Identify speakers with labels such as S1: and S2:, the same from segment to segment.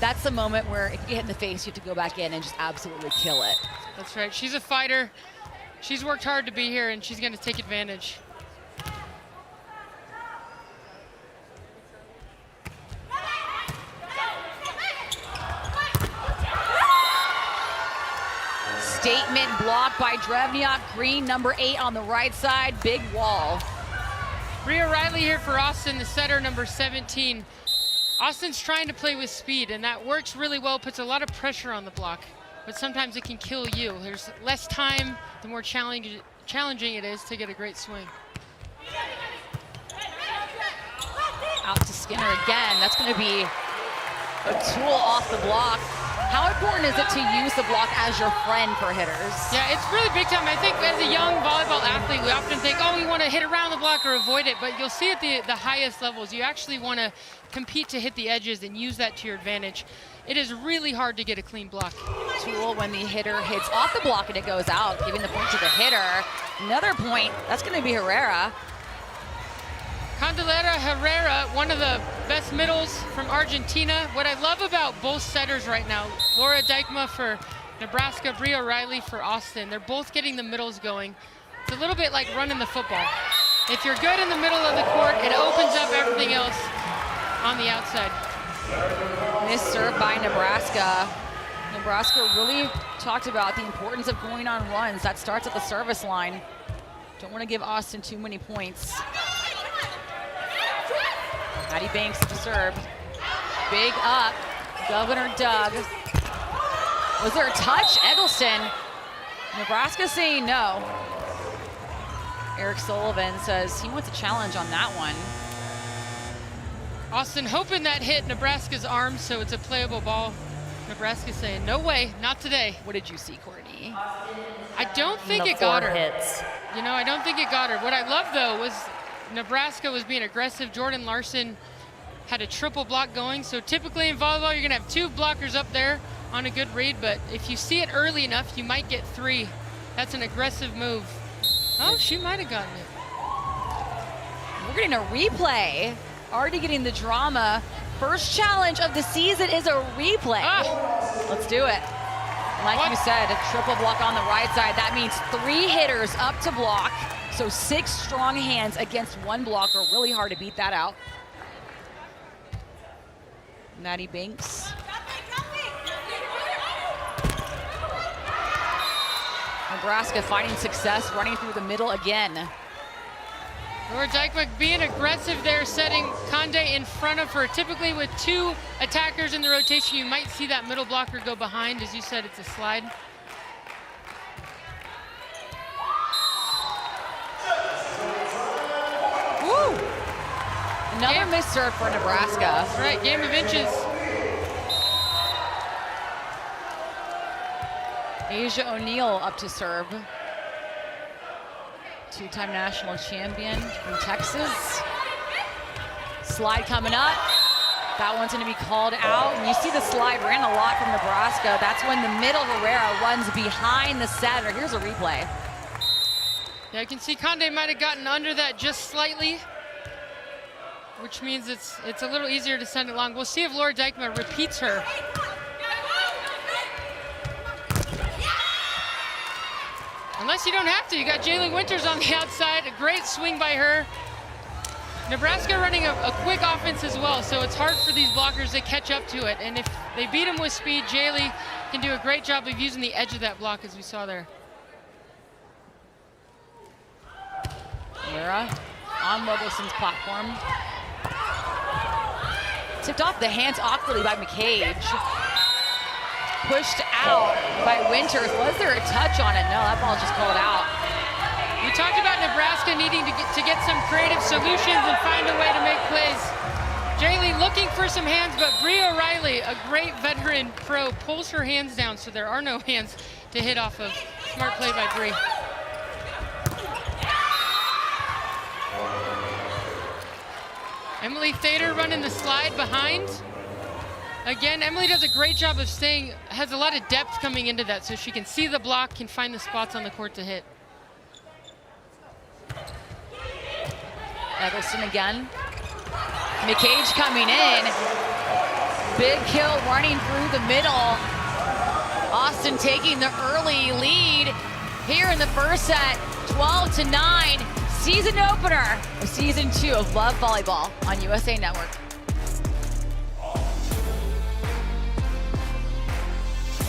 S1: that's the moment where if you get hit in the face, you have to go back in and just absolutely kill it.
S2: That's right. She's a fighter. She's worked hard to be here, and she's going to take advantage.
S1: Statement block by Drevniak. Green, number 8 on the right side. Big wall.
S2: Bria Riley here for Austin, the setter, number 17. Austin's trying to play with speed, and that works really well, puts a lot of pressure on the block, but sometimes it can kill you. There's less time, the more challenging it is to get a great swing.
S1: Out to Skinner again. That's going to be a tool off the block. How important is it to use the block as your friend for hitters?
S2: Yeah, it's really big time. I think as a young volleyball athlete, we often think, oh, we want to hit around the block or avoid it, but you'll see at the highest levels, you actually want to compete to hit the edges and use that to your advantage. It is really hard to get a clean block.
S1: Tool when the hitter hits off the block and it goes out, giving the point to the hitter. Another point, that's going to be Herrera.
S2: Candelera Herrera, one of the best middles from Argentina. What I love about both setters right now, Laura Dykma for Nebraska, Bria Riley for Austin, they're both getting the middles going. It's a little bit like running the football. If you're good in the middle of the court, it opens up everything else on the outside.
S1: Missed serve by Nebraska. Nebraska really talked about the importance of going on runs. That starts at the service line. Don't want to give Austin too many points. Maddie Banks to serve. Big up. Governor Doug. Was there a touch? Eggleston. Nebraska saying no. Eric Sullivan says he wants a challenge on that one.
S2: Austin hoping that hit Nebraska's arm, so it's a playable ball. Nebraska saying, no way, not today.
S1: What did you see, Courtney?
S2: I don't think it got her. Hits. You know, I don't think it got her. What I love, though, was Nebraska was being aggressive. Jordan Larson had a triple block going. So typically in volleyball, you're going to have 2 blockers up there on a good read. But if you see it early enough, you might get 3. That's an aggressive move. Oh, she might have gotten it.
S1: We're getting a replay. Already getting the drama. First challenge of the season is a replay. Let's do it. Like you said, a triple block on the right side. That means 3 hitters up to block. So 6 strong hands against 1 blocker. Really hard to beat that out. Maddie Banks. Nebraska finding success, running through the middle again.
S2: Laura Dykma being aggressive there, setting Conde in front of her. Typically with 2 attackers in the rotation, you might see that middle blocker go behind. As you said, it's a slide.
S1: Woo! Another missed serve for Nebraska.
S2: That's right, game of inches.
S1: Asia O'Neal up to serve. 2-time national champion from Texas. Slide coming up. That one's going to be called out. And you see the slide ran a lot from Nebraska. That's when the middle Herrera runs behind the setter. Here's a replay.
S2: Yeah, you can see Conde might have gotten under that just slightly, which means it's a little easier to send it long. We'll see if Laura Dykma repeats her. Unless you don't have to. You got Jaylee Winters on the outside. A great swing by her. Nebraska running a quick offense as well, so it's hard for these blockers to catch up to it. And if they beat them with speed, Jaylee can do a great job of using the edge of that block, as we saw there.
S1: Lara on Mogelson's platform. Tipped off the hands awkwardly by McCage. Pushed out by Winters. Was there a touch on it? No, that ball just called out.
S2: We talked about Nebraska needing to get some creative solutions and find a way to make plays. Jaylee looking for some hands, but Bria Riley, a great veteran pro, pulls her hands down so there are no hands to hit off of. Smart play by Bria. Emily Thader running the slide behind. Again, Emily does a great job of staying, has a lot of depth coming into that, so she can see the block, can find the spots on the court to hit. Eggleston again. McCage coming in.
S1: Big kill running through the middle. Austin taking the early lead here in the first set, 12-9. Season opener of season 2 of Love Volleyball on USA Network.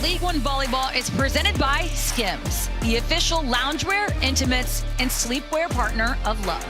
S1: League One Volleyball is presented by Skims, the official loungewear, intimates, and sleepwear partner of Love.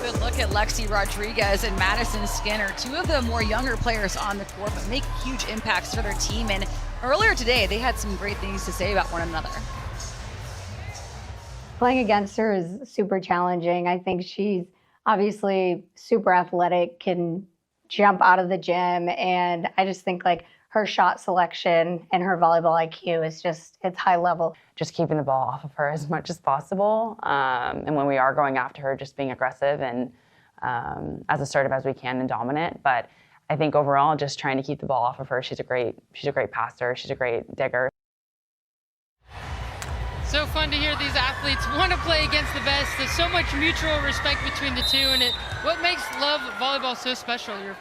S1: Good look at Lexi Rodriguez and Madison Skinner, two of the more younger players on the court, but make huge impacts for their team. And earlier today, they had some great things to say about one another.
S3: Playing against her is super challenging. I think she's obviously super athletic, can jump out of the gym, and I just think like her shot selection and her volleyball IQ is just, it's high level.
S4: Just keeping the ball off of her as much as possible. And when we are going after her, just being aggressive and as assertive as we can and dominant. But I think overall, just trying to keep the ball off of her. She's a great passer. She's a great digger.
S2: So fun to hear these athletes want to play against the best. There's so much mutual respect between the two, and what makes Love Volleyball so special. You're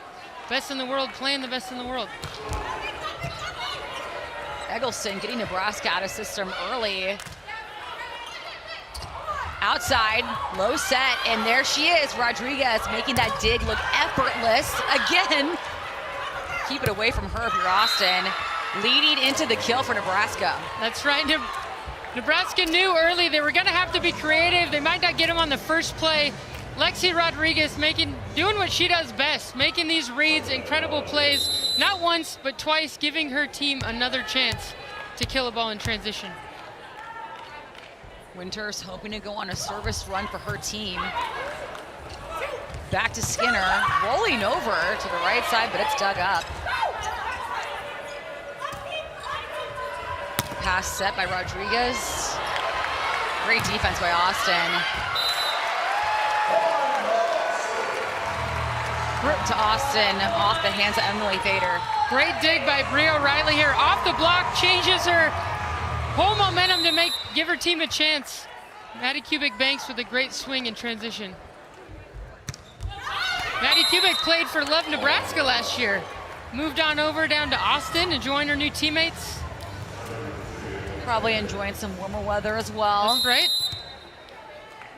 S2: best in the world playing the best in the world.
S1: Eggleston getting Nebraska out of system early. Outside, low set, and there she is, Rodriguez making that dig look effortless. Again, keep it away from her if you're Austin. Leading into the kill for Nebraska.
S2: That's right. Nebraska knew early they were going to have to be creative. They might not get him on the first play. Lexi Rodriguez doing what she does best, making these reads, incredible plays, not once, but twice, giving her team another chance to kill a ball in transition.
S1: Winters hoping to go on a service run for her team. Back to Skinner, rolling over to the right side, but it's dug up. Pass set by Rodriguez. Great defense by Austin. To Austin, off the hands of Emily Thader.
S2: Great dig by Brie O'Reilly here. Off the block, changes her whole momentum to give her team a chance. Maddie Kubik-Banks with a great swing in transition. Maddie Kubik played for Love Nebraska last year. Moved on over down to Austin to join her new teammates.
S1: Probably enjoying some warmer weather as well.
S2: That's right.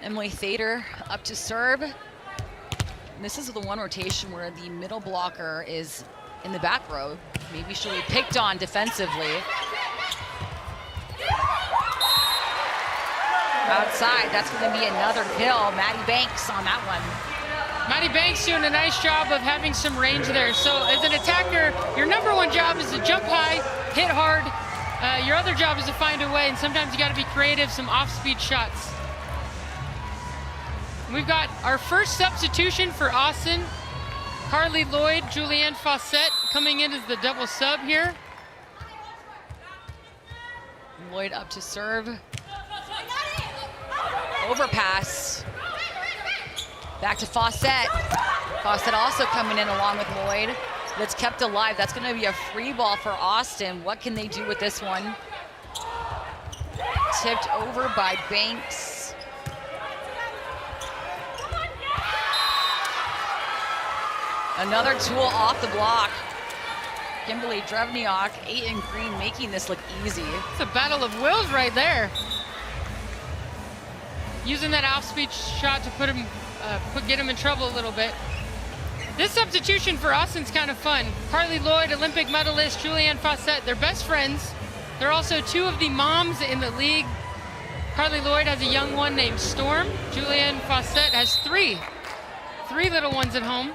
S1: Emily Thader up to serve. And this is the one rotation where the middle blocker is in the back row. Maybe she'll be picked on defensively. Outside, that's going to be another kill. Maddie Banks on that one.
S2: Maddie Banks doing a nice job of having some range there. So as an attacker, your number one job is to jump high, hit hard. Your other job is to find a way, and sometimes you got to be creative, some off-speed shots. We've got our first substitution for Austin. Carly Lloyd, Julianne Fawcett coming in as the double sub here.
S1: Lloyd up to serve. Overpass. Back to Fawcett. Fawcett also coming in along with Lloyd. That's kept alive. That's going to be a free ball for Austin. What can they do with this one? Tipped over by Banks. Another tool off the block. Kimberly Drevniak, 8 in green, making this look easy.
S2: It's a battle of wills right there. Using that off-speed shot to get him in trouble a little bit. This substitution for Austin's kind of fun. Carly Lloyd, Olympic medalist, Julianne Fawcett, they're best friends. They're also 2 of the moms in the league. Carly Lloyd has a young one named Storm. Julianne Fawcett has 3 little ones at home.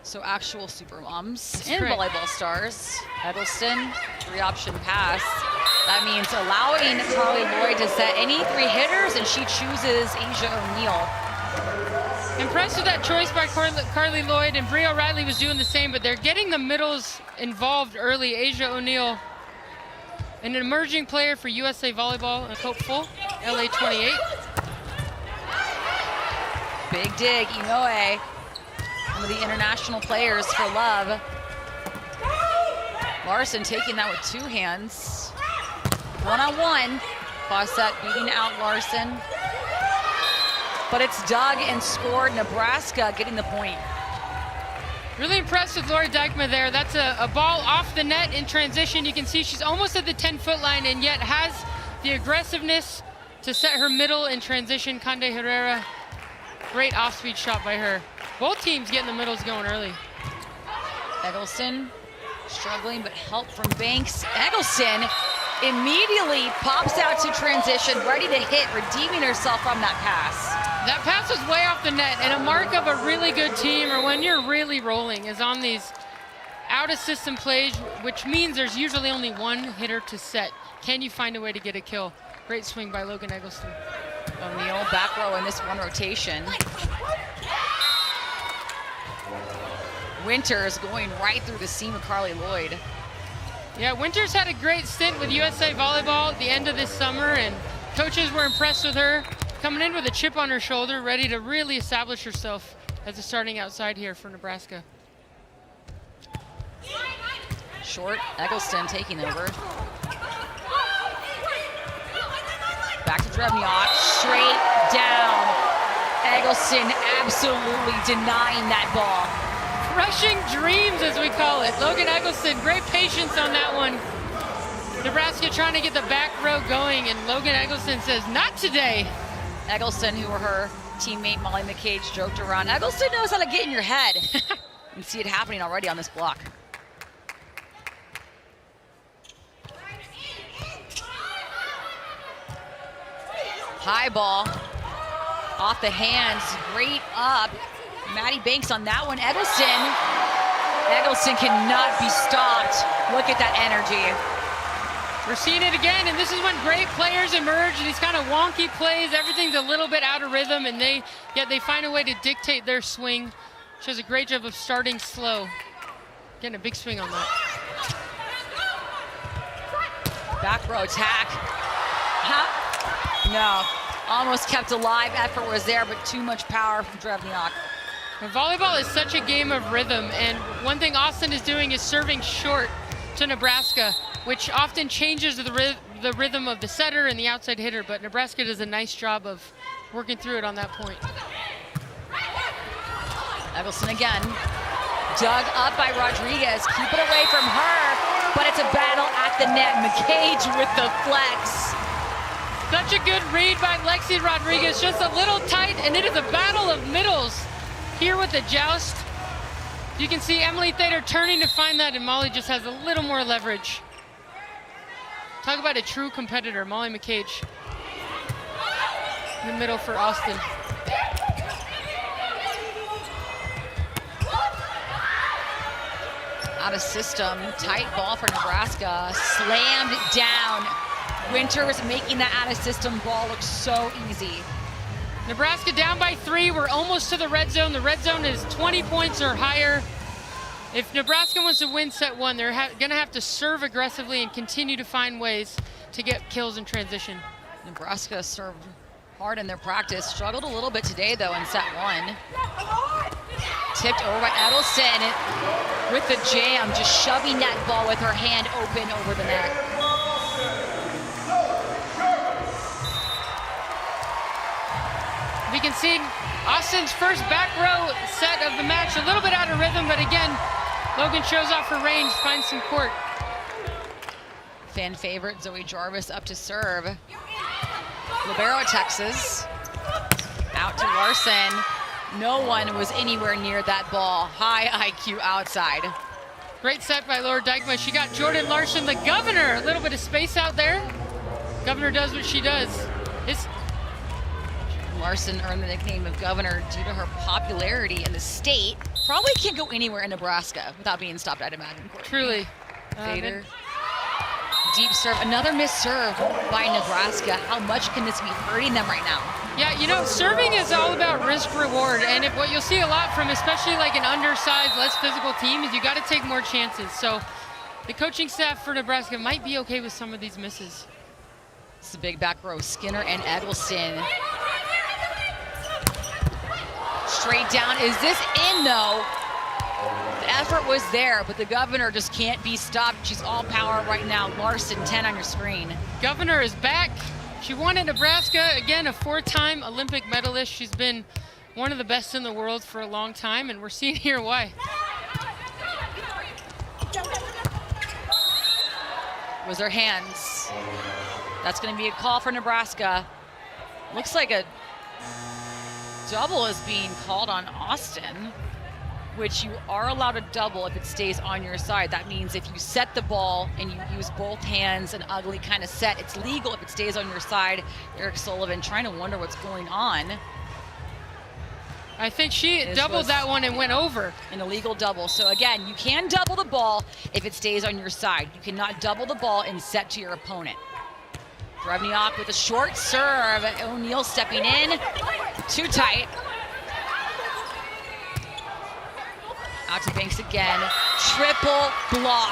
S1: So actual super moms
S2: That's
S1: and
S2: great.
S1: volleyball stars. Eggleston, 3-option pass. That means allowing Carly Lloyd to set any 3 hitters, and she chooses Asia O'Neal.
S2: Impressed with that choice by Carly Lloyd, and Bria O'Reilly was doing the same, but they're getting the middles involved early. Asia O'Neal, an emerging player for USA Volleyball, and hopeful, LA 28.
S1: Big dig, Inoue, one of the international players for Love. Larson taking that with 2 hands. 1-on-1, Fawcett beating out Larson. But it's dug and scored. Nebraska getting the point.
S2: Really impressed with Lori Dykma there. That's a ball off the net in transition. You can see she's almost at the 10-foot line and yet has the aggressiveness to set her middle in transition. Cande Herrera, great off-speed shot by her. Both teams getting the middles going early.
S1: Eggleston struggling, but help from Banks. Eggleston immediately pops out to transition, ready to hit, redeeming herself from that pass.
S2: That pass was way off the net, and a mark of a really good team, or when you're really rolling, is on these out-of-system plays, which means there's usually only 1 hitter to set. Can you find a way to get a kill? Great swing by Logan Eggleston.
S1: O'Neal back row in this one rotation. Winters going right through the seam of Carly Lloyd.
S2: Yeah, Winters had a great stint with USA Volleyball at the end of this summer, and coaches were impressed with her. Coming in with a chip on her shoulder, ready to really establish herself as a starting outside here for Nebraska.
S1: Short, Eggleston taking over. Back to Drevniak, straight down. Eggleston absolutely denying that ball.
S2: Crushing dreams, as we call it. Logan Eggleston, great patience on that one. Nebraska trying to get the back row going, and Logan Eggleston says, not today.
S1: Eggleston, who her teammate Molly McCage joked around. Eggleston knows how to get in your head. You see it happening already on this block. High ball, off the hands, great up. Maddie Banks on that one. Eggleston cannot be stopped. Look at that energy.
S2: We're seeing it again, and this is when great players emerge, these kind of wonky plays, everything's a little bit out of rhythm, and yet they find a way to dictate their swing. She does a great job of starting slow. Getting a big swing on that.
S1: Back row attack. No, almost kept alive. Effort was there, but too much power from Drevniak.
S2: Now, volleyball is such a game of rhythm, and one thing Austin is doing is serving short to Nebraska, which often changes the rhythm of the setter and the outside hitter, but Nebraska does a nice job of working through it on that point.
S1: Eggleston again, dug up by Rodriguez. Keep it away from her, but it's a battle at the net. McCage with the flex.
S2: Such a good read by Lexi Rodriguez, just a little tight, and it is a battle of middles here with the joust. You can see Emily Thader turning to find that, and Molly just has a little more leverage. Talk about a true competitor, Molly McCage. In the middle for Austin.
S1: Out of system, tight ball for Nebraska, slammed down. Winters making that out of system ball look so easy.
S2: Nebraska down by 3, we're almost to the red zone. The red zone is 20 points or higher. If Nebraska wants to win set 1, they're gonna have to serve aggressively and continue to find ways to get kills in transition.
S1: Nebraska served hard in their practice. Struggled a little bit today, though, in set 1. Tipped over by Edelson with the jam, just shoving that ball with her hand open over the net.
S2: We can see Austin's first back row set of the match, a little bit out of rhythm, but again, Logan shows off her range, finds some court.
S1: Fan favorite Zoe Jarvis up to serve. Libero, Texas. Out to Larson. No one was anywhere near that ball. High IQ outside.
S2: Great set by Laura Dykema. She got Jordan Larson, the governor, a little bit of space out there. Governor does what she does.
S1: Larson earned the nickname of governor due to her popularity in the state. Probably can't go anywhere in Nebraska without being stopped, I'd imagine.
S2: Truly.
S1: Vader. Deep serve, another missed serve by Nebraska. How much can this be hurting them right now?
S2: Yeah, you know, serving is all about risk reward, and if what you'll see a lot from especially like an undersized, less physical team is you got to take more chances. So the coaching staff for Nebraska might be okay with some of these misses.
S1: It's the big back row, Skinner and Eggleston. Straight down, is this in though? The effort was there, but the governor just can't be stopped. She's all power right now. Larson, 10 on your screen.
S2: Governor is back. She won at Nebraska, again, a 4-time Olympic medalist. She's been one of the best in the world for a long time, and we're seeing here why.
S1: Was her hands. That's going to be a call for Nebraska. Looks like a double is being called on Austin, which you are allowed to double if it stays on your side. That means if you set the ball and you use both hands, an ugly kind of set, it's legal if it stays on your side. Eric Sullivan trying to wonder what's going on.
S2: I think she doubled that one and went over.
S1: An illegal double. So again, you can double the ball if it stays on your side. You cannot double the ball and set to your opponent. Drevniak with a short serve. O'Neal stepping in. Too tight. Out to Banks again. Triple block.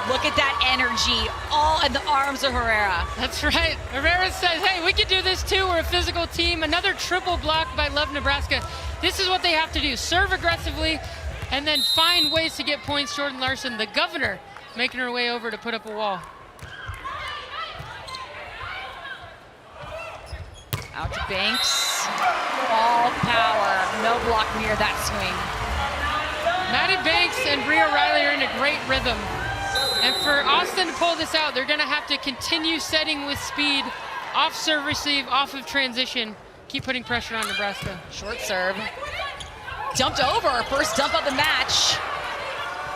S1: Look at that energy. All in the arms of Herrera.
S2: That's right. Herrera says, hey, we can do this too. We're a physical team. Another triple block by Love Nebraska. This is what they have to do. Serve aggressively and then find ways to get points. Jordan Larson, the governor, making her way over to put up a wall.
S1: Out to Banks. All power. No block near that swing.
S2: Maddie Banks and Bria Riley are in a great rhythm. And for Austin to pull this out, they're going to have to continue setting with speed, off serve receive, off of transition, keep putting pressure on Nebraska.
S1: Short serve. Dumped over. First dump of the match.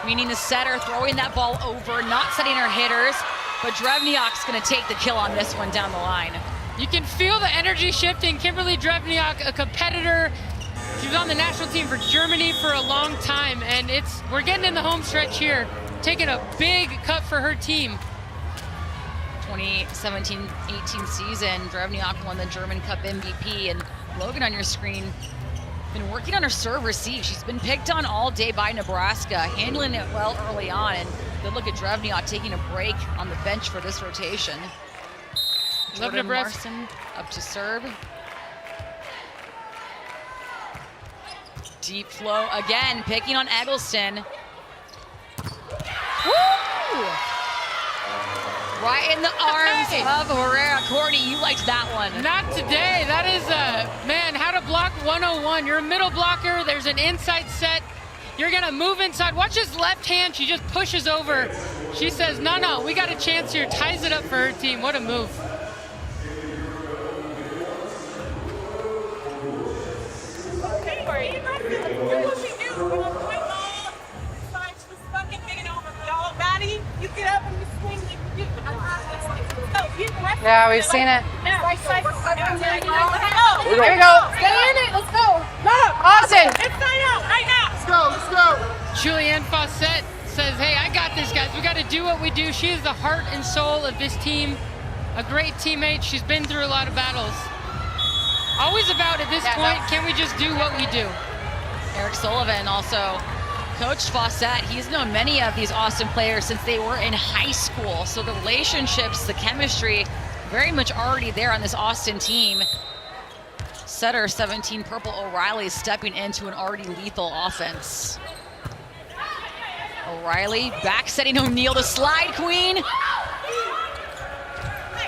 S1: Meaning the setter throwing that ball over, not setting her hitters. But Drevniak's going to take the kill on this one down the line.
S2: You can feel the energy shifting. Kimberly Drevniak, a competitor. She was on the national team for Germany for a long time, and we're getting in the home stretch here, taking a big cut for her team.
S1: 2017-18 season, Drevniak won the German Cup MVP, and Logan on your screen, been working on her serve receive. She's been picked on all day by Nebraska, handling it well early on, and good look at Drevniak taking a break on the bench for this rotation.
S2: Love
S1: Jordan
S2: Nebraska.
S1: Larson up to serve. Deep flow again, picking on Eggleston. Woo! Right in the arms of Herrera. Courtney, you liked that one.
S2: Not today. That is man, how to block 101. You're a middle blocker. There's an inside set. You're going to move inside. Watch his left hand. She just pushes over. She says, no, we got a chance here. Ties it up for her team. What a move.
S5: You get up and you swing.
S6: Yeah, we've seen it.
S5: There
S6: we go.
S5: Get in it. Let's go.
S6: Austin.
S5: Inside out. Right now. Let's go.
S2: Julianne Fawcett says, hey, I got this, guys. We got to do what we do. She is the heart and soul of this team. A great teammate. She's been through a lot of battles. Always about, at this point, can we just do what we do?
S1: Eric Sullivan also coached Fawcett. He's known many of these Austin players since they were in high school. So the relationships, the chemistry very much already there on this Austin team. Setter 17 purple O'Reilly stepping into an already lethal offense. O'Reilly back setting O'Neal, the slide queen.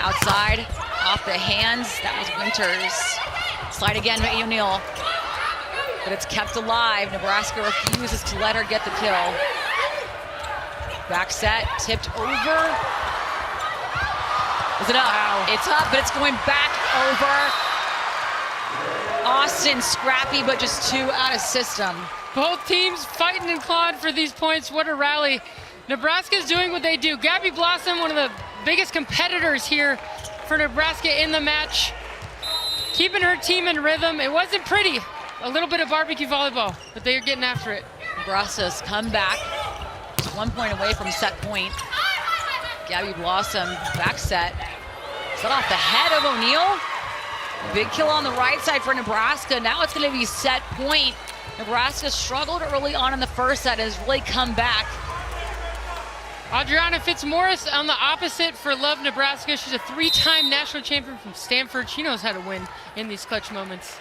S1: Outside, off the hands, that was Winters. Slide again by O'Neal, but it's kept alive. Nebraska refuses to let her get the kill. Back set, tipped over. Is it up? Wow. It's up, but it's going back over. Austin scrappy, but just 2 out of system.
S2: Both teams fighting and clawing for these points. What a rally. Nebraska's doing what they do. Gabby Blossom, one of the biggest competitors here for Nebraska in the match, keeping her team in rhythm. It wasn't pretty. A little bit of barbecue volleyball, but they are getting after it.
S1: Nebraska's come back. Just 1 point away from set point. Gabby Blossom, back set. Set off the head of O'Neal. Big kill on the right side for Nebraska. Now it's going to be set point. Nebraska struggled early on in the first set, has really come back.
S2: Adriana Fitzmaurice on the opposite for Love Nebraska. She's a 3-time national champion from Stanford. She knows how to win in these clutch moments.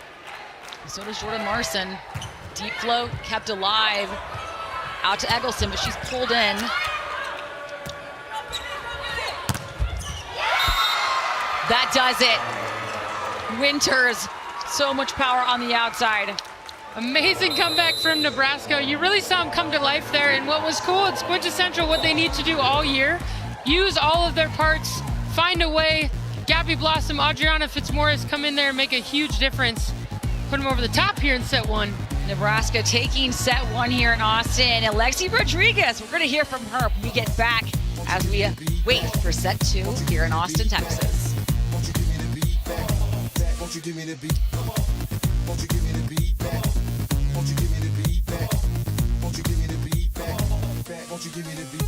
S1: So does Jordan Larson. Deep float, kept alive. Out to Eggleston, but she's pulled in. That does it. Winters, so much power on the outside.
S2: Amazing comeback from Nebraska. You really saw them come to life there, and what was cool, it's quintessential what they need to do all year. Use all of their parts, find a way. Gabby Blossom, Adriana Fitzmaurice come in there and make a huge difference. Put them over the top here in set 1.
S1: Nebraska taking set 1 here in Austin. And Lexi Rodriguez, we're gonna hear from her when we get back as we wait for set 2 here in Austin, Texas.
S7: Won't you give me the beat? Won't you give me the beat back? Won't you give me the beat back? Won't you give me the beat back? Won't you give me the beat?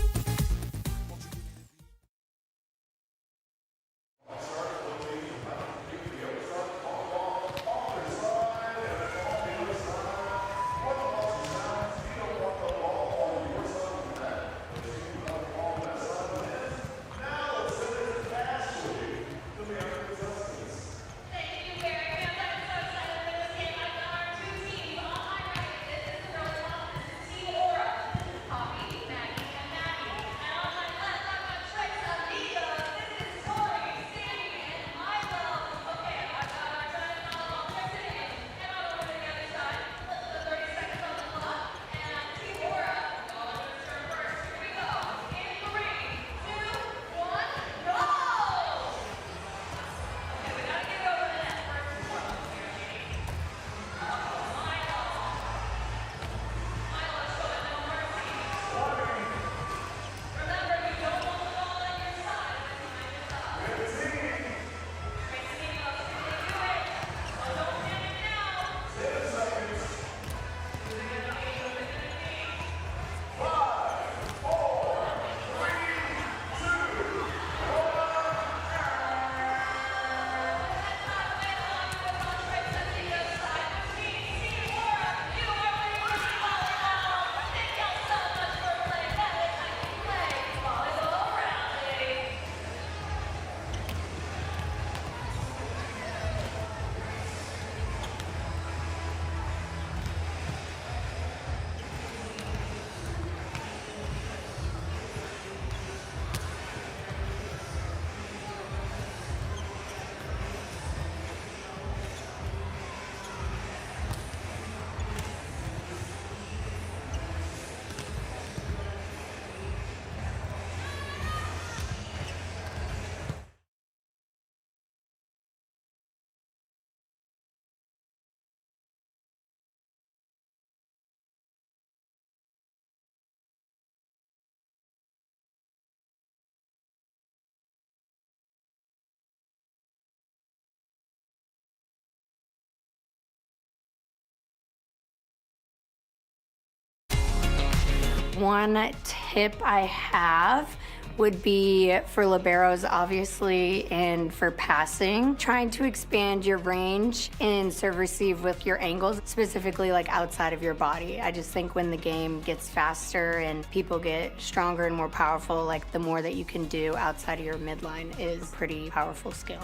S3: One tip I have would be for liberos, obviously, and for passing, trying to expand your range in serve receive with your angles, specifically like outside of your body. I just think when the game gets faster and people get stronger and more powerful, like the more that you can do outside of your midline is a pretty powerful skill.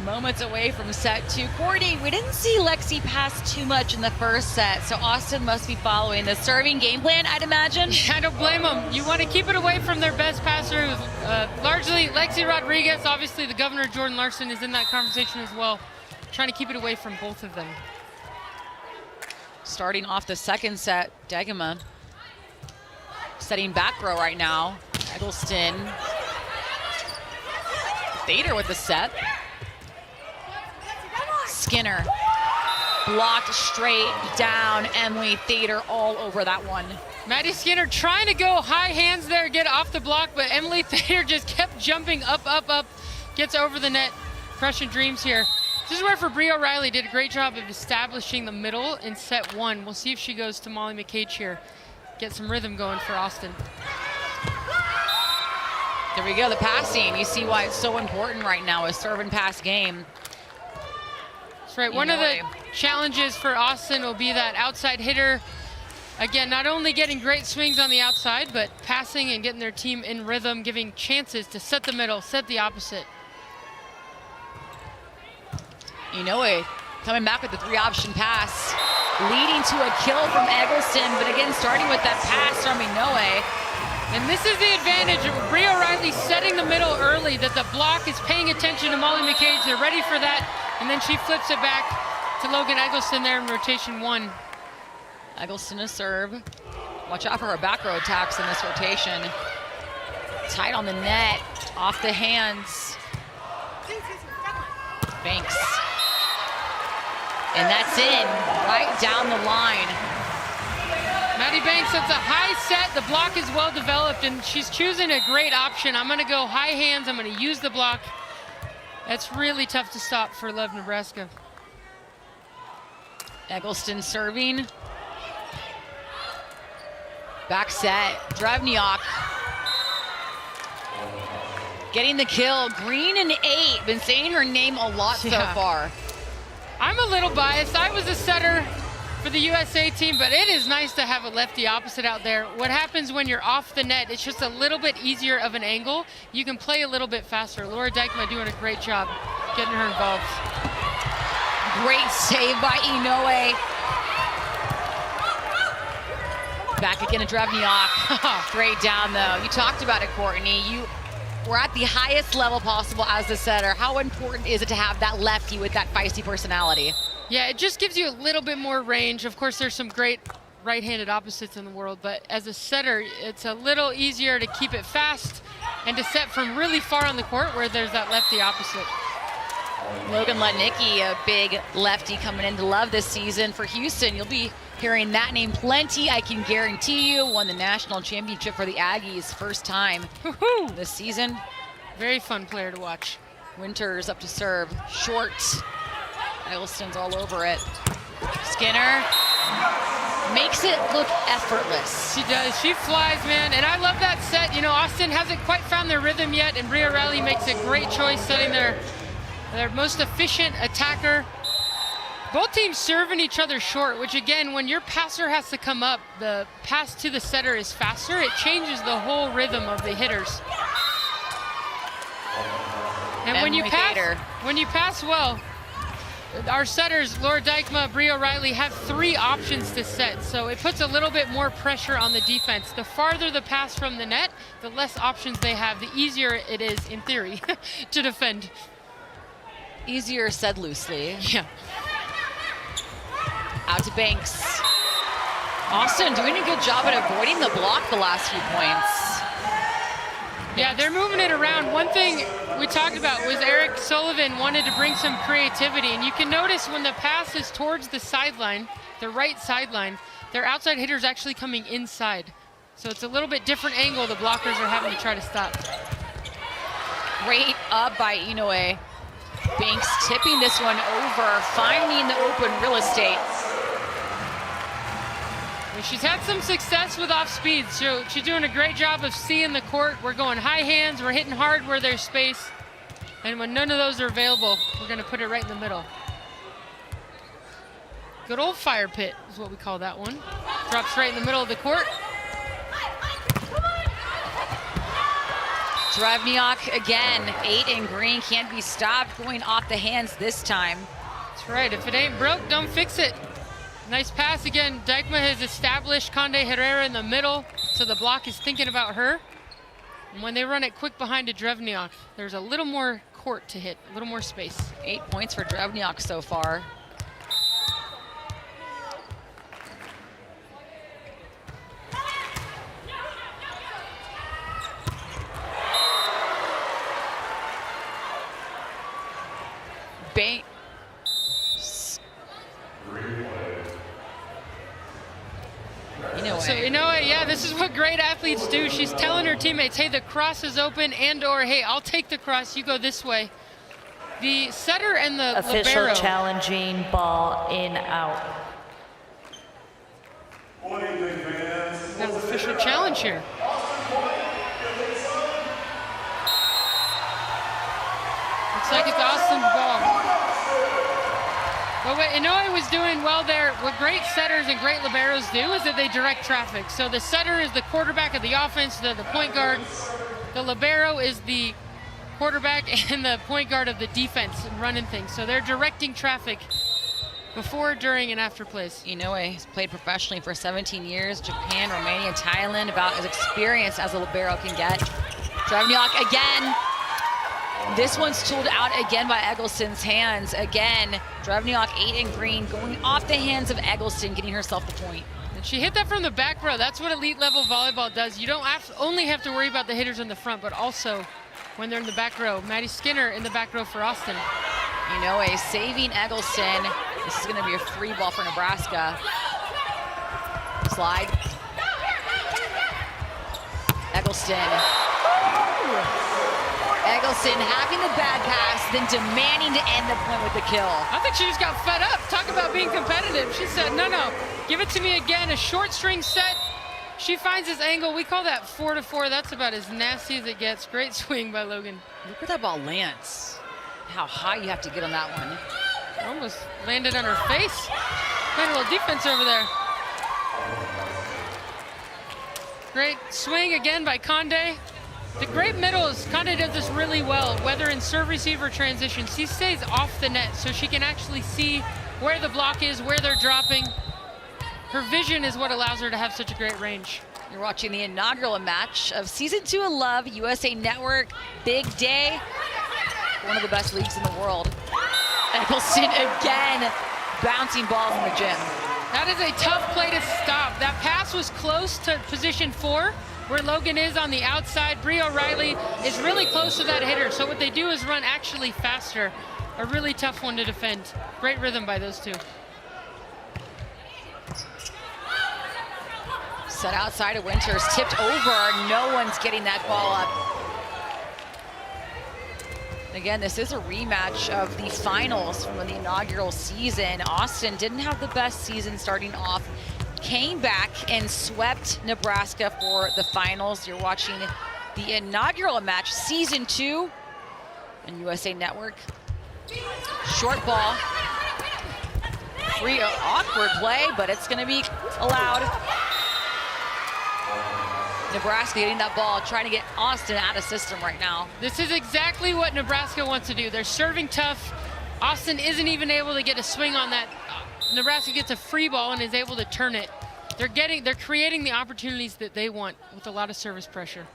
S1: Moments away from set 2. Courtney, we didn't see Lexi pass too much in the first set, so Austin must be following the serving game plan, I'd imagine.
S2: I don't blame them. You want to keep it away from their best passer, who's largely Lexi Rodriguez. Obviously, the governor, Jordan Larson, is in that conversation as well. Trying to keep it away from both of them.
S1: Starting off the second set, Degema setting back row right now. Eggleston. Thader with the set. Skinner blocked straight down. Emily Thader all over that one.
S2: Maddie Skinner trying to go high hands there, get off the block, but Emily Thader just kept jumping up, up, up, gets over the net, crushing dreams here. This is where Bria O'Reilly did a great job of establishing the middle in set 1. We'll see if she goes to Molly McCage here, get some rhythm going for Austin.
S1: There we go, the passing. You see why it's so important right now, a serve and pass game.
S2: That's right. One of the challenges for Austin will be that outside hitter. Again, not only getting great swings on the outside, but passing and getting their team in rhythm, giving chances to set the middle, set the opposite.
S1: Inoue coming back with the 3-option pass, leading to a kill from Eggleston, but again, starting with that pass from Inoue.
S2: And this is the advantage of Bria O'Reilly setting the middle early, that the block is paying attention to Molly McCage. They're ready for that. And then she flips it back to Logan Eggleston there in rotation 1.
S1: Eggleston to serve. Watch out for her back row attacks in this rotation. Tight on the net, off the hands. Banks. And that's in, right down the line.
S2: Maddie Banks, that's a high set. The block is well developed, and she's choosing a great option. I'm gonna go high hands, I'm gonna use the block. That's really tough to stop for LOVB Nebraska.
S1: Eggleston serving. Back set, Drevniak. Getting the kill, Green and 8. Been saying her name a lot so far.
S2: I'm a little biased. I was a setter for the USA team, but it is nice to have a lefty opposite out there. What happens when you're off the net, it's just a little bit easier of an angle. You can play a little bit faster. Laura Dykema doing a great job getting her involved.
S1: Great save by Inoue. Back again to Drevniak. Straight down though. You talked about it, Courtney. You were at the highest level possible as the setter. How important is it to have that lefty with that feisty personality?
S2: Yeah, it just gives you a little bit more range. Of course, there's some great right-handed opposites in the world, but as a setter, it's a little easier to keep it fast and to set from really far on the court where there's that lefty opposite.
S1: Logan Lutnicki, a big lefty coming into Love this season for Houston. You'll be hearing that name plenty, I can guarantee you. Won the national championship for the Aggies, first time this season.
S2: Very fun player to watch.
S1: Winters up to serve, short. Eggleston's all over it. Skinner makes it look effortless.
S2: She does, she flies, man, and I love that set. You know, Austin hasn't quite found their rhythm yet, and Bria O'Reilly makes a great choice setting their most efficient attacker. Both teams serving each other short, which again, when your passer has to come up, the pass to the setter is faster. It changes the whole rhythm of the hitters. And when you pass well, our setters, Laura Dykema, Bria O'Reilly, have 3 options to set, so it puts a little bit more pressure on the defense. The farther the pass from the net, the less options they have, the easier it is, in theory, to defend.
S1: Easier said loosely.
S2: Yeah.
S1: Out to Banks. Austin doing a good job at avoiding the block the last few points.
S2: Yeah, they're moving it around. One thing we talked about was Eric Sullivan wanted to bring some creativity, and you can notice when the pass is towards the sideline, the right sideline, their outside hitter's actually coming inside. So it's a little bit different angle the blockers are having to try to stop.
S1: Great up by Inoue. Banks tipping this one over, finding the open real estate.
S2: She's had some success with off speed, so she's doing a great job of seeing the court. We're going high hands, we're hitting hard where there's space, and when none of those are available, we're going to put it right in the middle. Good old fire pit is what we call that one. Drops right in the middle of the court.
S1: Drevniak again, 8 in green, can't be stopped, going off the hands this time.
S2: That's right, if it ain't broke, don't fix it. Nice pass again. Dykma has established Conde Herrera in the middle, so the block is thinking about her. And when they run it quick behind to Drevniak, there's a little more court to hit, a little more space.
S1: 8 points for Drevniak so far. Bang.
S2: So Inoue, yeah, this is what great athletes do. She's telling her teammates, hey, the cross is open, and or, hey, I'll take the cross, you go this way. The setter and the
S8: official
S2: libero.
S8: Challenging ball in out.
S2: That's official challenge here. Looks like it's Austin's ball. But what Inoue was doing well there, what great setters and great liberos do is that they direct traffic. So the setter is the quarterback of the offense, the point guard. The libero is the quarterback and the point guard of the defense and running things. So they're directing traffic before, during, and after plays.
S1: Inoue has played professionally for 17 years, Japan, Romania, and Thailand, about as experienced as a libero can get. Drevniak again. This one's tooled out again by Eggleston's hands. Again, Drevniak 8 in green, going off the hands of Eggleston, getting herself the point.
S2: And she hit that from the back row. That's what elite level volleyball does. You don't only have to worry about the hitters in the front, but also when they're in the back row. Madison Skinner in the back row for Austin.
S1: Inoue saving Eggleston. This is gonna be a free ball for Nebraska. Slide. Eggleston. Eggleston having the bad pass, then demanding to end the point with the kill.
S2: I think she just got fed up. Talk about being competitive. She said, no, give it to me again. A short string set. She finds this angle. We call that 4-4. That's about as nasty as it gets. Great swing by Logan.
S1: Look where that ball lands. How high you have to get on that one.
S2: Almost landed on her face. Playing a little defense over there. Great swing again by Conde. The great middle is, Conde does this really well, whether in serve receiver transition. She stays off the net so she can actually see where the block is, where they're dropping. Her vision is what allows her to have such a great range.
S1: You're watching the inaugural match of Season 2 of Love, USA Network. Big day. One of the best leagues in the world. Eggleston again, bouncing balls in the gym.
S2: That is a tough play to stop. That pass was close to position 4, where Logan is on the outside. Brie O'Reilly is really close to that hitter. So what they do is run actually faster. A really tough one to defend. Great rhythm by those two.
S1: Set outside of Winters, tipped over. No one's getting that ball up. Again, this is a rematch of the finals from the inaugural season. Austin didn't have the best season starting off. Came back and swept Nebraska for the finals. You're watching the inaugural match, Season 2 on USA Network. Short ball. Free, awkward play, but it's gonna be allowed. Nebraska getting that ball, trying to get Austin out of system right now.
S2: This is exactly what Nebraska wants to do. They're serving tough. Austin isn't even able to get a swing on that. Nebraska gets a free ball and is able to turn it. They're creating the opportunities that they want with a lot of service pressure.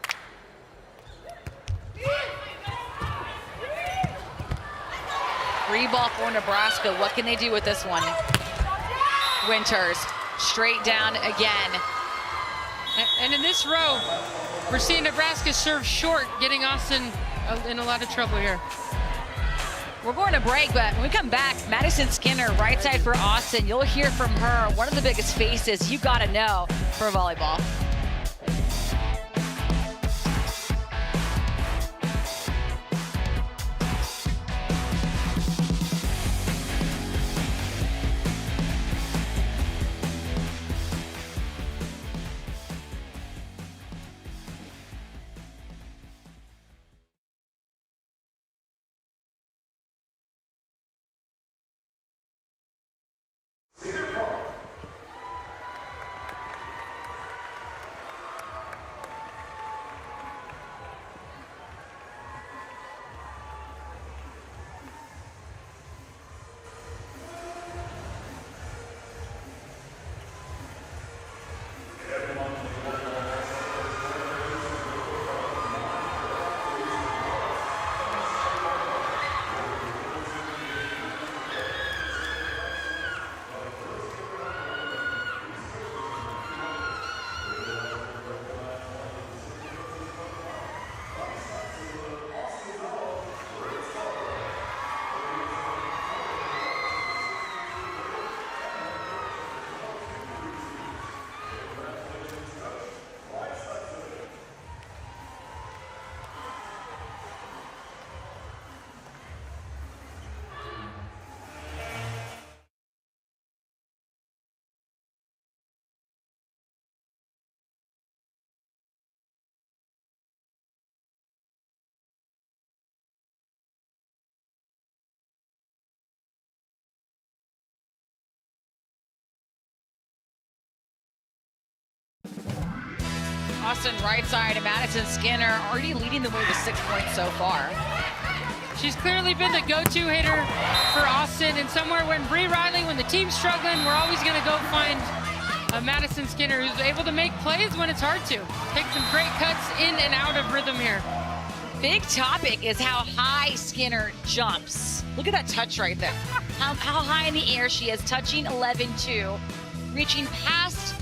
S1: Free ball for Nebraska. What can they do with this one? Winters, straight down again.
S2: And in this row, we're seeing Nebraska serve short, getting Austin in a lot of trouble here.
S1: We're going to break, but when we come back, Madison Skinner, right side for Austin. You'll hear from her, one of the biggest faces you got to know for volleyball. Austin right side, and Madison Skinner already leading the way with 6 points so far.
S2: She's clearly been the go-to hitter for Austin, and somewhere when Bree Riley, when the team's struggling, we're always going to go find Madison Skinner, who's able to make plays when it's hard to. Take some great cuts in and out of rhythm here.
S1: Big topic is how high Skinner jumps. Look at that touch right there. How high in the air she is, touching 11-2, reaching past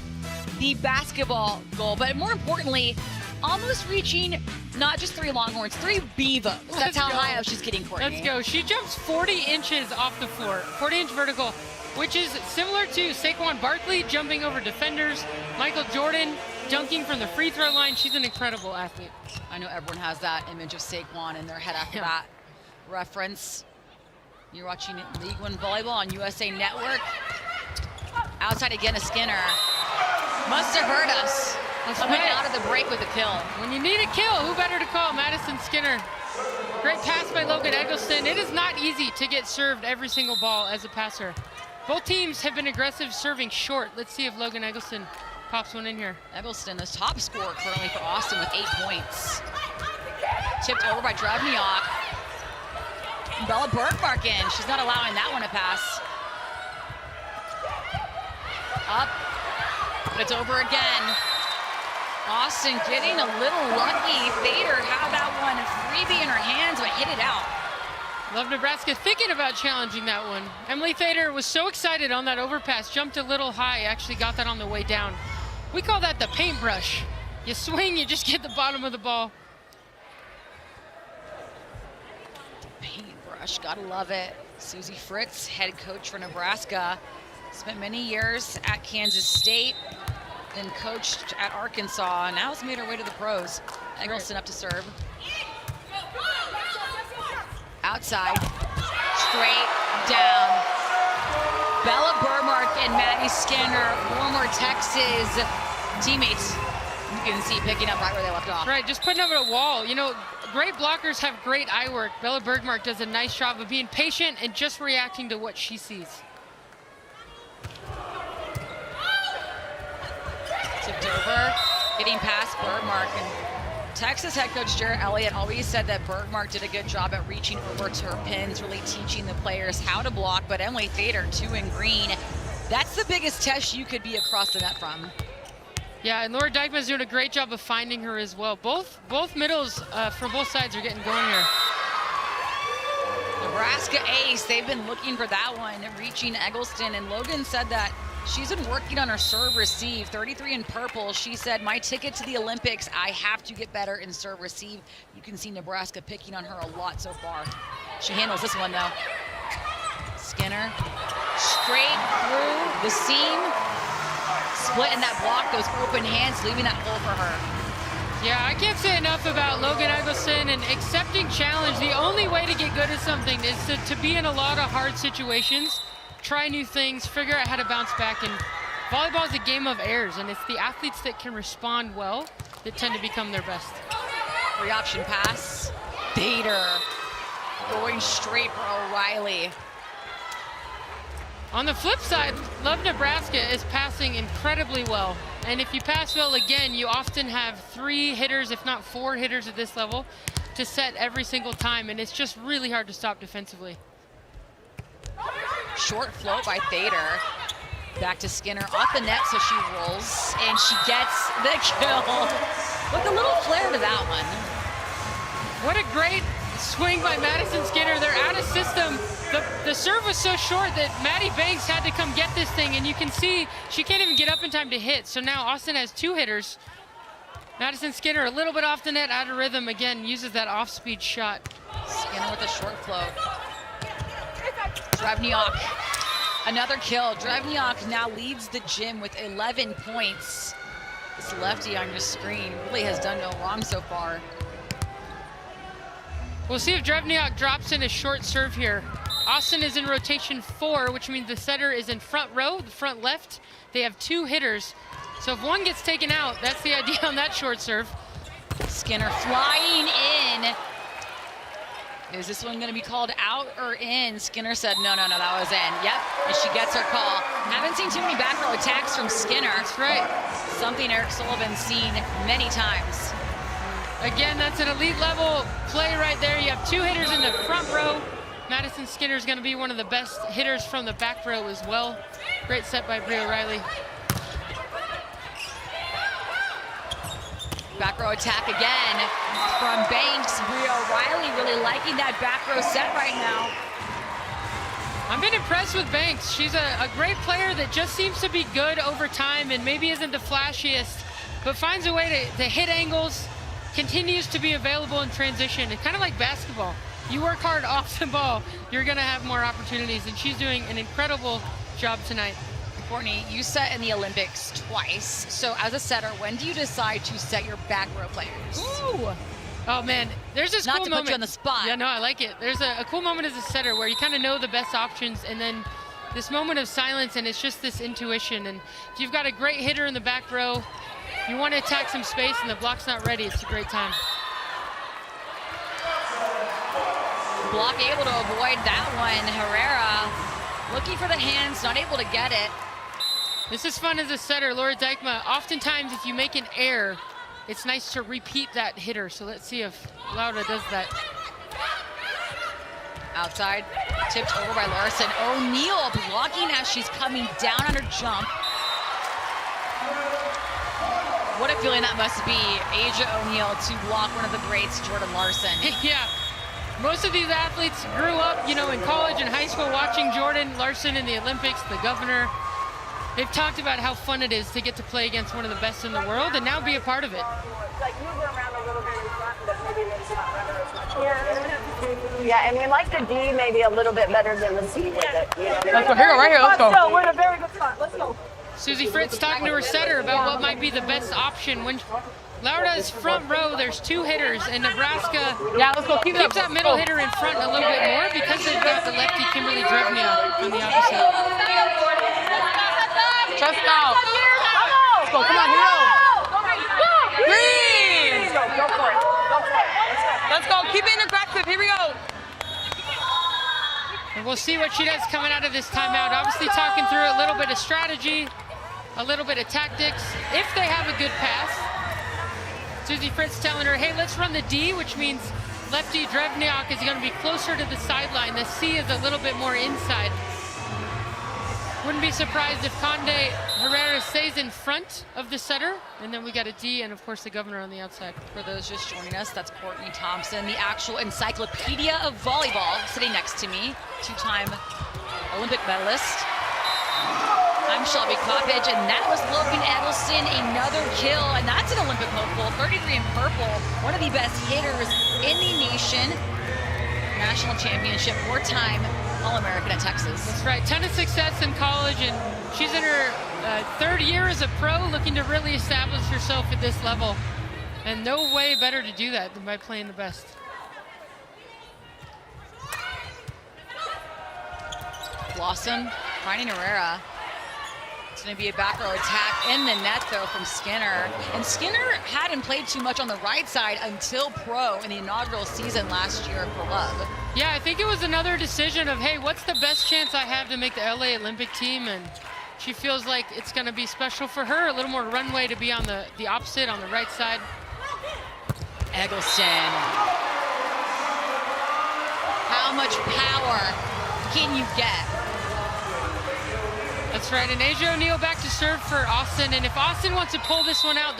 S1: the basketball goal, but more importantly, almost reaching not just 3 Longhorns, 3 Beavos. That's how high up she's getting, Courtney.
S2: Let's go. She jumps 40 inches off the floor, 40-inch vertical, which is similar to Saquon Barkley jumping over defenders, Michael Jordan dunking from the free throw line. She's an incredible athlete.
S1: I know everyone has that image of Saquon in their head after that reference. You're watching League One Volleyball on USA Network. Outside again, a Skinner. Must have hurt us. Coming out of the break with a kill.
S2: When you need a kill, who better to call? Madison Skinner. Great pass by Logan Eggleston. It is not easy to get served every single ball as a passer. Both teams have been aggressive serving short. Let's see if Logan Eggleston pops one in here.
S1: Eggleston, the top scorer currently for Austin with 8 points. Tipped over by Drevniak. Bella Bergmark in. She's not allowing that one to pass. Up, but it's over again. Austin getting a little lucky. Thader had that one freebie in her hands, but hit it out.
S2: Love Nebraska thinking about challenging that one. Emily Thader was so excited on that overpass, jumped a little high, actually got that on the way down. We call that the paintbrush. You swing, you just get the bottom of the ball.
S1: Paintbrush, gotta love it. Susie Fritz, head coach for Nebraska. Spent many years at Kansas State, then coached at Arkansas, and now has made her way to the pros. Eggleston up to serve. Outside, straight down. Bella Bergmark and Maddie Skinner, former Texas teammates. You can see picking up right where they left off.
S2: Right, just putting up a wall. You know, great blockers have great eye work. Bella Bergmark does a nice job of being patient and just reacting to what she sees.
S1: Tipped over, getting past Bergmark. And Texas head coach Jarrett Elliott always said that Bergmark did a good job at reaching over to her pins, really teaching the players how to block. But Emily Thader, 2 in green, that's the biggest test you could be across the net from.
S2: Yeah, and Laura Dykeman's doing a great job of finding her as well. Both middles from both sides are getting going here.
S1: Nebraska ace, they've been looking for that one, reaching Eggleston, and Logan said that she's been working on her serve receive. 33 in purple. She said, my ticket to the Olympics, I have to get better in serve receive. You can see Nebraska picking on her a lot so far. She handles this one though. Skinner, straight through the seam. Split in that block, those open hands, leaving that hole for her.
S2: Yeah, I can't say enough about Logan Eggleston and accepting challenge. The only way to get good at something is to be in a lot of hard situations, try new things, figure out how to bounce back. And volleyball is a game of errors, and it's the athletes that can respond well that tend to become their best.
S1: 3-option pass. Thader going straight for O'Reilly.
S2: On the flip side, Love Nebraska is passing incredibly well. And if you pass well again, you often have 3 hitters, if not 4 hitters at this level, to set every single time. And it's just really hard to stop defensively.
S1: Short float by Thader. Back to Skinner, off the net, so she rolls, and she gets the kill. With a little flair to that one.
S2: What a great swing by Madison Skinner. They're out of system. The serve was so short that Maddie Banks had to come get this thing, and you can see she can't even get up in time to hit. So now Austin has 2 hitters. Madison Skinner a little bit off the net, out of rhythm. Again, uses that off-speed shot.
S1: Skinner with a short float. Drevniak, another kill. Drevniak now leads the gym with 11 points. This lefty on your screen really has done no wrong so far.
S2: We'll see if Drevniak drops in a short serve here. Austin is in rotation 4, which means the setter is in front row, the front left. They have 2 hitters. So if one gets taken out, that's the idea on that short serve.
S1: Skinner flying in. Is this one going to be called out or in? Skinner said, no, that was in. Yep, and she gets her call. Haven't seen too many back row attacks from Skinner.
S2: That's right.
S1: Something Eric Sullivan's seen many times.
S2: Again, that's an elite level play right there. You have 2 hitters in the front row. Madison Skinner is going to be one of the best hitters from the back row as well. Great set by Bria O'Reilly.
S1: Back row attack again from Banks. Bria O'Reilly really liking that back row set right now.
S2: I've been impressed with Banks. She's a great player that just seems to be good over time and maybe isn't the flashiest, but finds a way to hit angles, continues to be available in transition. It's kind of like basketball. You work hard off the ball, you're going to have more opportunities, and she's doing an incredible job tonight.
S1: Courtney, you set in the Olympics twice. So as a setter, when do you decide to set your back row players?
S2: Ooh. Oh man, there's this
S1: Not
S2: cool
S1: to
S2: moment.
S1: put you on the spot.
S2: Yeah, no, I like it. There's a cool moment as a setter where you kind of know the best options, and then this moment of silence, and it's just this intuition. And if you've got a great hitter in the back row, you want to attack some space and the block's not ready, it's a great time.
S1: Block able to avoid that one. Herrera looking for the hands, not able to get it.
S2: This is fun as a setter. Laura Dykma, oftentimes if you make an error, it's nice to repeat that hitter. So let's see if Laura does that.
S1: Outside, tipped over by Larson. O'Neal blocking as she's coming down on her jump. What a feeling that must be, Asia O'Neal to block one of the greats, Jordan Larson.
S2: Yeah, most of these athletes grew up, you know, in college and high school watching Jordan Larson in the Olympics, the governor. They've talked about how fun it is to get to play against one of the best in the world and now be a part of it.
S9: Yeah, and we like the D maybe a little bit better than the C with it.
S6: Let's go. Here, right here. Let's go.
S9: We're in a very good spot. Let's go.
S2: Susie Fritz talking to her setter about what might be the best option. When Laura's front row, there's 2 hitters, and Nebraska
S6: Let's go. Keep it up.
S2: keeps that middle hitter in front a little bit more because they've got the lefty Kimberly Drevnia on the opposite.
S6: Chest out. Let's go. Come on, hero. Green.
S9: Go for it. Go for it.
S6: Let's go. Keep it aggressive. Here we go.
S2: And we'll see what she does coming out of this timeout. Obviously talking through a little bit of strategy, a little bit of tactics, if they have a good pass. Susie Fritz telling her, hey, let's run the D, which means lefty Drevniak is going to be closer to the sideline. The C is a little bit more inside. Wouldn't be surprised if Conde Herrera stays in front of the setter, and then we got a D and of course the governor on the outside.
S1: For those just joining us, that's Courtney Thompson, the actual encyclopedia of volleyball, sitting next to me, 2-time Olympic medalist. I'm Shelby Coppage, and that was Logan Eggleston, another kill, and that's an Olympic hopeful, 33 in purple, one of the best hitters in the nation. National championship, 4-time All-American at Texas.
S2: That's right, ton of success in college, and she's in her 3rd year as a pro, looking to really establish herself at this level. And no way better to do that than by playing the best.
S1: Blossom finding Herrera. It's going to be a back row attack in the net, though, from Skinner. And Skinner hadn't played too much on the right side until pro in the inaugural season last year for Love.
S2: Yeah, I think it was another decision of, hey, what's the best chance I have to make the LA Olympic team? And she feels like it's going to be special for her, a little more runway to be on the opposite, on the right side.
S1: Eggleston. How much power can you get?
S2: That's right, and Asia O'Neal back to serve for Austin, and if Austin wants to pull this one out,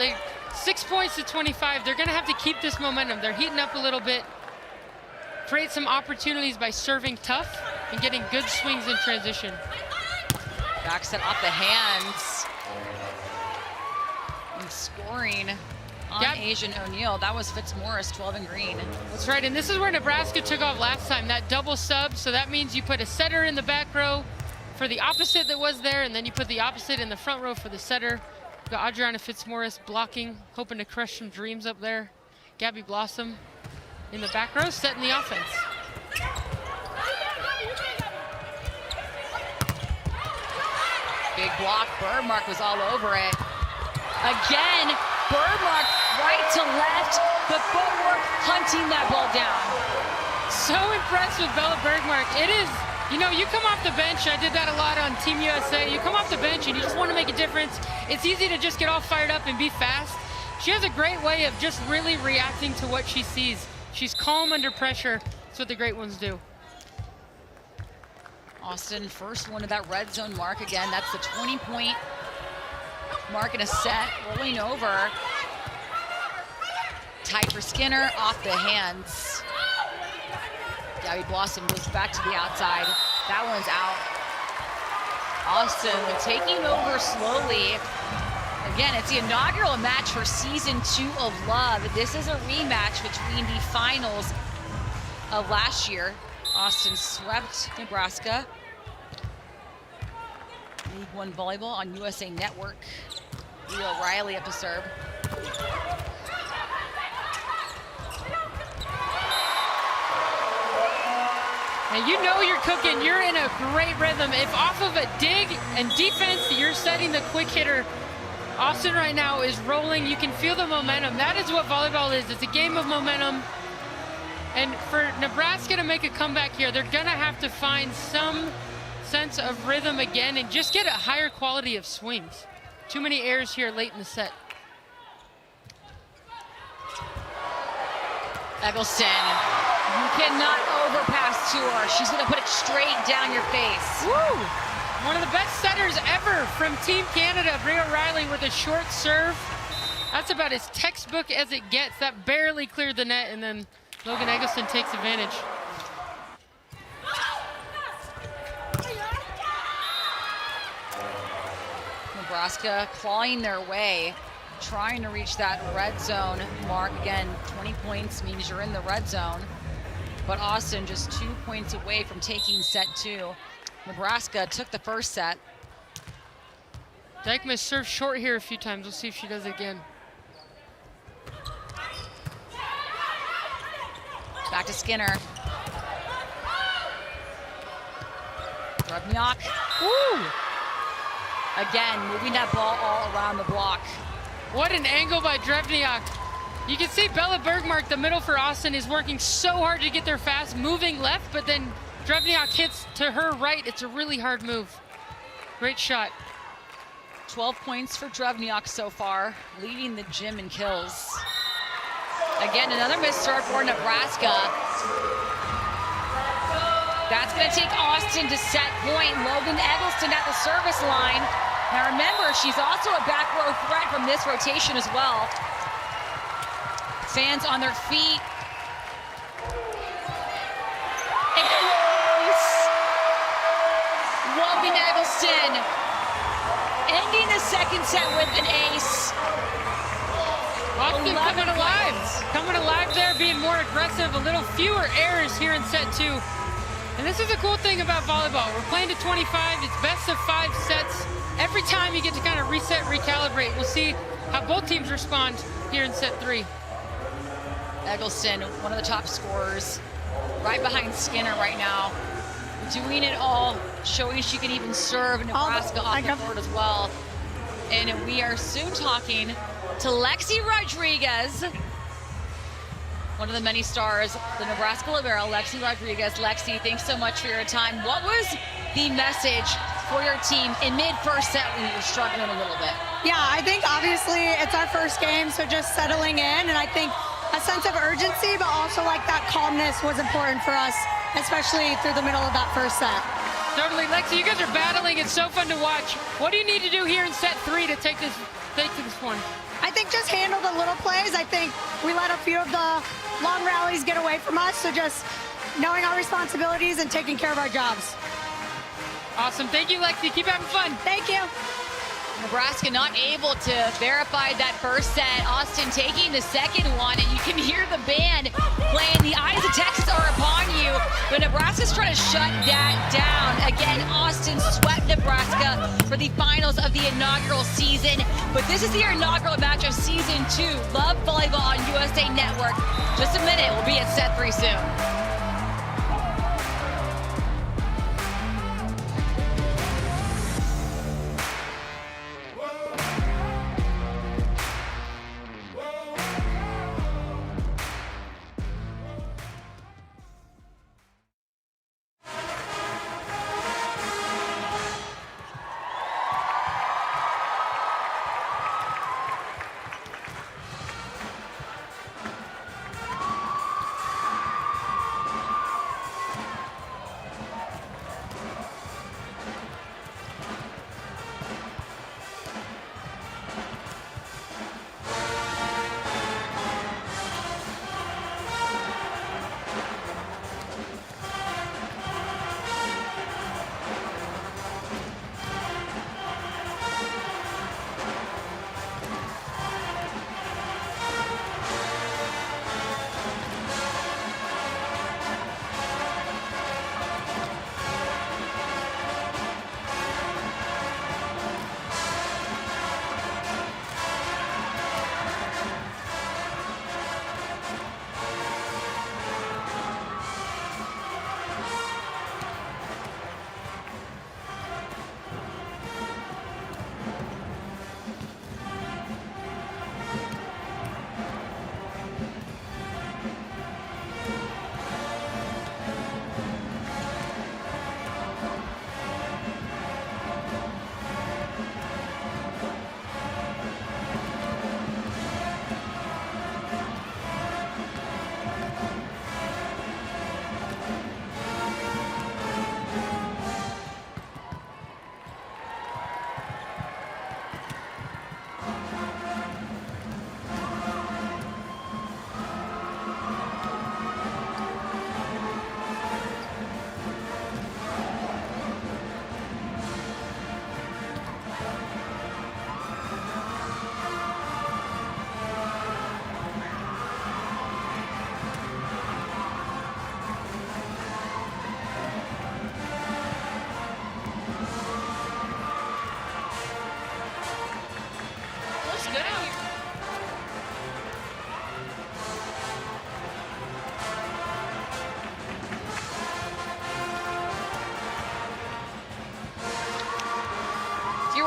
S2: 6 points to 25, they're gonna have to keep this momentum. They're heating up a little bit, create some opportunities by serving tough and getting good swings in transition.
S1: Back set off the hands. And scoring on Asian O'Neal. That was Fitzmaurice, 12 in green.
S2: That's right, and this is where Nebraska took off last time, that double sub, so that means you put a setter in the back row for the opposite that was there, and then you put the opposite in the front row for the setter. We've got Adriana Fitzmaurice blocking, hoping to crush some dreams up there. Gabby Blossom in the back row, setting the offense.
S1: Big block, Birdmark was all over it. Again, Birdmark right to left, the footwork hunting that ball down.
S2: So impressed with Bella Bergmark. It is, you know, you come off the bench. I did that a lot on Team USA. You come off the bench and you just want to make a difference. It's easy to just get all fired up and be fast. She has a great way of just really reacting to what she sees. She's calm under pressure. That's what the great ones do.
S1: Austin, first one to that red zone mark again. That's the 20-point mark in a set, rolling over. Tight for Skinner, off the hands. Gabby Blossom goes back to the outside. That one's out. Austin taking over slowly. Again, it's the inaugural match for season 2 of Love. This is a rematch between the finals of last year. Austin swept Nebraska. League One Volleyball on USA Network. Leah Riley up to serve.
S2: And you know you're cooking. You're in a great rhythm. If off of a dig and defense, you're setting the quick hitter. Austin right now is rolling. You can feel the momentum. That is what volleyball is. It's a game of momentum. And for Nebraska to make a comeback here, they're gonna have to find some sense of rhythm again and just get a higher quality of swings. Too many errors here late in the set.
S1: Eggleston, you cannot overpass to her. She's gonna put it straight down your face.
S2: Woo! One of the best setters ever from Team Canada, Bria Riley with a short serve. That's about as textbook as it gets. That barely cleared the net, and then Logan Eggleston takes advantage.
S1: Nebraska clawing their way, trying to reach that red zone mark. Again, 20 points means you're in the red zone. But Austin just 2 points away from taking set 2. Nebraska took the first set.
S2: Dykeman served short here a few times. We'll see if she does it again.
S1: Back to Skinner. Drevniak. Woo! Again, moving that ball all around the block.
S2: What an angle by Drevniak. You can see Bella Bergmark, the middle for Austin, is working so hard to get there fast, moving left, but then Drevniak hits to her right. It's a really hard move. Great shot.
S1: 12 points for Drevniak so far, leading the gym in kills. Again, another missed start for Nebraska. That's going to take Austin to set point. Logan Eggleston at the service line. Now remember, she's also a back row threat from this rotation as well. Fans on their feet. Ace! Logan Eggleston ending the second set with an ace.
S2: Austin coming alive. Coming alive there, being more aggressive, a little fewer errors here in set 2. And this is a cool thing about volleyball. We're playing to 25, it's best of 5 sets. Every time you get to kind of reset, recalibrate. We'll see how both teams respond here in set 3.
S1: Eggleston, one of the top scorers, right behind Skinner right now. Doing it all, showing she can even serve Nebraska off the board as well. And we are soon talking to Lexi Rodriguez, one of the many stars, the Nebraska libero, Lexi Rodriguez. Lexi, thanks so much for your time. What was the message for your team in mid-first set when you were struggling a little bit?
S10: Yeah, I think obviously it's our first game, so just settling in, and I think a sense of urgency, but also like that calmness was important for us, especially through the middle of that first set.
S2: Totally, Lexi, you guys are battling. It's so fun to watch. What do you need to do here in set 3 to take this one?
S10: I think just handle the little plays. I think we let a few of the long rallies get away from us, so just knowing our responsibilities and taking care of our jobs.
S2: Awesome, thank you, Lexi. Keep having fun.
S10: Thank you.
S1: Nebraska not able to verify that first set. Austin taking the second one, and you can hear the band playing The Eyes of Texas Are Upon You, but Nebraska's trying to shut that down. Again, Austin swept Nebraska for the finals of the inaugural season, but this is the inaugural match of season 2. Love Volleyball on USA Network. Just a minute, we'll be at set 3 soon.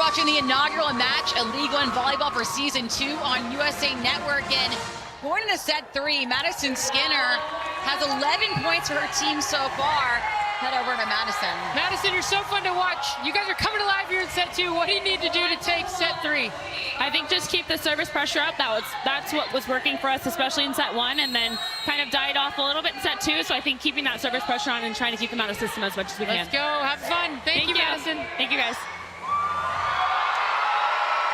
S1: watching the inaugural match of League One Volleyball for Season 2 on USA Network. And going into set 3, Madison Skinner has 11 points for her team so far. Head over to Madison.
S2: Madison, you're so fun to watch. You guys are coming alive here in set 2. What do you need to do to take set 3?
S11: I think just keep the service pressure up. That's what was working for us, especially in set 1, and then kind of died off a little bit in set 2. So I think keeping that service pressure on and trying to keep them out of the system as much as we can.
S2: Let's go. Have fun. Thank you, Madison.
S11: Thank you, guys.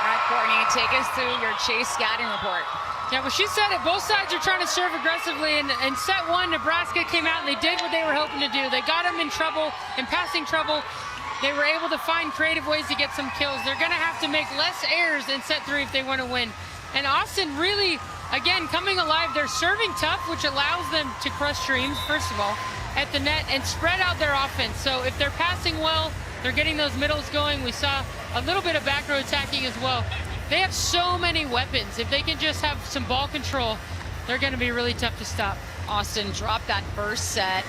S1: All right, Courtney, take us through your chase scouting report.
S2: Yeah, well, she said it. Both sides are trying to serve aggressively. And in set 1, Nebraska came out and they did what they were hoping to do. They got them in trouble, in passing trouble. They were able to find creative ways to get some kills. They're going to have to make less errors in set 3 if they want to win. And Austin really, again, coming alive. They're serving tough, which allows them to crush dreams, first of all, at the net and spread out their offense. So if they're passing well, they're getting those middles going. We saw a little bit of back row attacking as well. They have so many weapons. If they can just have some ball control, they're going to be really tough to stop.
S1: Austin dropped that first set,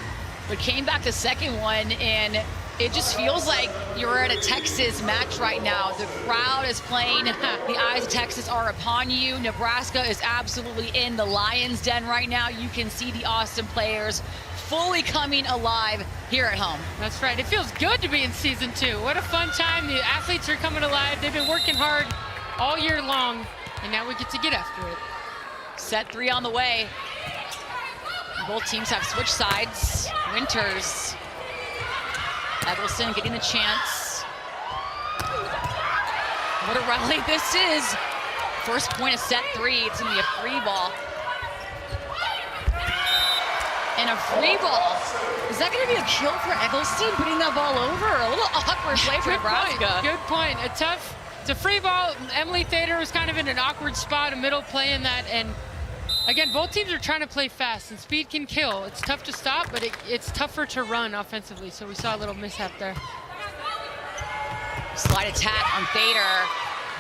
S1: but came back to second one, and it just feels like you're at a Texas match right now. The crowd is playing. The eyes of Texas are upon you. Nebraska is absolutely in the lion's den right now. You can see the Austin players fully coming alive here at home.
S2: That's right. It feels good to be in season 2. What a fun time. The athletes are coming alive. They've been working hard all year long, and now we get to get after it.
S1: Set 3 on the way. Both teams have switched sides. Winters. Eggleston getting the chance. What a rally this is. First point of set 3. It's going to be a free ball. And a free ball. Is that going to be a kill for Eggleston, putting that ball over? A little awkward play for Nebraska.
S2: Good point. It's a free ball. Emily Thader was kind of in an awkward spot, a middle play in that. And again, both teams are trying to play fast, and speed can kill. It's tough to stop, but it's tougher to run offensively. So we saw a little mishap there.
S1: Slide attack on Thader.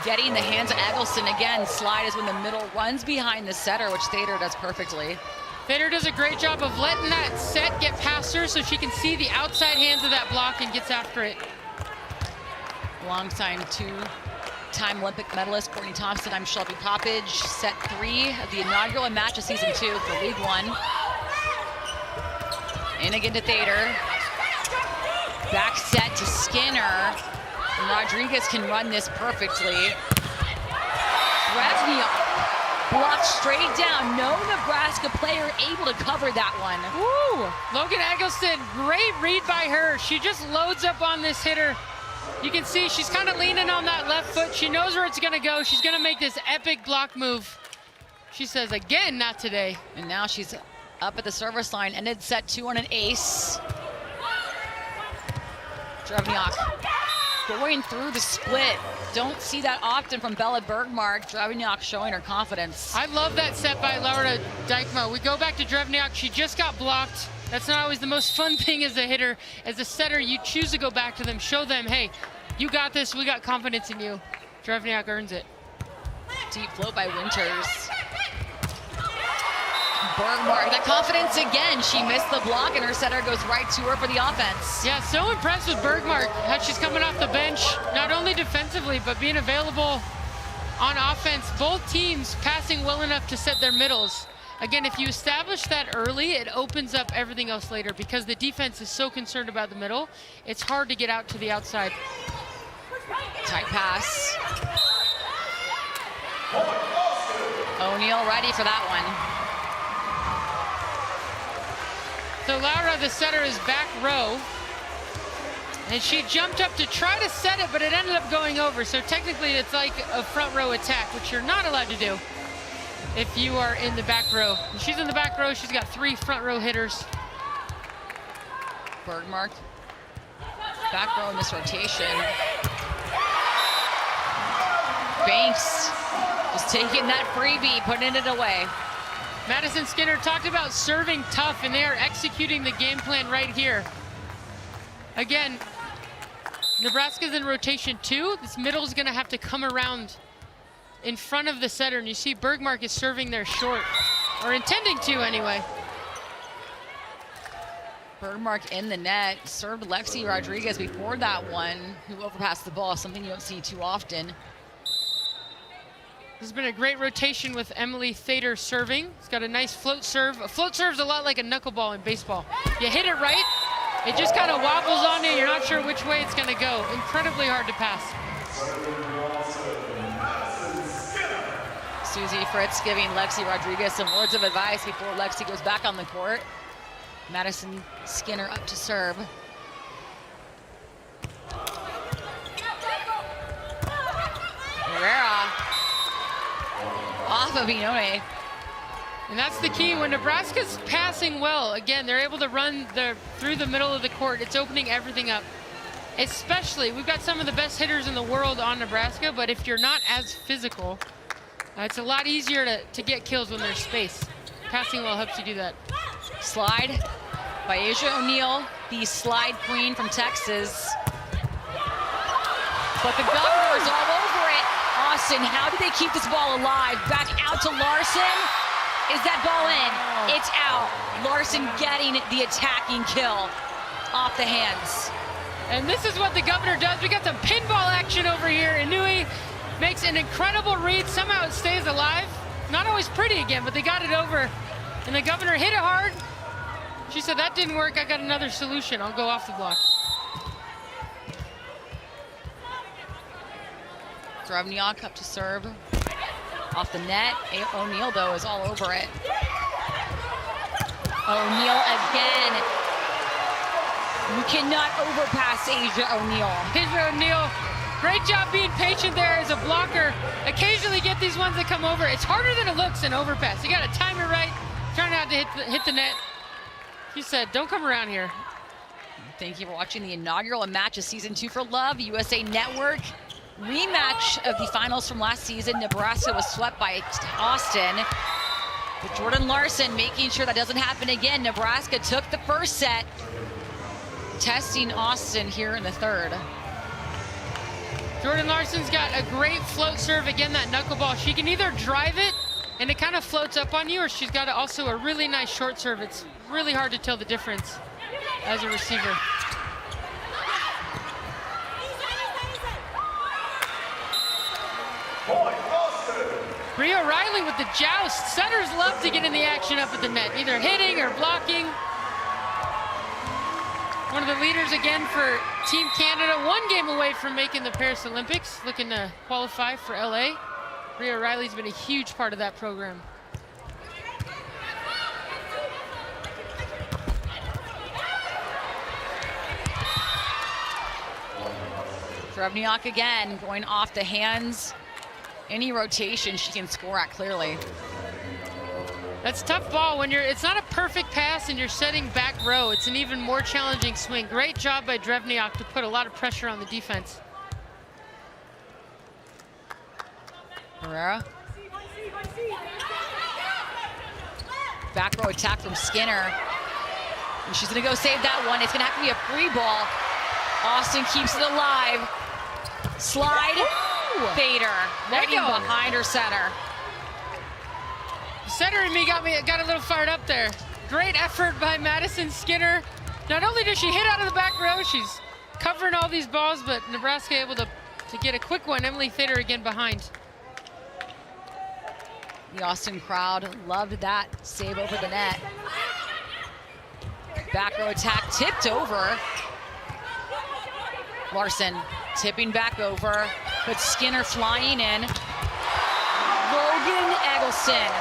S1: Getting the hands of Eggleston. Again, slide is when the middle runs behind the setter, which Thader does perfectly.
S2: Thader does a great job of letting that set get past her so she can see the outside hands of that block and gets after it.
S1: Alongside 2-time Olympic medalist Courtney Thompson, I'm Shelby Poppage. Set 3 of the inaugural match of season 2 for League One. In again to Thader. Back set to Skinner. And Rodriguez can run this perfectly. Brevniak blocked straight down. No Nebraska player able to cover that one.
S2: Woo! Logan Eggleston, great read by her. She just loads up on this hitter. You can see she's kind of leaning on that left foot. She knows where it's going to go. She's going to make this epic block move. She says, again, not today.
S1: And now she's up at the service line. Ended set 2 on an ace. Drevniak going through the split. Don't see that often from Bella Bergmark. Drevniak showing her confidence.
S2: I love that set by Laura Dykema. We go back to Drevniak. She just got blocked. That's not always the most fun thing as a hitter. As a setter, you choose to go back to them, show them, hey, you got this, we got confidence in you. Drevniak earns it.
S1: Deep float by Winters. Bergmark, that confidence again. She missed the block and her setter goes right to her for the offense.
S2: Yeah, so impressed with Bergmark, how she's coming off the bench, not only defensively, but being available on offense. Both teams passing well enough to set their middles. Again, if you establish that early, it opens up everything else later because the defense is so concerned about the middle, it's hard to get out to the outside.
S1: Tight pass. O'Neal ready for that one.
S2: So Laura, the setter, is back row. And she jumped up to try to set it, but it ended up going over. So technically it's like a front row attack, which you're not allowed to do if you are in the back row. And she's in the back row. She's got 3 front row hitters.
S1: Bergmark back row in this rotation. Banks just taking that freebie, putting it away.
S2: Madison Skinner talked about serving tough, and they are executing the game plan right here. Again, Nebraska's in rotation 2. This middle is going to have to come around in front of the setter, and you see Bergmark is serving there short, or intending to anyway.
S1: Bird mark in the net. Served Lexi Rodriguez before that one, who overpassed the ball, something you don't see too often.
S2: This has been a great rotation with Emily Thader serving. It's got a nice float serve. A float serve is a lot like a knuckleball in baseball. You hit it right, it just kind of wobbles on you. You're not sure which way it's going to go. Incredibly hard to pass.
S1: Susie Fritz giving Lexi Rodriguez some words of advice before Lexi goes back on the court. Madison Skinner up to serve. Herrera off of Inone.
S2: And that's the key. When Nebraska's passing well, again, they're able to run through the middle of the court. It's opening everything up. Especially, we've got some of the best hitters in the world on Nebraska, but if you're not as physical, it's a lot easier to get kills when there's space. Passing well helps you do that.
S1: Slide by Asia O'Neal, the slide queen from Texas. But the Governor's all over it. Austin, how do they keep this ball alive? Back out to Larson. Is that ball in? It's out. Larson getting the attacking kill off the hands.
S2: And this is what the Governor does. We got some pinball action over here. Inui makes an incredible read. Somehow it stays alive. Not always pretty again, but they got it over. And the Governor hit it hard. She said, that didn't work. I got another solution. I'll go off the block.
S1: Drevniak up to serve. Off the net. O'Neal, though, is all over it. O'Neal again. You cannot overpass Asia O'Neal.
S2: Asia O'Neal, great job being patient there as a blocker. Occasionally get these ones that come over. It's harder than it looks in overpass. You got to time it right. Try not to hit the net. She said, don't come around here.
S1: Thank you for watching the inaugural match of Season 2 for Love, USA Network. Rematch of the finals from last season. Nebraska was swept by Austin. With Jordan Larson making sure that doesn't happen again. Nebraska took the first set, testing Austin here in the third.
S2: Jordan Larson's got a great float serve. Again, that knuckleball. She can either drive it and it kind of floats up on you, or she's got also a really nice short serve. It's really hard to tell the difference as a receiver. Bria Riley with the joust. Setters love to get in the action up at the net, either hitting or blocking. One of the leaders again for Team Canada, 1 game away from making the Paris Olympics, looking to qualify for LA. Bria Riley's been a huge part of that program.
S1: Drevniak again, going off the hands. Any rotation she can score at, clearly.
S2: That's a tough ball when it's not a perfect pass and you're setting back row. It's an even more challenging swing. Great job by Drevniak to put a lot of pressure on the defense.
S1: Herrera. Back row attack from Skinner. And she's gonna go save that one. It's gonna have to be a free ball. Austin keeps it alive. Slide. Thader netting behind her setter.
S2: Setter and me got a little fired up there. Great effort by Madison Skinner. Not only does she hit out of the back row, she's covering all these balls, but Nebraska able to get a quick one. Emily Thader again behind.
S1: The Austin crowd loved that save over the net. Back row attack tipped over. Larson tipping back over, but Skinner flying in. Logan Eggleston.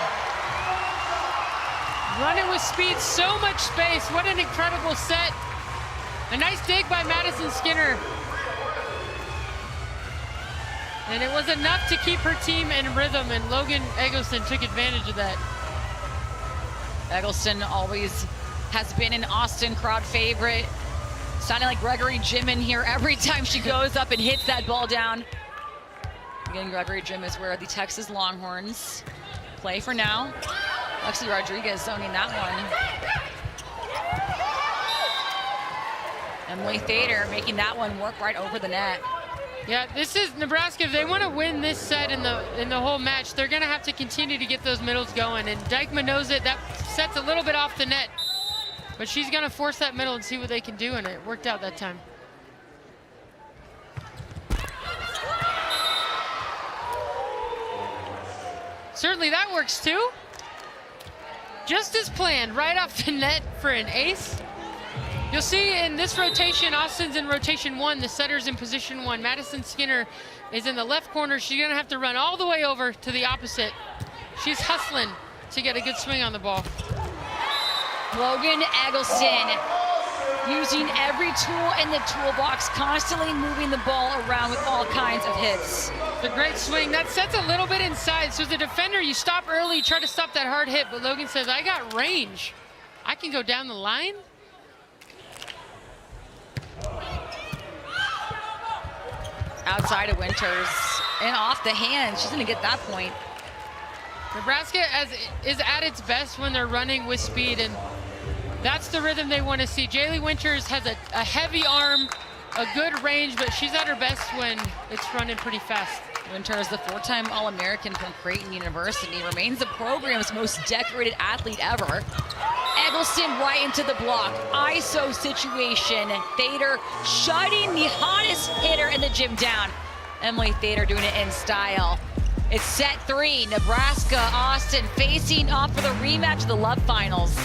S2: Running with speed, so much space. What an incredible set. A nice dig by Madison Skinner. And it was enough to keep her team in rhythm, and Logan Eggleston took advantage of that.
S1: Eggleston always has been an Austin crowd favorite. Sounding like Gregory Jim in here every time she goes up and hits that ball down. Again, Gregory Jim is where the Texas Longhorns play for now. Lexi Rodriguez owning that one. Emily Thader making that one work right over the net.
S2: Yeah, this is Nebraska. If they want to win this set in the whole match, they're going to have to continue to get those middles going. And Dykman knows it. That set's a little bit off the net. But she's going to force that middle and see what they can do, and it worked out that time. Certainly that works too. Just as planned, right off the net for an ace. You'll see in this rotation, Austin's in rotation 1, the setter's in position 1. Madison Skinner is in the left corner. She's gonna have to run all the way over to the opposite. She's hustling to get a good swing on the ball.
S1: Logan Eggleston using every tool in the toolbox, constantly moving the ball around with all kinds of hits.
S2: It's a great swing. That sets a little bit inside. So as a defender, you stop early, try to stop that hard hit, but Logan says, I got range. I can go down the line.
S1: Outside of Winters and off the hand. She's gonna get that point.
S2: Nebraska is at its best when they're running with speed, and that's the rhythm they want to see. Jaylee Winters has a heavy arm, a good range, but she's at her best when it's running pretty fast.
S1: Winters, the 4-time All-American from Creighton University, remains the program's most decorated athlete ever. Eggleston right into the block. ISO situation. Thader shutting the hottest hitter in the gym down. Emily Thader doing it in style. It's set 3. Nebraska, Austin facing off for the rematch of the Love Finals.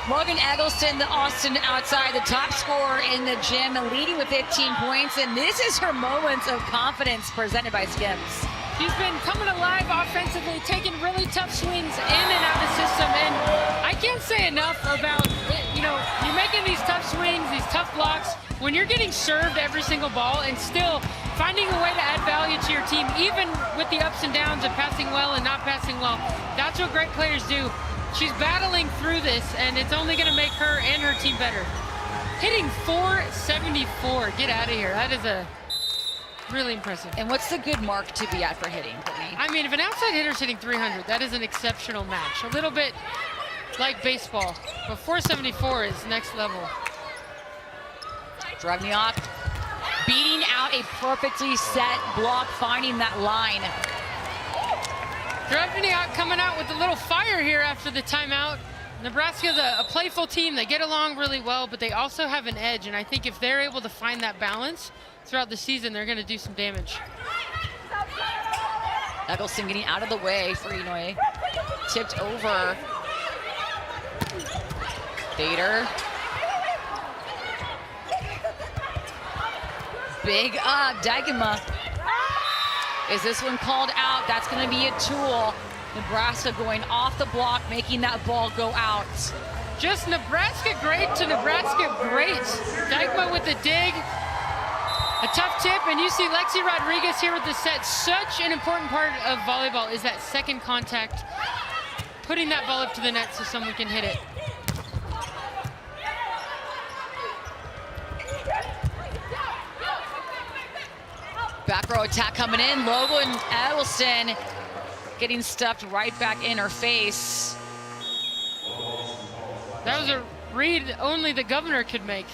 S1: Logan Eggleston, the Austin outside, the top scorer in the gym, and leading with 15 points. And this is her moments of confidence presented by Skims.
S2: She's been coming alive offensively, taking really tough swings in and out of the system. And I can't say enough about, you're making these tough swings, these tough blocks, when you're getting served every single ball and still finding a way to add value to your team, even with the ups and downs of passing well and not passing well. That's what great players do. She's battling through this, and it's only going to make her and her team better. Hitting 474. Get out of here. That is really impressive.
S1: And what's the good mark to be at for hitting, Courtney?
S2: I mean, if an outside hitter's hitting 300, that is an exceptional match. A little bit like baseball, but 474 is next level.
S1: Drevniak beating out a perfectly set block, finding that line.
S2: Drevniak coming out with a little fire here after the timeout. Nebraska's a playful team. They get along really well, but they also have an edge. And I think if they're able to find that balance throughout the season, they're going to do some damage.
S1: Eggleston getting out of the way for Inoue. Tipped over. Thader. Big up, Dagema. Is this one called out? That's going to be a tool. Nebraska going off the block, making that ball go out.
S2: Just Nebraska great to Nebraska great. Dagma with the dig. A tough tip, and you see Lexi Rodriguez here with the set. Such an important part of volleyball is that second contact. Putting that ball up to the net so someone can hit it.
S1: Back row attack coming in. Logan Eggleston getting stuffed right back in her face.
S2: That was a read only the governor could make.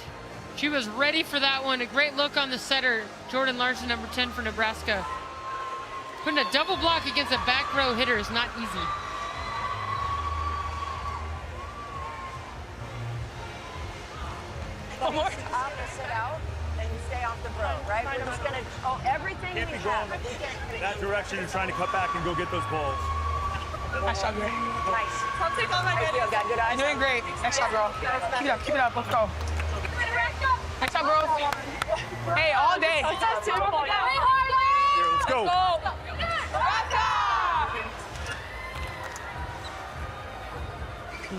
S2: She was ready for that one. A great look on the setter, Jordan Larson, number 10 for Nebraska. Putting a double block against a back row hitter is not easy.
S9: One more. Opposite out, and you stay off the bro, right? We're just gonna, everything we have.
S12: That direction, you're trying to cut back and go get those balls.
S5: Nice job, girl.
S9: Nice.
S5: I'll take all my good.
S9: Got good eyes.
S5: You're doing great. Nice job, girl. Keep it up, keep it up. Let's go. Nice job, girl. Hey, all day.
S12: Let's go.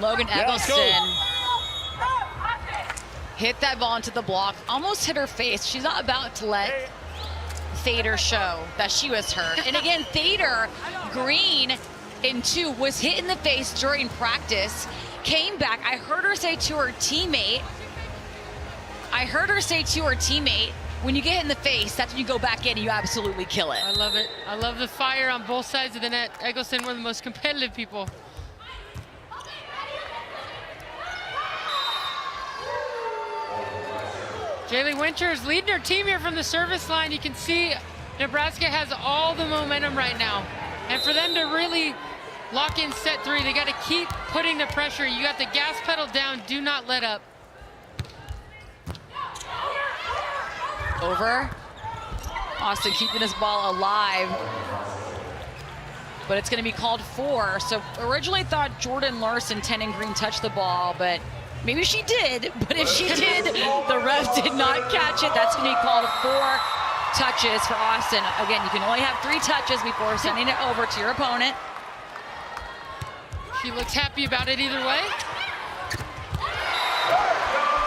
S1: Logan
S12: Yeah, let's go.
S1: Eggleston hit that ball into the block, almost hit her face. She's not about to let Thader show that she was hurt. And again, Thader Green in 2 was hit in the face during practice, came back. I heard her say to her teammate, when you get hit in the face, that's when you go back in and you absolutely kill it.
S2: I love it. I love the fire on both sides of the net. Eggleston, one of the most competitive people. Jaylee Winters leading her team here from the service line. You can see Nebraska has all the momentum right now. And for them to really lock in set 3, they got to keep putting the pressure. You got the gas pedal down. Do not let up.
S1: Over. Austin keeping his ball alive. But it's going to be called 4. So originally thought Jordan Larson, 10 and green, touched the ball, but maybe she did. But if she did, the ref did not catch it. That's going to be called 4 touches for Austin. Again, you can only have 3 touches before sending it over to your opponent.
S2: She looks happy about it either way.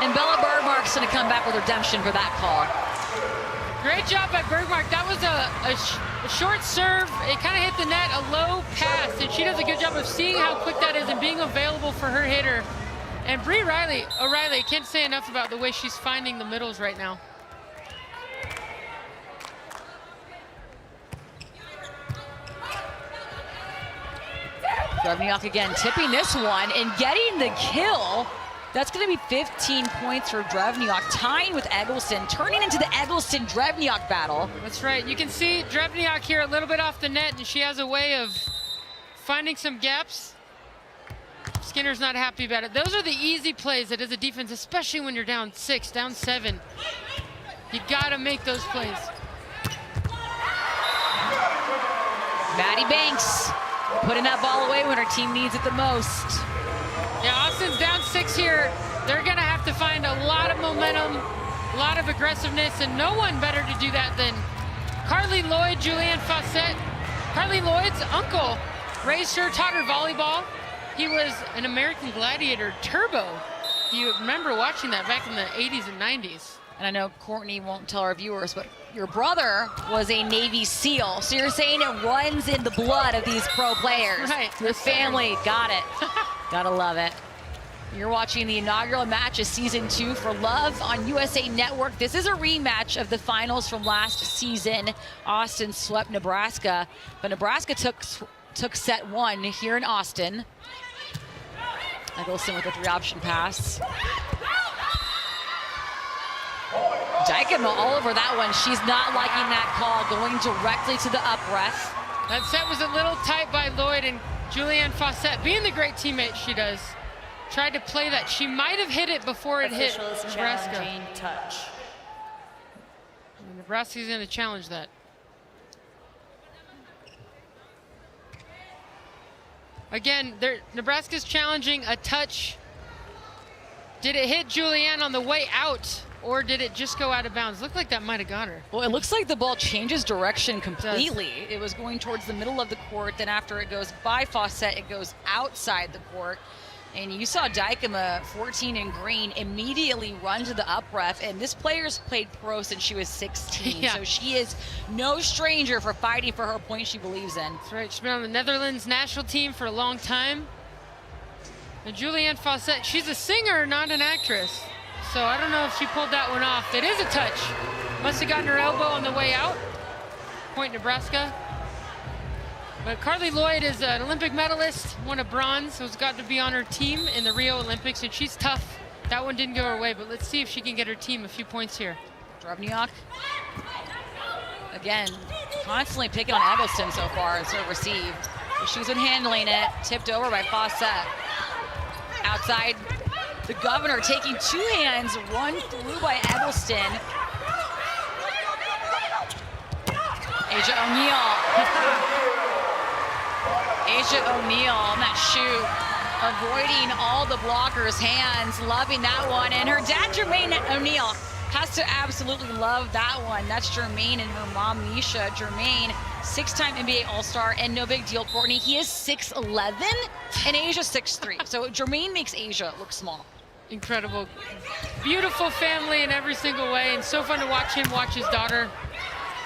S1: And Bella Bergmark's going to come back with redemption for that call.
S2: Great job by Bergmark. That was a short serve. It kind of hit the net, a low pass, and she does a good job of seeing how quick that is and being available for her hitter. And Bree O'Reilly, I can't say enough about the way she's finding the middles right now.
S1: Drevniak again tipping this one and getting the kill. That's going to be 15 points for Drevniak, tying with Eggleston, turning into the Eggleston-Drevniak battle.
S2: That's right. You can see Drevniak here a little bit off the net, and she has a way of finding some gaps. Skinner's not happy about it. Those are the easy plays that as a defense, especially when you're down 6, down 7. You got to make those plays.
S1: Maddie Banks putting that ball away when her team needs it the most.
S2: Yeah, Austin's down 6 here. They're going to have to find a lot of momentum, a lot of aggressiveness, and no one better to do that than Carly Lloyd, Julianne Fawcett. Carly Lloyd's uncle raised her, taught her volleyball. He was an American Gladiator Turbo. You remember watching that back in the 80s and 90s.
S1: And I know Courtney won't tell our viewers, but your brother was a Navy SEAL. So you're saying it runs in the blood of these pro players.
S2: Right.
S1: Your family, got it. Gotta love it. You're watching the inaugural match of season 2 for Love on USA Network. This is a rematch of the finals from last season. Austin swept Nebraska, but Nebraska took set 1 here in Austin. Eggleston with a 3-option pass. Dykema all over that one. She's not liking that call, going directly to the up ref.
S2: That set was a little tight by Lloyd, and Julianne Fawcett, being the great teammate she does, tried to play that. She might have hit it before it hit Nebraska.
S8: Touch.
S2: Nebraska's going to challenge that. Again, Nebraska's challenging a touch. Did it hit Julianne on the way out, or did it just go out of bounds? Looked like that might have got her.
S1: Well, it looks like the ball changes direction completely. It was going towards the middle of the court. Then after it goes by Fawcett, it goes outside the court. And you saw Dykema, 14 in green, immediately run to the up ref. And this player's played pro since she was 16.
S2: Yeah.
S1: So she is no stranger for fighting for her point she believes in.
S2: That's right. She's been on the Netherlands national team for a long time. And Julianne Fawcett, she's a singer, not an actress. So I don't know if she pulled that one off. It is a touch. Must have gotten her elbow on the way out. Point Nebraska. But Carly Lloyd is an Olympic medalist, won a bronze, so has got to be on her team in the Rio Olympics, and she's tough. That one didn't go her way, but let's see if she can get her team a few points here.
S1: Drobniak, again, constantly picking on Eggleston so far and serve receive. But she's been handling it, tipped over by Fawcett. Outside, the Governor taking two hands, run through by Eggleston. Asia O'Neal. Asia O'Neal on that shoot, avoiding all the blockers' hands, loving that one. And her dad, Jermaine O'Neal, has to absolutely love that one. That's Jermaine and her mom, Nisha. Jermaine, six-time NBA All-Star, and no big deal, Courtney. He is 6'11", and Asia's 6'3". So Jermaine makes Asia look small.
S2: Incredible. Beautiful family in every single way, and so fun to watch him watch his daughter.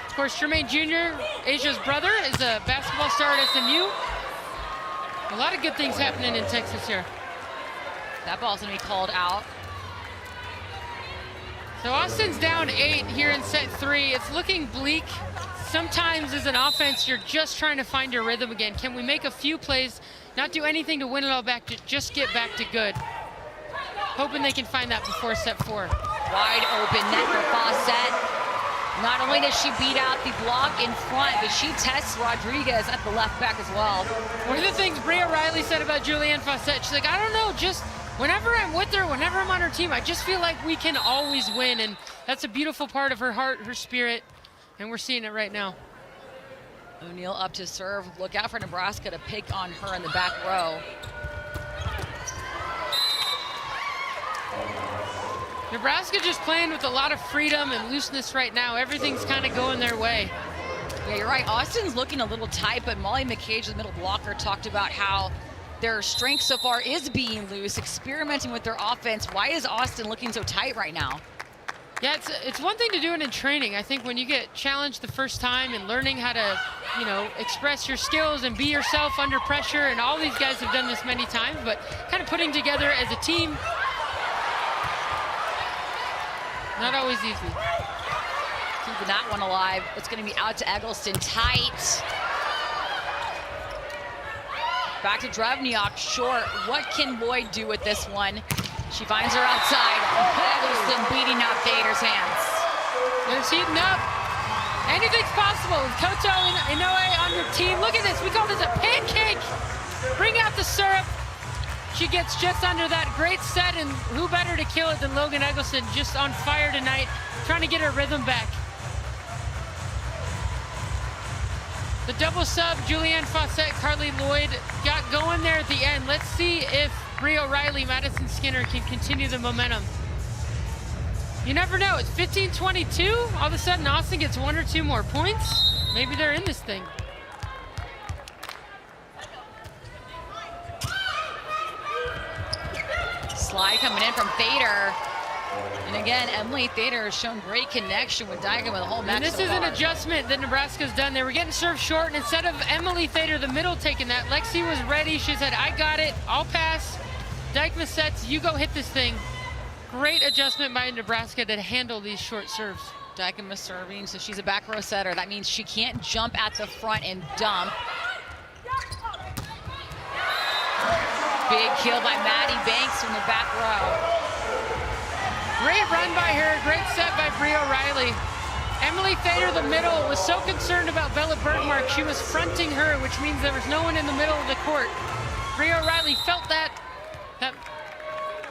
S2: Of course, Jermaine Jr., Asia's brother, is a basketball star at SMU. A lot of good things happening in Texas here.
S1: That ball's gonna be called out.
S2: So Austin's down 8 here in set 3. It's looking bleak. Sometimes as an offense, you're just trying to find your rhythm again. Can we make a few plays, not do anything to win it all back, to just get back to good? Hoping they can find that before set 4.
S1: Wide open net for Fawcett. Not only does she beat out the block in front, but she tests Rodriguez at the left back as well.
S2: One of the things Bria Riley said about Julianne Fawcett, she's like, I don't know, just whenever I'm with her, whenever I'm on her team, I just feel like we can always win. And that's a beautiful part of her heart, her spirit, and we're seeing it right now.
S1: O'Neal up to serve. Look out for Nebraska to pick on her in the back row.
S2: Nebraska just playing with a lot of freedom and looseness right now. Everything's kind of going their way.
S1: Yeah, you're right. Austin's looking a little tight, but Molly McCage, the middle blocker, talked about how their strength so far is being loose, experimenting with their offense. Why is Austin looking so tight right now?
S2: Yeah, it's one thing to do it in training. I think when you get challenged the first time and learning how to, you know, express your skills and be yourself under pressure, and all these guys have done this many times, but kind of putting together as a team, not always easy.
S1: Keeping that one alive. It's going to be out to Eggleston, tight. Back to Drobniak, short. What can Lloyd do with this one? She finds her outside. Eggleston beating out Fader's hands.
S2: It's heating up. Anything's possible with Koto Inoue on your team. Look at this, we call this a pancake. Bring out the syrup. She gets just under that. Great set, and who better to kill it than Logan Eggleston, just on fire tonight, trying to get her rhythm back. The double sub, Julianne Fawcett, Carly Lloyd got going there at the end. Let's see if Bria Riley, Madison Skinner can continue the momentum. You never know, it's 15-22. All of a sudden, Austin gets 1 or 2 more points. Maybe they're in this thing.
S1: Slide coming in from Thader. And again, Emily Thader has shown great connection with Diagon with the whole match.
S2: And this is an adjustment that Nebraska's done. They were getting served short, and instead of Emily Thader, the middle, taking that, Lexi was ready. She said, I got it, I'll pass. Dykma sets, you go hit this thing. Great adjustment by Nebraska to handle these short serves.
S1: Dykma serving, so she's a back row setter. That means she can't jump at the front and dump. Big kill by Maddie Banks from the back row.
S2: Great run by her, great set by Bria Riley. Emily Thader, the middle, was so concerned about Bella Bergmark, she was fronting her, which means there was no one in the middle of the court. Bria Riley felt that. That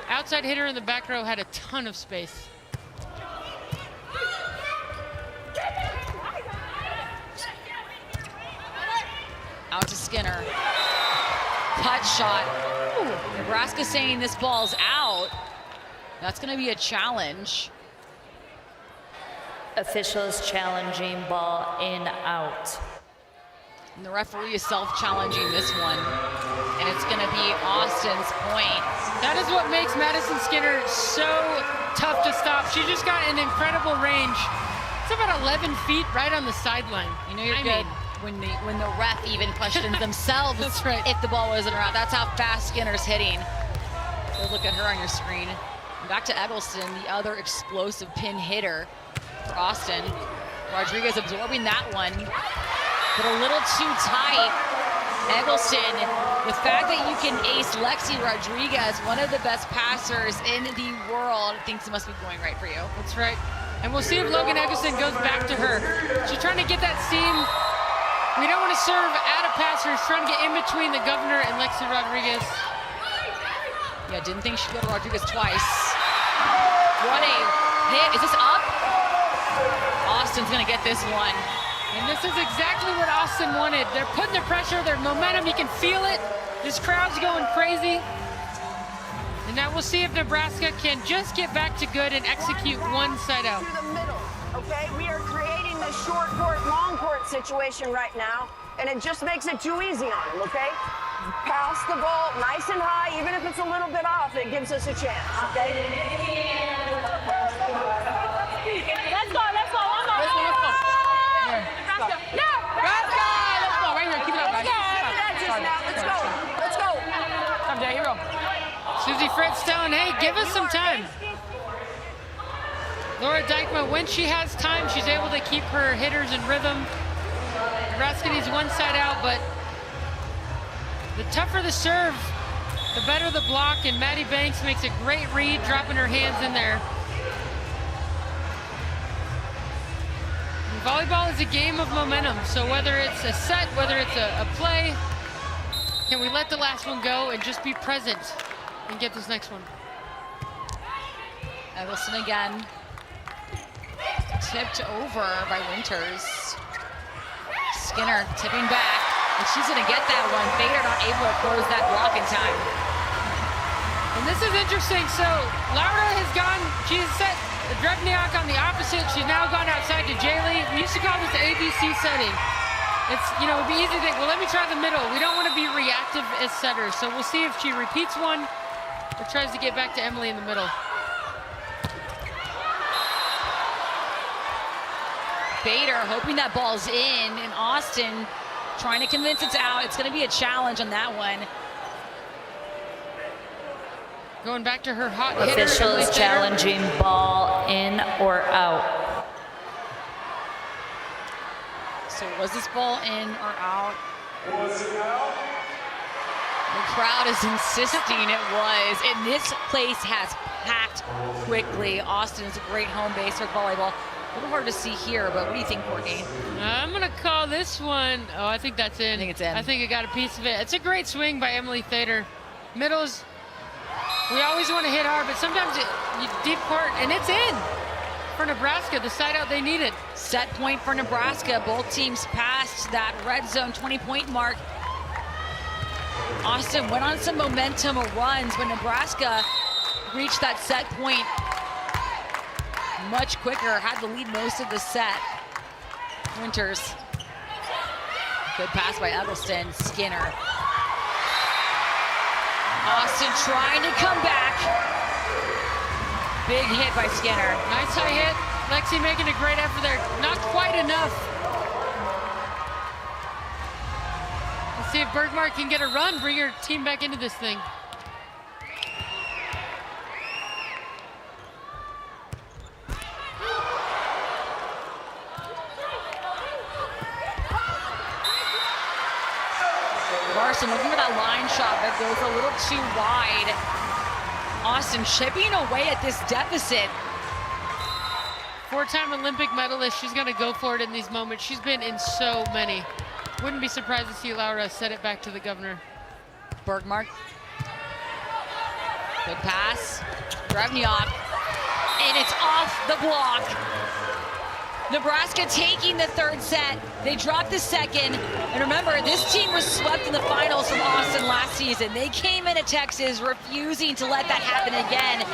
S2: outside hitter in the back row had a ton of space.
S1: Out to Skinner. Cut shot. Ooh, Nebraska saying this ball's out. That's going to be a challenge.
S8: Officials challenging ball in out.
S1: And the referee is self-challenging this one. And it's going to be Austin's point.
S2: That is what makes Madison Skinner so tough to stop. She just got an incredible range. It's about 11 feet right on the sideline.
S1: You know you're good when the ref even questions themselves
S2: That's right.
S1: if the ball wasn't around. That's how fast Skinner's hitting. So look at her on your screen. Back to Eggleston, the other explosive pin hitter for Austin. Rodriguez absorbing that one, but a little too tight. Eggleston, the fact that you can ace Lexi Rodriguez, one of the best passers in the world, thinks it must be going right for you.
S2: That's right. And we'll see if Logan Eggleston goes back to her. She's trying to get that seam. We don't want to serve at a passer. She's trying to get in between the governor and Lexi Rodriguez.
S1: Yeah, didn't think she'd go to Rodriguez twice. What a hit. Is this up? Austin's going to get this one.
S2: And this is exactly what Austin wanted. They're putting the pressure, their momentum, you can feel it. This crowd's going crazy. And now we'll see if Nebraska can just get back to good and execute one side out.
S9: To the middle, okay? We are creating this short court, long court situation right now, and it just makes it too easy on them, okay? Pass the ball nice and high, even if it's a little bit off, it gives us a chance, okay?
S11: Let's go, let's go, one more.
S5: Let's go, let's go.
S11: Nebraska. No!
S5: Nebraska! Let's go, right here, keep it up, guys.
S9: Let's go, let's go.
S5: Come, Jay, here we go.
S2: Susie Fritz telling, hey, give us some time. Laura Dykma, when she has time, she's able to keep her hitters in rhythm. Nebraska needs one side out, but the tougher the serve, the better the block, and Maddie Banks makes a great read, dropping her hands in there. And volleyball is a game of momentum, so whether it's a set, whether it's a play, can we let the last one go and just be present and get this next one?
S1: Eggleston again. Tipped over by Winters. Skinner tipping back, and she's gonna get that one. Bader not able to close that block in time.
S2: And this is interesting. So Laura has gone, she's set Drevniak on the opposite. She's now gone outside to Jaylee. We used to call this the ABC setting. It's, you know, it'd be easy to think, well, let me try the middle. We don't want to be reactive as setters. So we'll see if she repeats one or tries to get back to Emily in the middle.
S1: Bader hoping that ball's in, and Austin trying to convince it's out. It's going to be a challenge on that one.
S2: Going back to her hot hitter.
S8: Officials challenging ball in or out.
S1: So was this ball in or out? The crowd is insisting it was, and this place has packed quickly. Austin is a great home base for volleyball. A little hard to see here, but what do you think, Courtney?
S2: I'm going to call this one. Oh, I think that's in.
S1: I think it's in.
S2: I think it got a piece of it. It's a great swing by Emily Thader. Middles, we always want to hit hard, but sometimes deep court, and it's in for Nebraska, the side out they needed.
S1: Set point for Nebraska. Both teams passed that red zone 20-point mark. Austin went on some momentum runs, but Nebraska reached that set point much quicker, had the lead most of the set. Winters. Good pass by Eggleston. Skinner. Austin trying to come back. Big hit by Skinner.
S2: Nice high hit. Lexi making a great effort there. Not quite enough. Let's see if Bergmark can get a run, bring her team back into this thing.
S1: Larson looking for that line shot that goes a little too wide. Austin chipping away at this deficit.
S2: Four-time Olympic medalist, she's gonna go for it in these moments. She's been in so many. Wouldn't be surprised to see Laura set it back to the governor.
S1: Bergmark. Good pass. Drevniak. And it's off the block. Nebraska taking the third set. They dropped the second. And remember, this team was swept in the finals from Austin last season. They came into Texas refusing to let that happen again.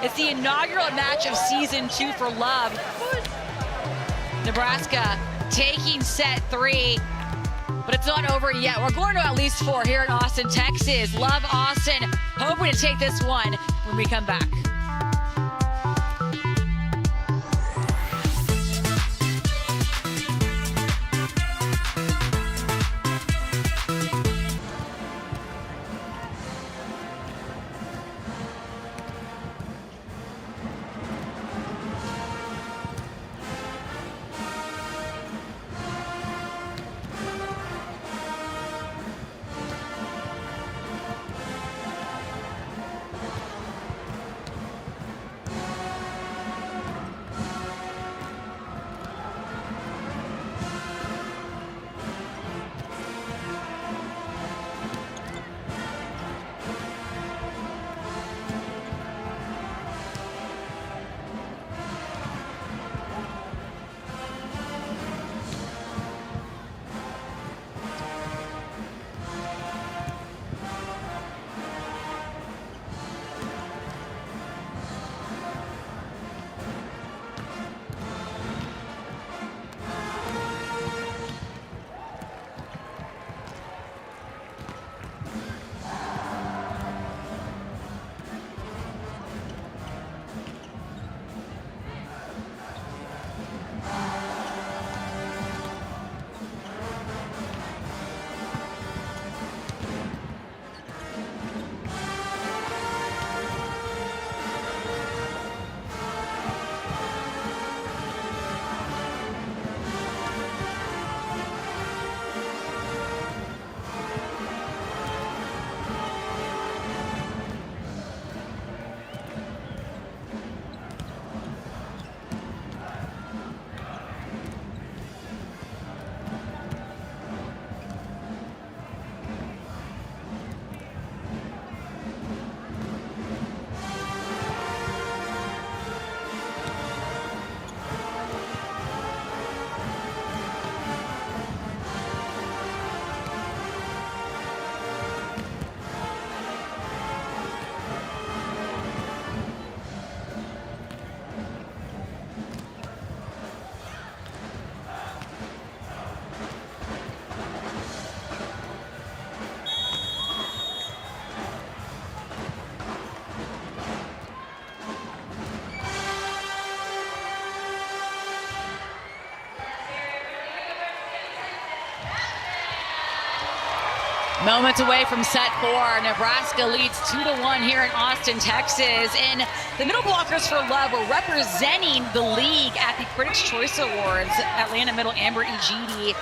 S1: It's the inaugural match of season 2 for Love. Nebraska taking set 3. But it's not over yet. We're going to at least 4 here in Austin, Texas. Love Austin, hoping to take this one when we come back. Moments away from set 4. Nebraska leads 2-1 here in Austin, Texas. And the middle blockers for Love were representing the league at the Critics' Choice Awards. Atlanta middle Amber Ejidi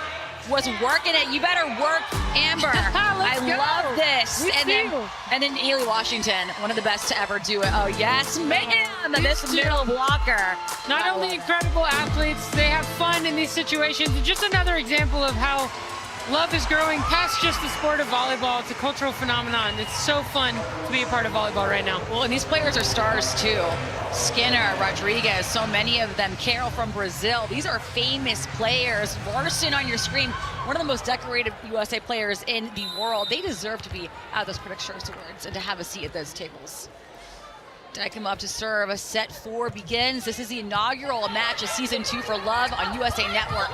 S1: was working it. You better work, Amber. I love this. And then Haley Washington, one of the best to ever do it. Oh, yes, ma'am. This middle blocker.
S2: Not only incredible athletes, they have fun in these situations. And just another example of how Love is growing past just the sport of volleyball. It's a cultural phenomenon. It's so fun to be a part of volleyball right now.
S1: Well, and these players are stars too. Skinner, Rodriguez, so many of them. Carol from Brazil. These are famous players. Larson on your screen, one of the most decorated USA players in the world. They deserve to be at those Critics' Choice Awards and to have a seat at those tables. Dykem up to serve. Set 4 begins. This is the inaugural match of season 2 for Love on USA Network.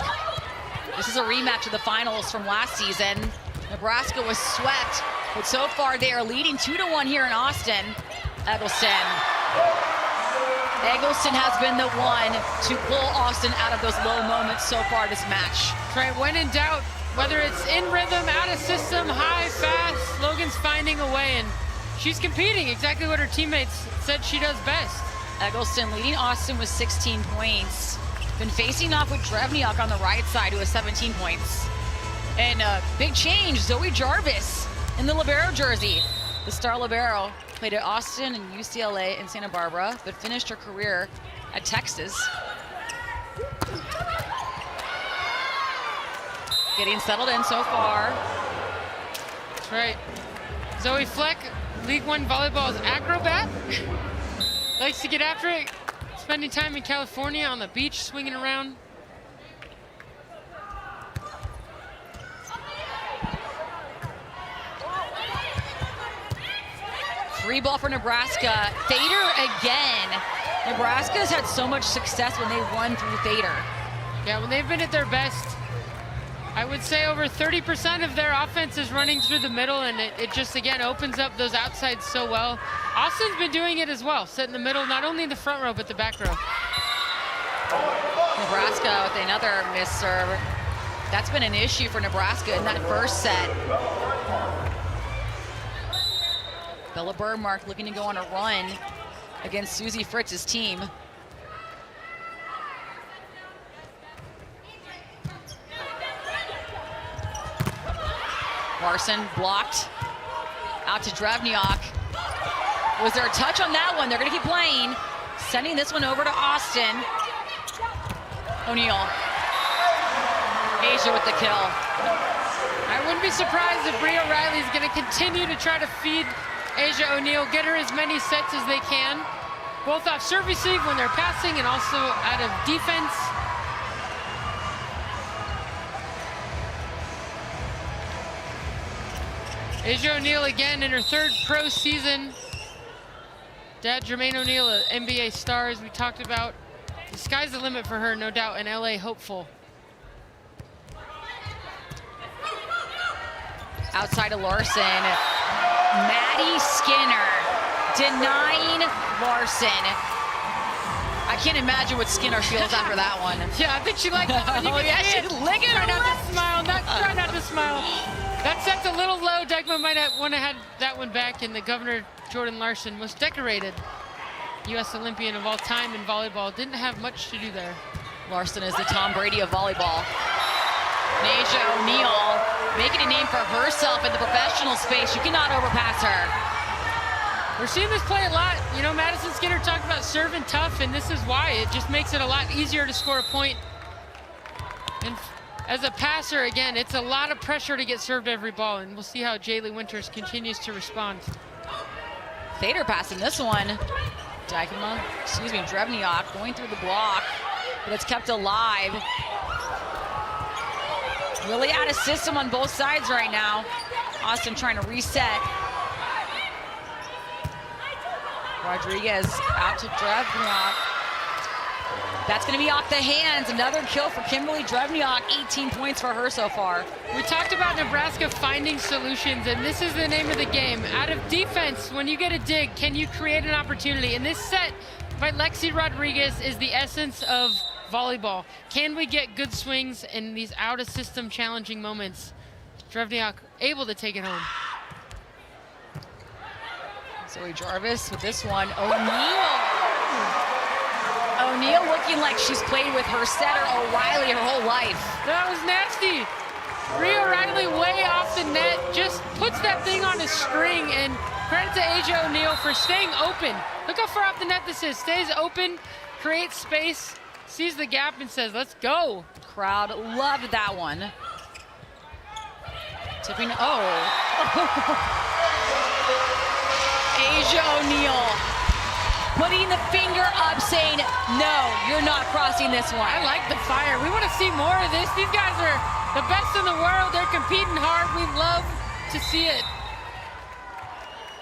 S1: This is a rematch of the finals from last season. Nebraska was swept, but so far they are leading 2-1 here in Austin. Eggleston has been the one to pull Austin out of those low moments so far this match.
S2: Right, when in doubt, whether it's in rhythm, out of system, high, fast, Logan's finding a way, and she's competing exactly what her teammates said she does best.
S1: Eggleston leading Austin with 16 points. Been facing off with Drevniak on the right side, who has 17 points. And big change, Zoe Jarvis in the libero jersey. The star libero played at Austin and UCLA and Santa Barbara, but finished her career at Texas. Getting settled in so far.
S2: That's right. Zoe Fleck, League One Volleyball's acrobat. Likes to get after it. Spending time in California on the beach, swinging around.
S1: Free ball for Nebraska. Thader again. Nebraska's had so much success when they run through Thader.
S2: Yeah, when they've been at their best, I would say over 30% of their offense is running through the middle, and it just, again, opens up those outsides so well. Austin's been doing it as well, set in the middle, not only the front row, but the back row.
S1: Nebraska with another miss serve. That's been an issue for Nebraska in that first set. Bella Birdmark looking to go on a run against Susie Fritz's team. Larson blocked out to Drevniak. Was there a touch on that one? They're going to keep playing. Sending this one over to Austin. O'Neal. Asia with the kill.
S2: I wouldn't be surprised if Bria Riley is going to continue to try to feed Asia O'Neal, get her as many sets as they can, both off serve receive when they're passing and also out of defense. Asia O'Neal again in her 3rd pro season. Dad Jermaine O'Neal, an NBA star, as we talked about. The sky's the limit for her, no doubt, and LA hopeful.
S1: Outside of Larson, Maddie Skinner denying Larson. I can't imagine what Skinner feels after that one.
S2: Yeah, I think she liked that one.
S1: Oh yeah, she's licking her lips.
S2: Try not to smile. That set's a little low. Dykem might have want to have that one back, and the Governor Jordan Larson, most decorated U.S. Olympian of all time in volleyball, didn't have much to do there.
S1: Larson is the Tom Brady of volleyball. Asia O'Neal making a name for herself in the professional space. You cannot overpass her.
S2: We're seeing this play a lot. You know, Madison Skinner talked about serving tough, and this is why. It just makes it a lot easier to score a point. And as a passer, again, it's a lot of pressure to get served every ball, and we'll see how Jaylee Winters continues to respond.
S1: Thader passing this one. Drevniak going through the block, but it's kept alive. Really out of system on both sides right now. Austin trying to reset. Rodriguez out to Drevniak. That's going to be off the hands. Another kill for Kimberly Drevniak. 18 points for her so far.
S2: We talked about Nebraska finding solutions, and this is the name of the game. Out of defense, when you get a dig, can you create an opportunity? And this set by Lexi Rodriguez is the essence of volleyball. Can we get good swings in these out-of-system challenging moments? Drevniak able to take it home.
S1: Zoe Jarvis with this one. O'Neal looking like she's played with her setter O'Reilly her whole life.
S2: That was nasty. Bria O'Reilly way off the net, just puts that thing on a string, and credit to Asia O'Neal for staying open. Look how far off the net this is. Stays open, creates space, sees the gap and says, let's go.
S1: Crowd loved that one. Tipping, Asia O'Neal putting the finger up saying, no, you're not crossing this one.
S2: I like the fire. We want to see more of this. These guys are the best in the world. They're competing hard. We love to see it.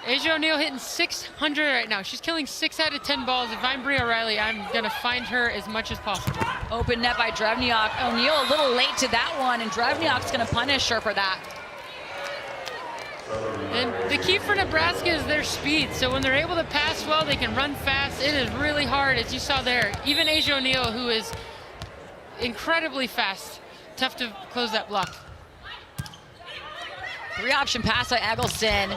S2: Asia O'Neal hitting 600 right now. She's killing 6 out of 10 balls. If I'm Bria O'Reilly, I'm going to find her as much as possible.
S1: Open net by Drevniak. O'Neal a little late to that one, and Drevniak's going to punish her for that.
S2: And the key for Nebraska is their speed. So when they're able to pass well, they can run fast. It is really hard, as you saw there. Even Asia O'Neal, who is incredibly fast, tough to close that block.
S1: 3-option pass by Eggleston.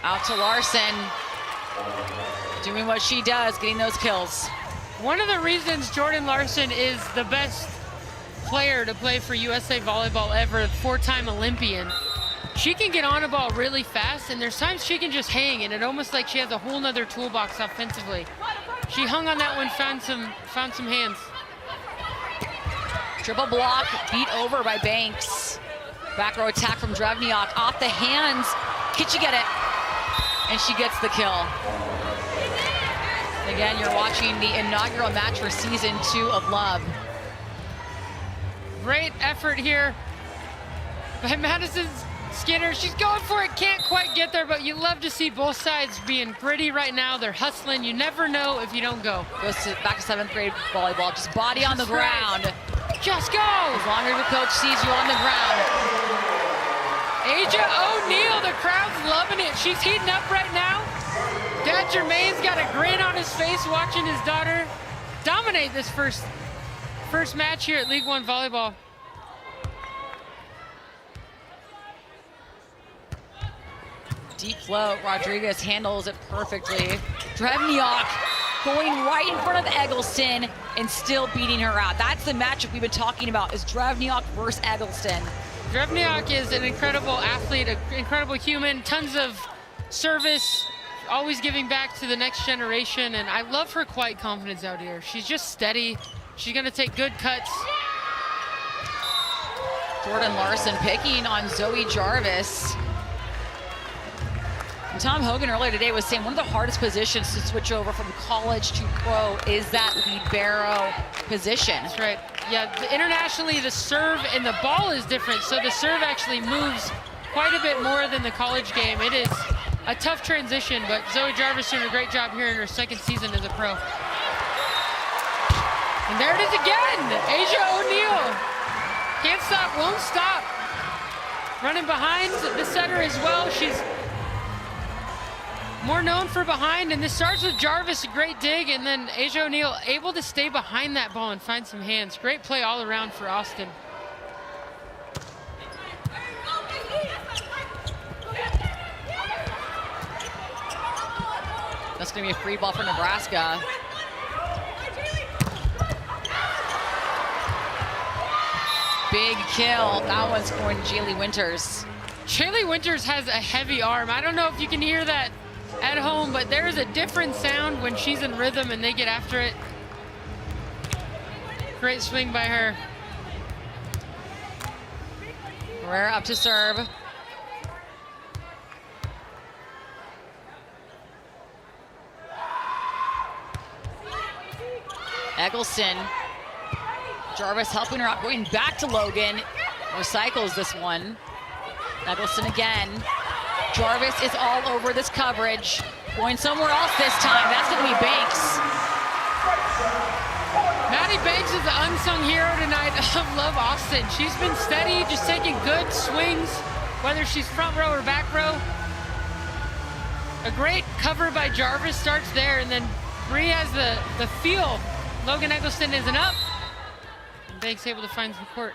S1: Out to Larson. Doing what she does, getting those kills.
S2: One of the reasons Jordan Larson is the best player to play for USA Volleyball ever, 4-time Olympian. She can get on a ball really fast, and there's times she can just hang, and it almost like she has a whole nother toolbox offensively. She hung on that one, found some hands.
S1: Triple block, beat over by Banks. Back row attack from Drevniak, off the hands. Can she get it? And she gets the kill. Again, you're watching the inaugural match for season 2 of Love.
S2: Great effort here by Madison Skinner. She's going for it, can't quite get there, but you love to see both sides being gritty right now. They're hustling. You never know if you don't go.
S1: Goes back to 7th grade volleyball, just body on the ground.
S2: Just go!
S1: As long as the coach sees you on the ground.
S2: Asia O'Neal, the crowd's loving it. She's heating up right now. Dad Jermaine's got a grin on his face watching his daughter dominate this first match here at League One Volleyball.
S1: Deep float, Rodriguez handles it perfectly. Drevniak going right in front of Eggleston and still beating her out. That's the matchup we've been talking about, is Drevniak versus Eggleston.
S2: Drevniak is an incredible athlete, an incredible human, tons of service, always giving back to the next generation, and I love her quiet confidence out here. She's just steady. She's gonna take good cuts.
S1: Jordan Larson picking on Zoe Jarvis. And Tom Hogan earlier today was saying one of the hardest positions to switch over from college to pro is that libero position.
S2: That's right. Yeah, internationally the serve and the ball is different, so the serve actually moves quite a bit more than the college game. It is a tough transition, but Zoe Jarvis doing a great job here in her 2nd season as a pro. And there it is again, Asia O'Neal. Can't stop, won't stop. Running behind the setter as well. She's more known for behind, and this starts with Jarvis, a great dig, and then Asia O'Neal able to stay behind that ball and find some hands. Great play all around for Austin.
S1: That's gonna be a free ball for Nebraska. Big kill. That one's going to Jaylee Winters.
S2: Jaylee Winters has a heavy arm. I don't know if you can hear that at home, but there is a different sound when she's in rhythm and they get after it. Great swing by her.
S1: Herrera up to serve. Eggleston. Jarvis helping her out, going back to Logan. Recycles this one. Eggleston again. Jarvis is all over this coverage. Going somewhere else this time. That's going to be Banks.
S2: Maddie Banks is the unsung hero tonight of Love Austin. She's been steady, just taking good swings, whether she's front row or back row. A great cover by Jarvis starts there, and then Bree has the feel. Logan Eggleston isn't up. Banks able to find some court.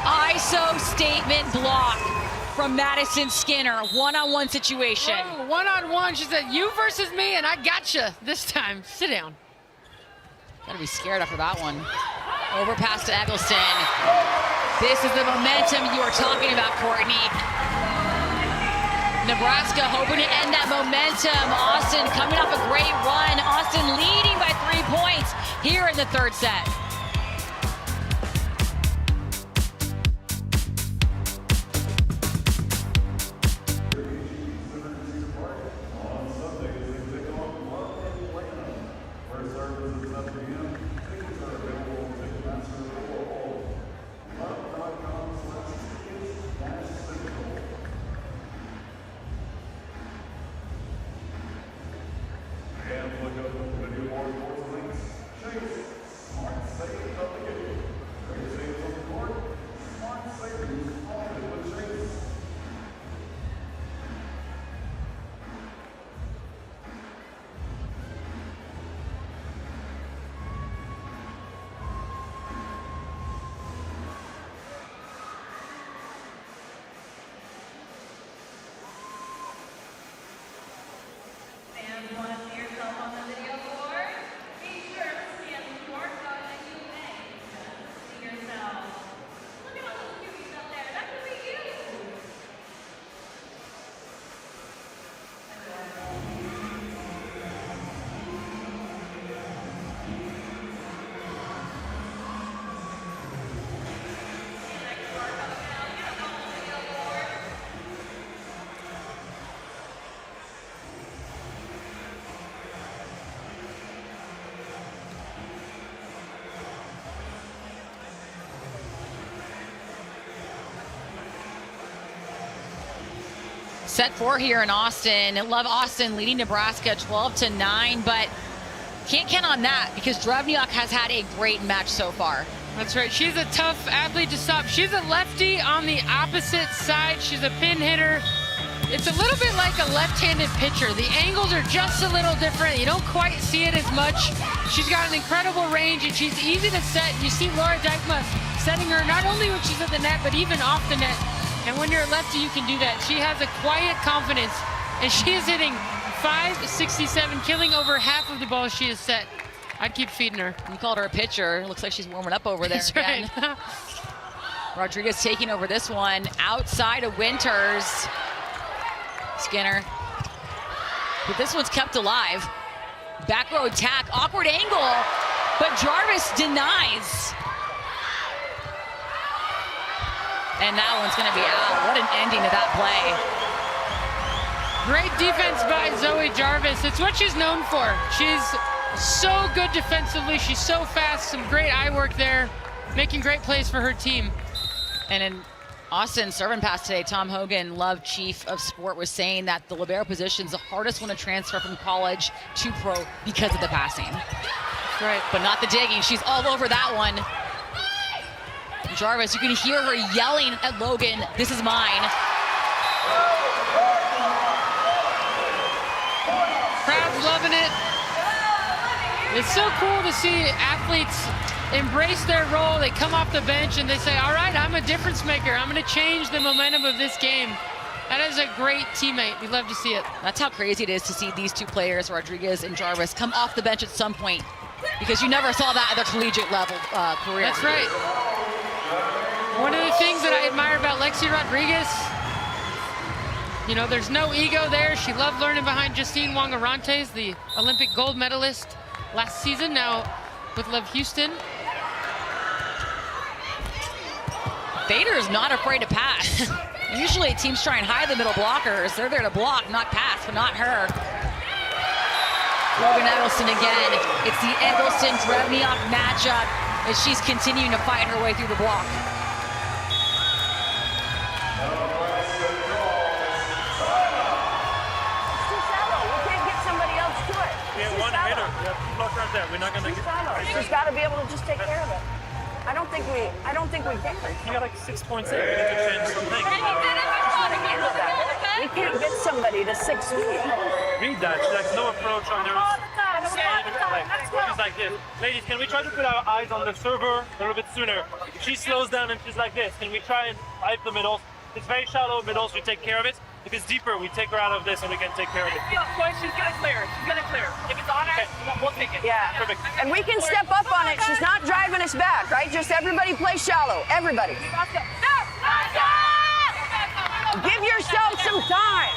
S1: ISO statement block from Madison Skinner. One-on-one situation.
S2: Oh, one-on-one. She said, you versus me, and I gotcha this time. Sit down.
S1: Gotta be scared after that one. Overpass to Eggleston. This is the momentum you were talking about, Courtney. Nebraska hoping to end that momentum. Austin coming off a great run. Austin leading by 3 points here in the third set. Set 4 here in Austin. Love Austin leading Nebraska 12-9, but can't count on that because Drevniak has had a great match so far.
S2: That's right. She's a tough athlete to stop. She's a lefty on the opposite side. She's a pin hitter. It's a little bit like a left-handed pitcher. The angles are just a little different. You don't quite see it as much. She's got an incredible range, and she's easy to set. You see Laura Dykma setting her not only when she's at the net, but even off the net. And when you're a lefty, you can do that. She has a quiet confidence, and she is hitting .567, killing over half of the balls she has set. I'd keep feeding her.
S1: You called her a pitcher. Looks like she's warming up over there.
S2: That's
S1: again.
S2: right.
S1: Rodriguez taking over this one outside of Winters. Skinner. But this one's kept alive. Back row attack, awkward angle, but Jarvis denies. And that one's gonna be out. What an ending to that play.
S2: Great defense by Zoe Jarvis. It's what she's known for. She's so good defensively. She's so fast, some great eye work there, making great plays for her team.
S1: And in Austin's serve and pass today, Tom Hogan, Love Chief of Sport, was saying that the libero position's the hardest one to transfer from college to pro because of the passing.
S2: That's right.
S1: But not the digging. She's all over that one. Jarvis, you can hear her yelling at Logan, "This is mine."
S2: Crowd's loving it. It's so cool to see athletes embrace their role. They come off the bench and they say, all right, I'm a difference maker. I'm going to change the momentum of this game. That is a great teammate. We love to see it.
S1: That's how crazy it is to see these two players, Rodriguez and Jarvis, come off the bench at some point, because you never saw that at their collegiate level career.
S2: That's right. One of the things that I admire about Lexi Rodriguez, you know, there's no ego there. She loved learning behind Justine Wangarantes, the Olympic gold medalist last season, now with Love Houston.
S1: Bader is not afraid to pass. Usually teams try and hide the middle blockers. They're there to block, not pass, but not her. Logan Eggleston again. It's the Eggleston-Drevniak matchup as she's continuing to fight her way through the block.
S12: One hitter. We have two block right there. We're not going to get.
S9: She's got to be able to just take care of it. I don't think we can.
S12: You got like 6 points in. We need to change something.
S9: We can't get somebody to 6 feet.
S12: Read that. She has no approach on her. She's like this. Ladies, can we try to put our eyes on the server a little bit sooner? If she slows down and she's like this, can we try and pipe the middles? It's very shallow middles, we take care of it. If it's deeper, we take her out of this and we can take care of it.
S5: She's gonna clear. She's gonna clear. If it's on her, we'll take it.
S9: Yeah.
S12: Perfect.
S9: And we can step up on it. She's not driving us back, right? Just everybody play shallow. Everybody. Give yourself some time.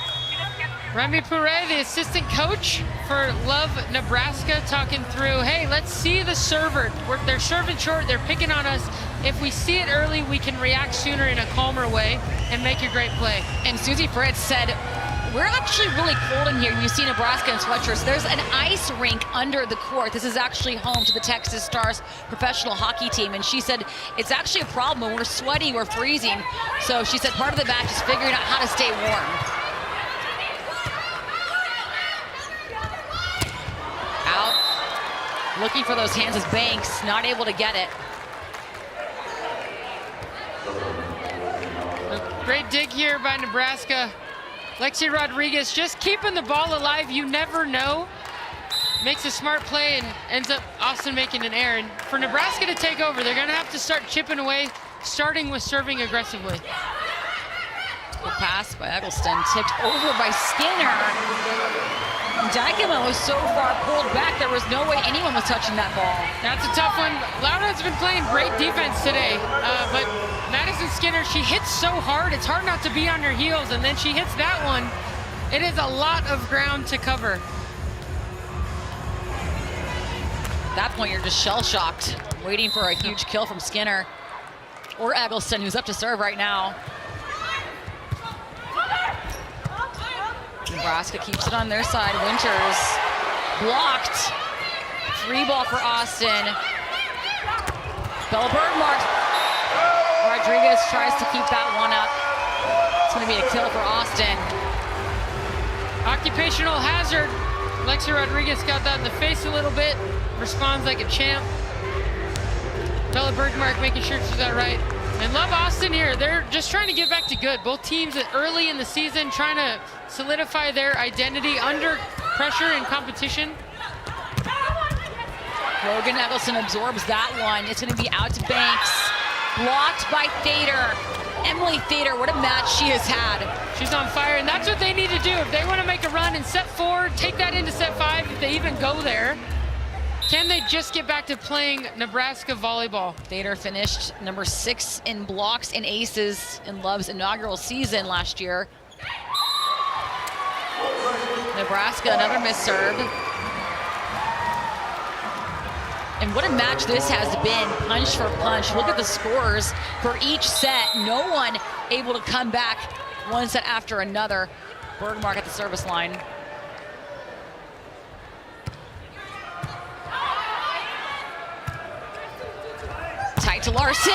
S2: Remy Pouret, the assistant coach for Love Nebraska, talking through, hey, let's see the server. They're serving short, they're picking on us. If we see it early, we can react sooner in a calmer way and make a great play.
S1: And Susie Fritz said, we're actually really cold in here. You see Nebraska in sweatshirts. There's an ice rink under the court. This is actually home to the Texas Stars professional hockey team. And she said, it's actually a problem when we're sweating, we're freezing. So she said part of the match is figuring out how to stay warm. Out, looking for those hands as Banks, not able to get it.
S2: A great dig here by Nebraska. Lexi Rodriguez just keeping the ball alive. You never know. Makes a smart play and ends up Austin making an error. And for Nebraska to take over, they're going to have to start chipping away, starting with serving aggressively.
S1: Good pass by Eggleston, tipped over by Skinner. Dykema was so far pulled back, there was no way anyone was touching that ball.
S2: That's a tough one. Lauda's been playing great defense today, but Madison Skinner, she hits so hard, it's hard not to be on her heels, and then she hits that one. It is a lot of ground to cover.
S1: At that point, you're just shell-shocked, waiting for a huge kill from Skinner. Or Eggleston, who's up to serve right now. Nebraska keeps it on their side. Winters blocked. Free ball for Austin. Bella Bergmark. Rodriguez tries to keep that one up. It's going to be a kill for Austin.
S2: Occupational hazard. Lexi Rodriguez got that in the face a little bit. Responds like a champ. Bella Bergmark making sure she's got it right. And love Austin here. They're just trying to get back to good. Both teams early in the season trying to solidify their identity under pressure and competition.
S1: Logan Eggleston absorbs that one. It's going to be out to Banks. Blocked by Thader. Emily Thader, what a match she has had.
S2: She's on fire, and that's what they need to do. If they want to make a run in set 4, take that into set 5, if they even go there. Can they just get back to playing Nebraska volleyball?
S1: Thader finished number 6 in blocks and aces in Love's inaugural season last year. Nebraska, another missed serve. And what a match this has been, punch for punch. Look at the scores for each set. No one able to come back one set after another. Bergmark at the service line. Tight to Larson.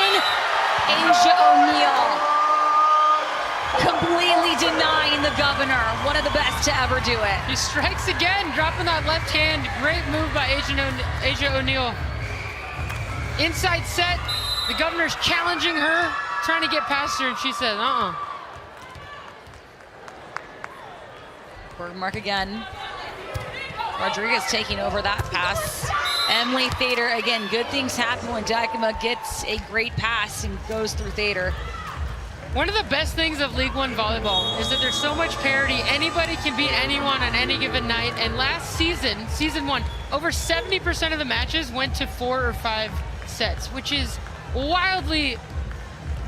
S1: Asia O'Neal completely denying the governor. One of the best to ever do it.
S2: He strikes again, dropping that left hand. Great move by Asia O'Neal. Inside set, the governor's challenging her, trying to get past her, and she says,
S1: Bergmark again. Rodriguez taking over that pass. Emily Thader, again, good things happen when Dykema gets a great pass and goes through Thader.
S2: One of the best things of League One Volleyball is that there's so much parity. Anybody can beat anyone on any given night. And last season, season 1, over 70% of the matches went to 4 or 5 sets, which is wildly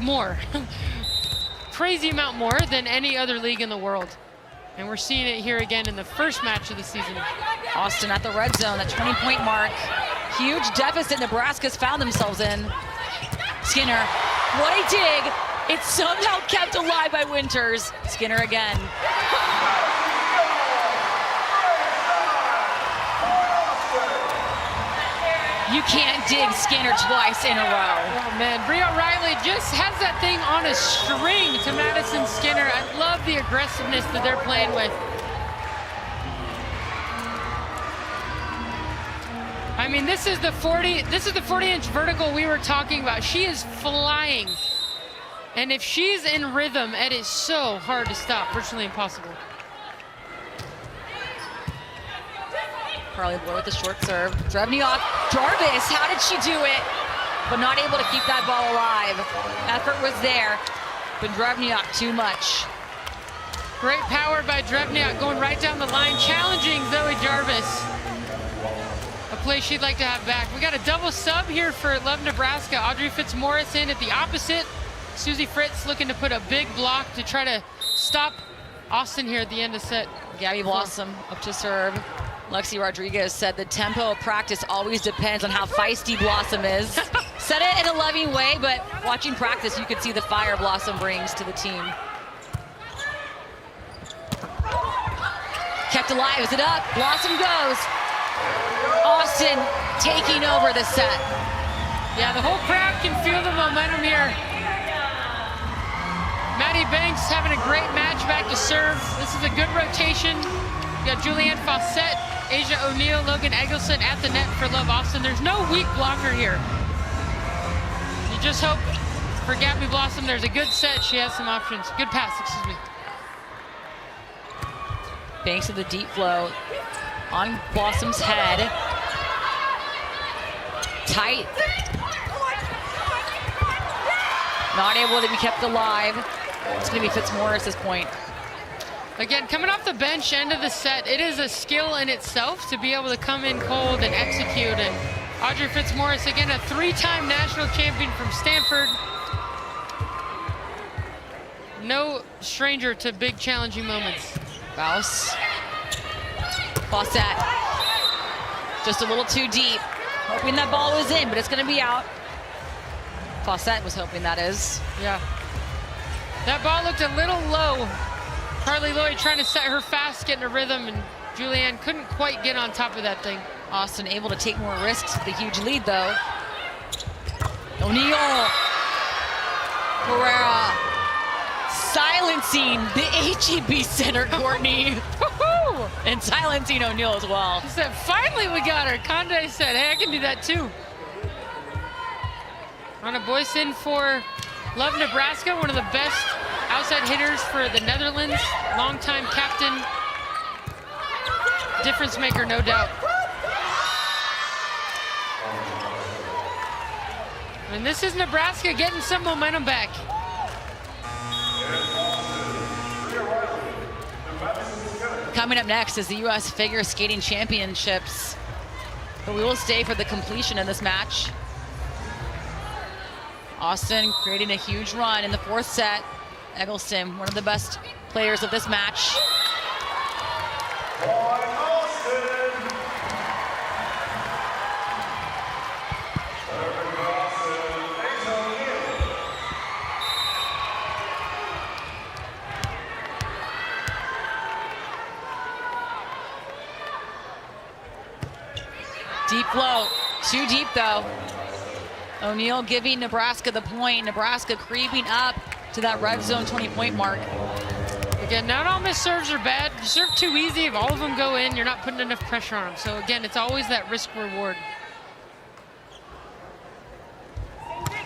S2: more, crazy amount more than any other league in the world. And we're seeing it here again in the first match of the season.
S1: Austin at the red zone, that 20-point mark. Huge deficit Nebraska's found themselves in. Skinner, what a dig. It's somehow kept alive by Winters. Skinner again. You can't dig Skinner twice in a row.
S2: Oh man, Bria Riley just has that thing on a string to Madison Skinner. I love the aggressiveness that they're playing with. mean, this is the 40-inch vertical we were talking about. She is flying. And if she's in rhythm, it is so hard to stop, virtually impossible.
S1: Carly Bloor with the short serve. Drevniak, Jarvis, how did she do it? But not able to keep that ball alive. Effort was there, but Drevniak too much.
S2: Great power by Drevniak going right down the line, challenging Zoe Jarvis. A play she'd like to have back. We got a double sub here for Love Nebraska. Audrey Fitzmaurice in at the opposite. Susie Fritz looking to put a big block to try to stop Austin here at the end of set.
S1: Gabby Blossom up to serve. Lexi Rodriguez said the tempo of practice always depends on how feisty Blossom is. Said it in a loving way, but watching practice, you could see the fire Blossom brings to the team. Kept alive, is it up? Blossom goes. Austin taking over the set.
S2: Yeah, the whole crowd can feel the momentum here. Maddie Banks having a great match back to serve. This is a good rotation. We got Julianne Fawcett, Asia O'Neill, Logan Eggleston at the net for Love Austin. There's no weak blocker here. You just hope for Gabby Blossom there's a good set. She has some options. Good pass, excuse me.
S1: Banks of the deep flow on Blossom's head. Tight. Not able to be kept alive. It's going to be Fitzmaurice's point.
S2: Again, coming off the bench end of the set, it is a skill in itself to be able to come in cold and execute. And Audrey Fitzmaurice, again, a 3-time national champion from Stanford. No stranger to big challenging moments.
S1: Bouse. Fawcett. Just a little too deep. Hoping that ball was in, but it's going to be out. Fawcett was hoping that is.
S2: Yeah. That ball looked a little low. Carly Lloyd trying to set her fast, getting a rhythm, and Julianne couldn't quite get on top of that thing.
S1: Austin able to take more risks with a huge lead, though. O'Neill. Pereira. Silencing the HEB center, Courtney. And silencing O'Neill as well.
S2: She said, finally we got her. Conde said, hey, I can do that too. Anna Boysen for Love Nebraska, one of the best outside hitters for the Netherlands. Longtime captain. Difference maker, no doubt. And this is Nebraska getting some momentum back.
S1: Coming up next is the U.S. Figure Skating Championships. But we will stay for the completion of this match. Austin creating a huge run in the fourth set. Eggleston, one of the best players of this match. Deep flow, too deep though. O'Neill giving Nebraska the point. Nebraska creeping up to that red zone 20-point mark.
S2: Again, not all missed serves are bad. You serve too easy. If all of them go in, you're not putting enough pressure on them. So again, it's always that risk reward.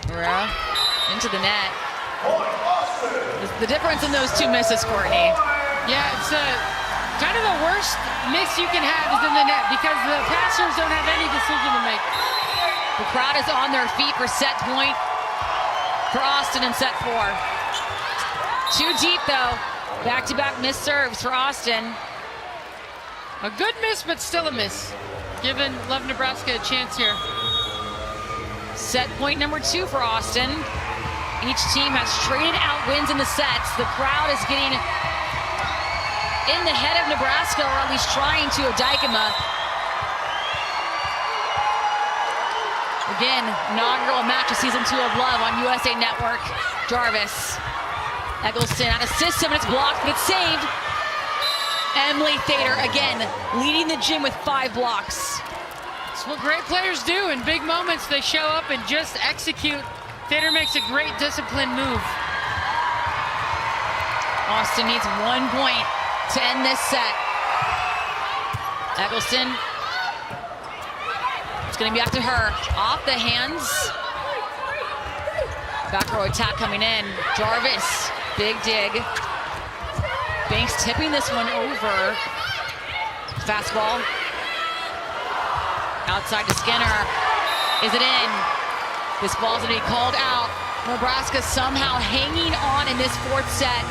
S1: Pereira into the net. The difference in those two misses, Courtney.
S2: Yeah, it's kind of the worst miss you can have is in the net because the passers don't have any decision to make.
S1: The crowd is on their feet for set point for Austin in set 4. Too deep though. Back-to-back missed serves for Austin.
S2: A good miss, but still a miss. Giving Love Nebraska a chance here.
S1: Set point number 2 for Austin. Each team has traded out wins in the sets. The crowd is getting in the head of Nebraska, or at least trying to, Dykema. Again, inaugural match of season 2 of Love on USA Network. Jarvis. Eggleston out of system, and it's blocked, but it's saved. Emily Thader, again, leading the gym with 5 blocks.
S2: It's what great players do. In big moments, they show up and just execute. Thader makes a great disciplined move.
S1: Austin needs 1 point to end this set. Eggleston It's going to be up to her. Off the hands. Back row attack coming in. Jarvis, big dig. Banks tipping this one over. Fastball. Outside to Skinner. Is it in? This ball's going to be called out. Nebraska somehow hanging on in this fourth set.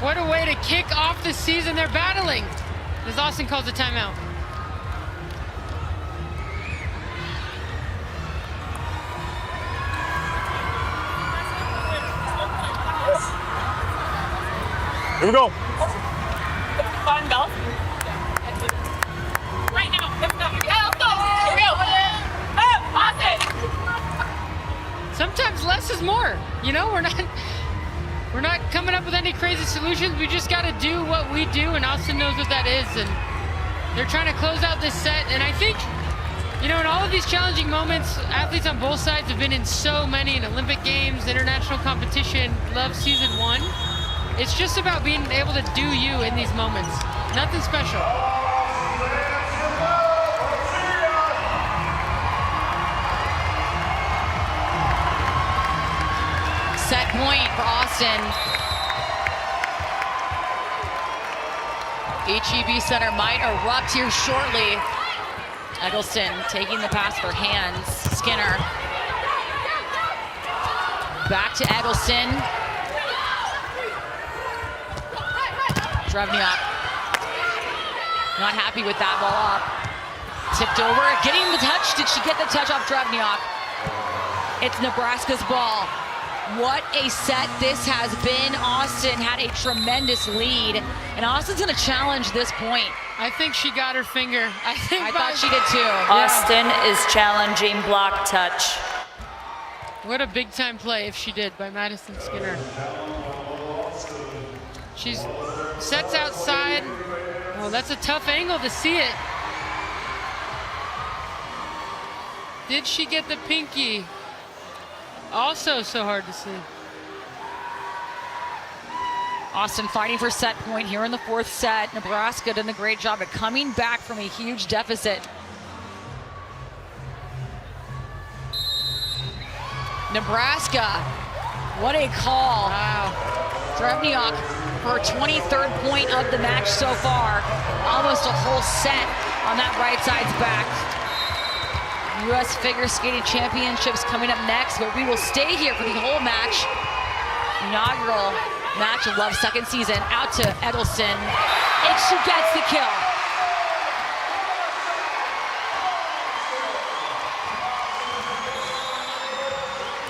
S2: What a way to kick off the season. They're battling. As Austin calls a timeout.
S12: Here we go.
S6: Fun golf. Right now. Let's go. Yeah, let's go. Here we go. Oh, Austin.
S2: Sometimes less is more. You know, we're not coming up with any crazy solutions. We just got to do what we do, and Austin knows what that is. And they're trying to close out this set. And I think, you know, in all of these challenging moments, athletes on both sides have been in so many, in Olympic Games, international competition, love season one. It's just about being able to do you in these moments. Nothing special.
S1: Set point for Austin. HEB Center might erupt here shortly. Eggleston taking the pass for hands. Skinner. Back to Eggleston. Drevniak. Not happy with that ball up. Tipped over, getting the touch. Did she get the touch off Drevniak? It's Nebraska's ball. What a set this has been. Austin had a tremendous lead, and Austin's gonna challenge this point.
S2: I think she got her finger. I
S1: thought she did too.
S8: Austin is challenging block touch.
S2: What a big time play if she did by Madison Skinner. She's sets outside. Oh, that's a tough angle to see it. Did she get the pinky? Also so hard to see.
S1: Austin fighting for set point here in the fourth set. Nebraska done a great job at coming back from a huge deficit. Nebraska, what a call.
S2: Wow.
S1: Drevniak for her 23rd point of the match so far. Almost a whole set on that right side's back. U.S. Figure Skating Championships coming up next, but we will stay here for the whole match. Inaugural match of Love's second season. Out to Eggleston, and she gets the kill.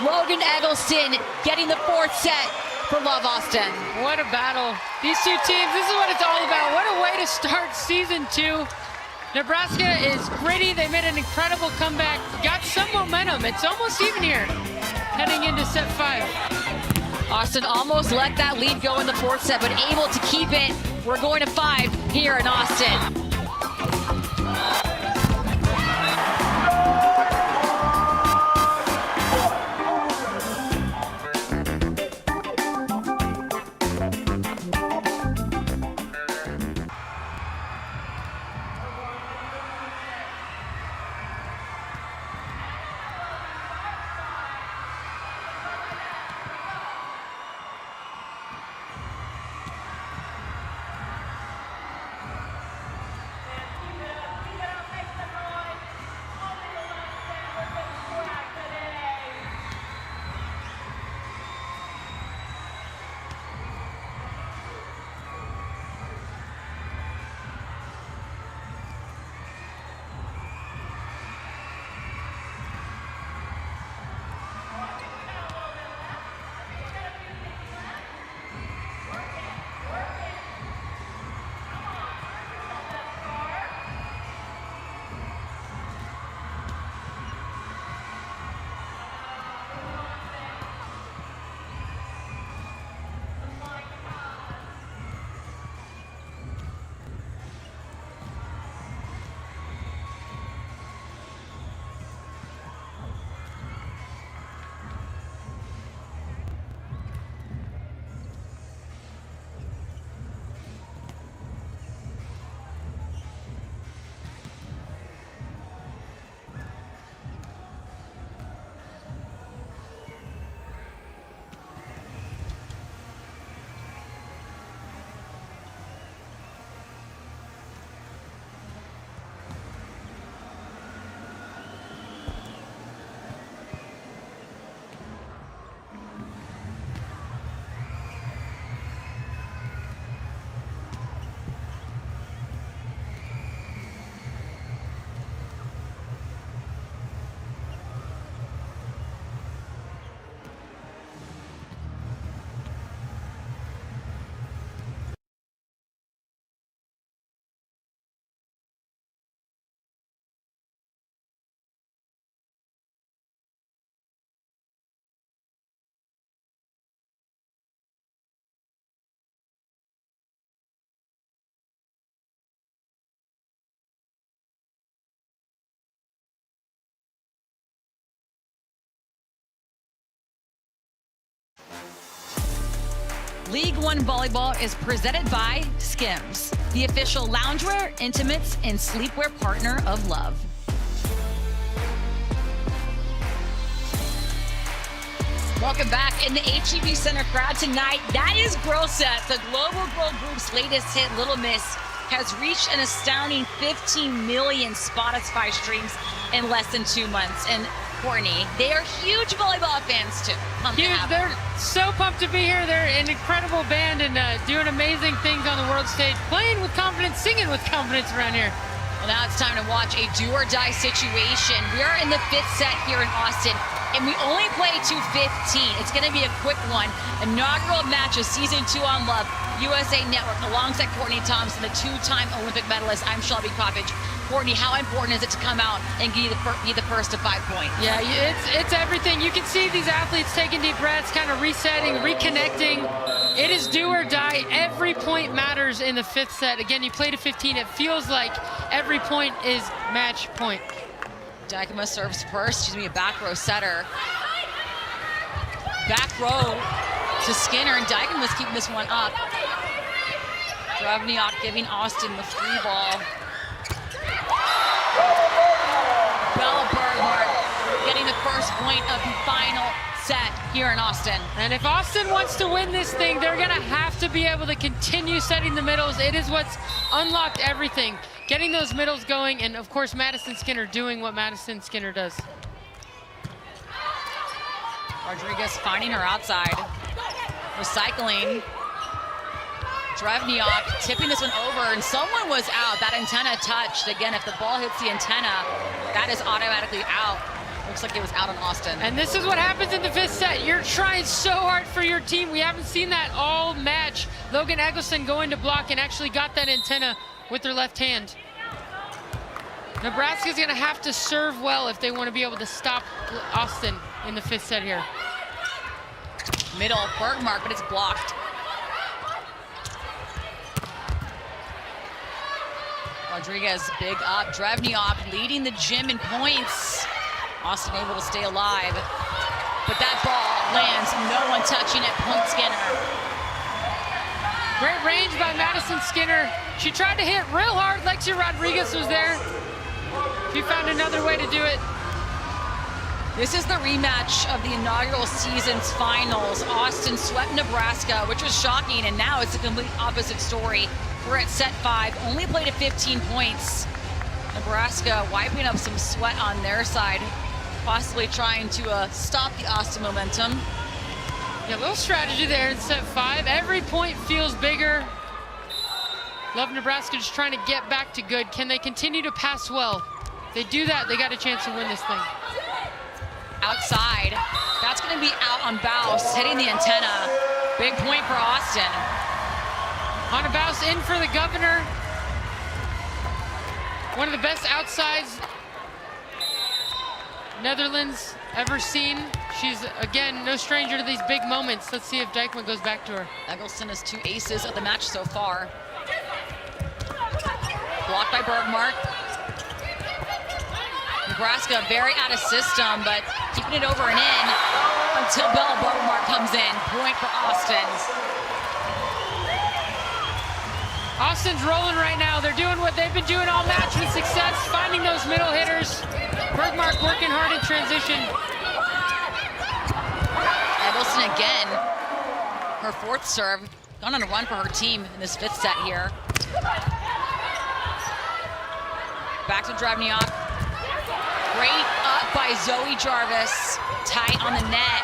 S1: Logan Eggleston getting the fourth set for Love Austin.
S2: What a battle. These two teams, this is what it's all about. What a way to start season 2. Nebraska is gritty. They made an incredible comeback. Got some momentum. It's almost even here, heading into set 5.
S1: Austin almost let that lead go in the fourth set, but able to keep it. We're going to 5 here in Austin. League One Volleyball is presented by Skims, the official loungewear, intimates, and sleepwear partner of Love. Welcome back in the HEB Center crowd tonight. That is Girl Set, the global girl group's latest hit, Little Miss, has reached an astounding 15 million Spotify streams in less than 2 months. And Courtney, they are huge volleyball fans too.
S2: Huge, they're so pumped to be here. They're an incredible band and doing amazing things on the world stage, playing with confidence, singing with confidence around here.
S1: Well, now it's time to watch a do or die situation. We are in the 5th set here in Austin, and we only play to 15. It's going to be a quick one. Inaugural match of Season 2 on Love, USA Network, alongside Courtney Thompson, the 2-time Olympic medalist. I'm Shelby Coppage. Courtney, how important is it to come out and be the first to 5 points?
S2: Yeah, it's everything. You can see these athletes taking deep breaths, kind of resetting, reconnecting. It is do or die. Every point matters in the 5th set. Again, you play to 15. It feels like every point is match point.
S1: Dykema serves first. She's going to be a back row setter. Back row to Skinner, and Dykema's keeping this one up. Dravniak giving Austin the free ball. Bella Berghardt getting the first point of the final set here in Austin.
S2: And if Austin wants to win this thing, they're going to have to be able to continue setting the middles. It is what's unlocked everything. Getting those middles going, and of course Madison Skinner doing what Madison Skinner does.
S1: Rodriguez finding her outside. Recycling. Dravniak tipping this one over, and someone was out. That antenna touched. Again, if the ball hits the antenna, that is automatically out. Looks like it was out on Austin.
S2: And this is what happens in the 5th set. You're trying so hard for your team. We haven't seen that all match. Logan Eggleston going to block and actually got that antenna with their left hand. Nebraska's going to have to serve well if they want to be able to stop Austin in the 5th set here.
S1: Middle, Bergmark, but it's blocked. Rodriguez big up. Dravniak leading the gym in points. Austin able to stay alive. But that ball lands, no one touching it. Point Skinner.
S2: Great range by Madison Skinner. She tried to hit real hard. Lexi Rodriguez was there. She found another way to do it.
S1: This is the rematch of the inaugural season's finals. Austin swept Nebraska, which was shocking, and now it's a complete opposite story. We're at set 5, only played at 15 points. Nebraska wiping up some sweat on their side, possibly trying to stop the Austin momentum.
S2: Yeah, a little strategy there in set 5. Every point feels bigger. Love Nebraska just trying to get back to good. Can they continue to pass well? If they do that, they got a chance to win this thing.
S1: Outside, that's going to be out on Bouse, hitting the antenna. Big point for Austin.
S2: On a Bouse in for the governor. One of the best outsides Netherlands ever seen. She's, again, no stranger to these big moments. Let's see if Dykema goes back to her.
S1: Eggleston has 2 aces of the match so far. Blocked by Bergmark. Nebraska very out of system, but keeping it over and in until Bella Bergmark comes in. Point for Austin.
S2: Austin's rolling right now. They're doing what they've been doing all match with success, finding those middle hitters. Bergmark working hard in transition.
S1: Eggleston again, her 4th serve. Gone on a run for her team in this 5th set here. Back to Dravniak. Great up by Zoe Jarvis. Tight on the net.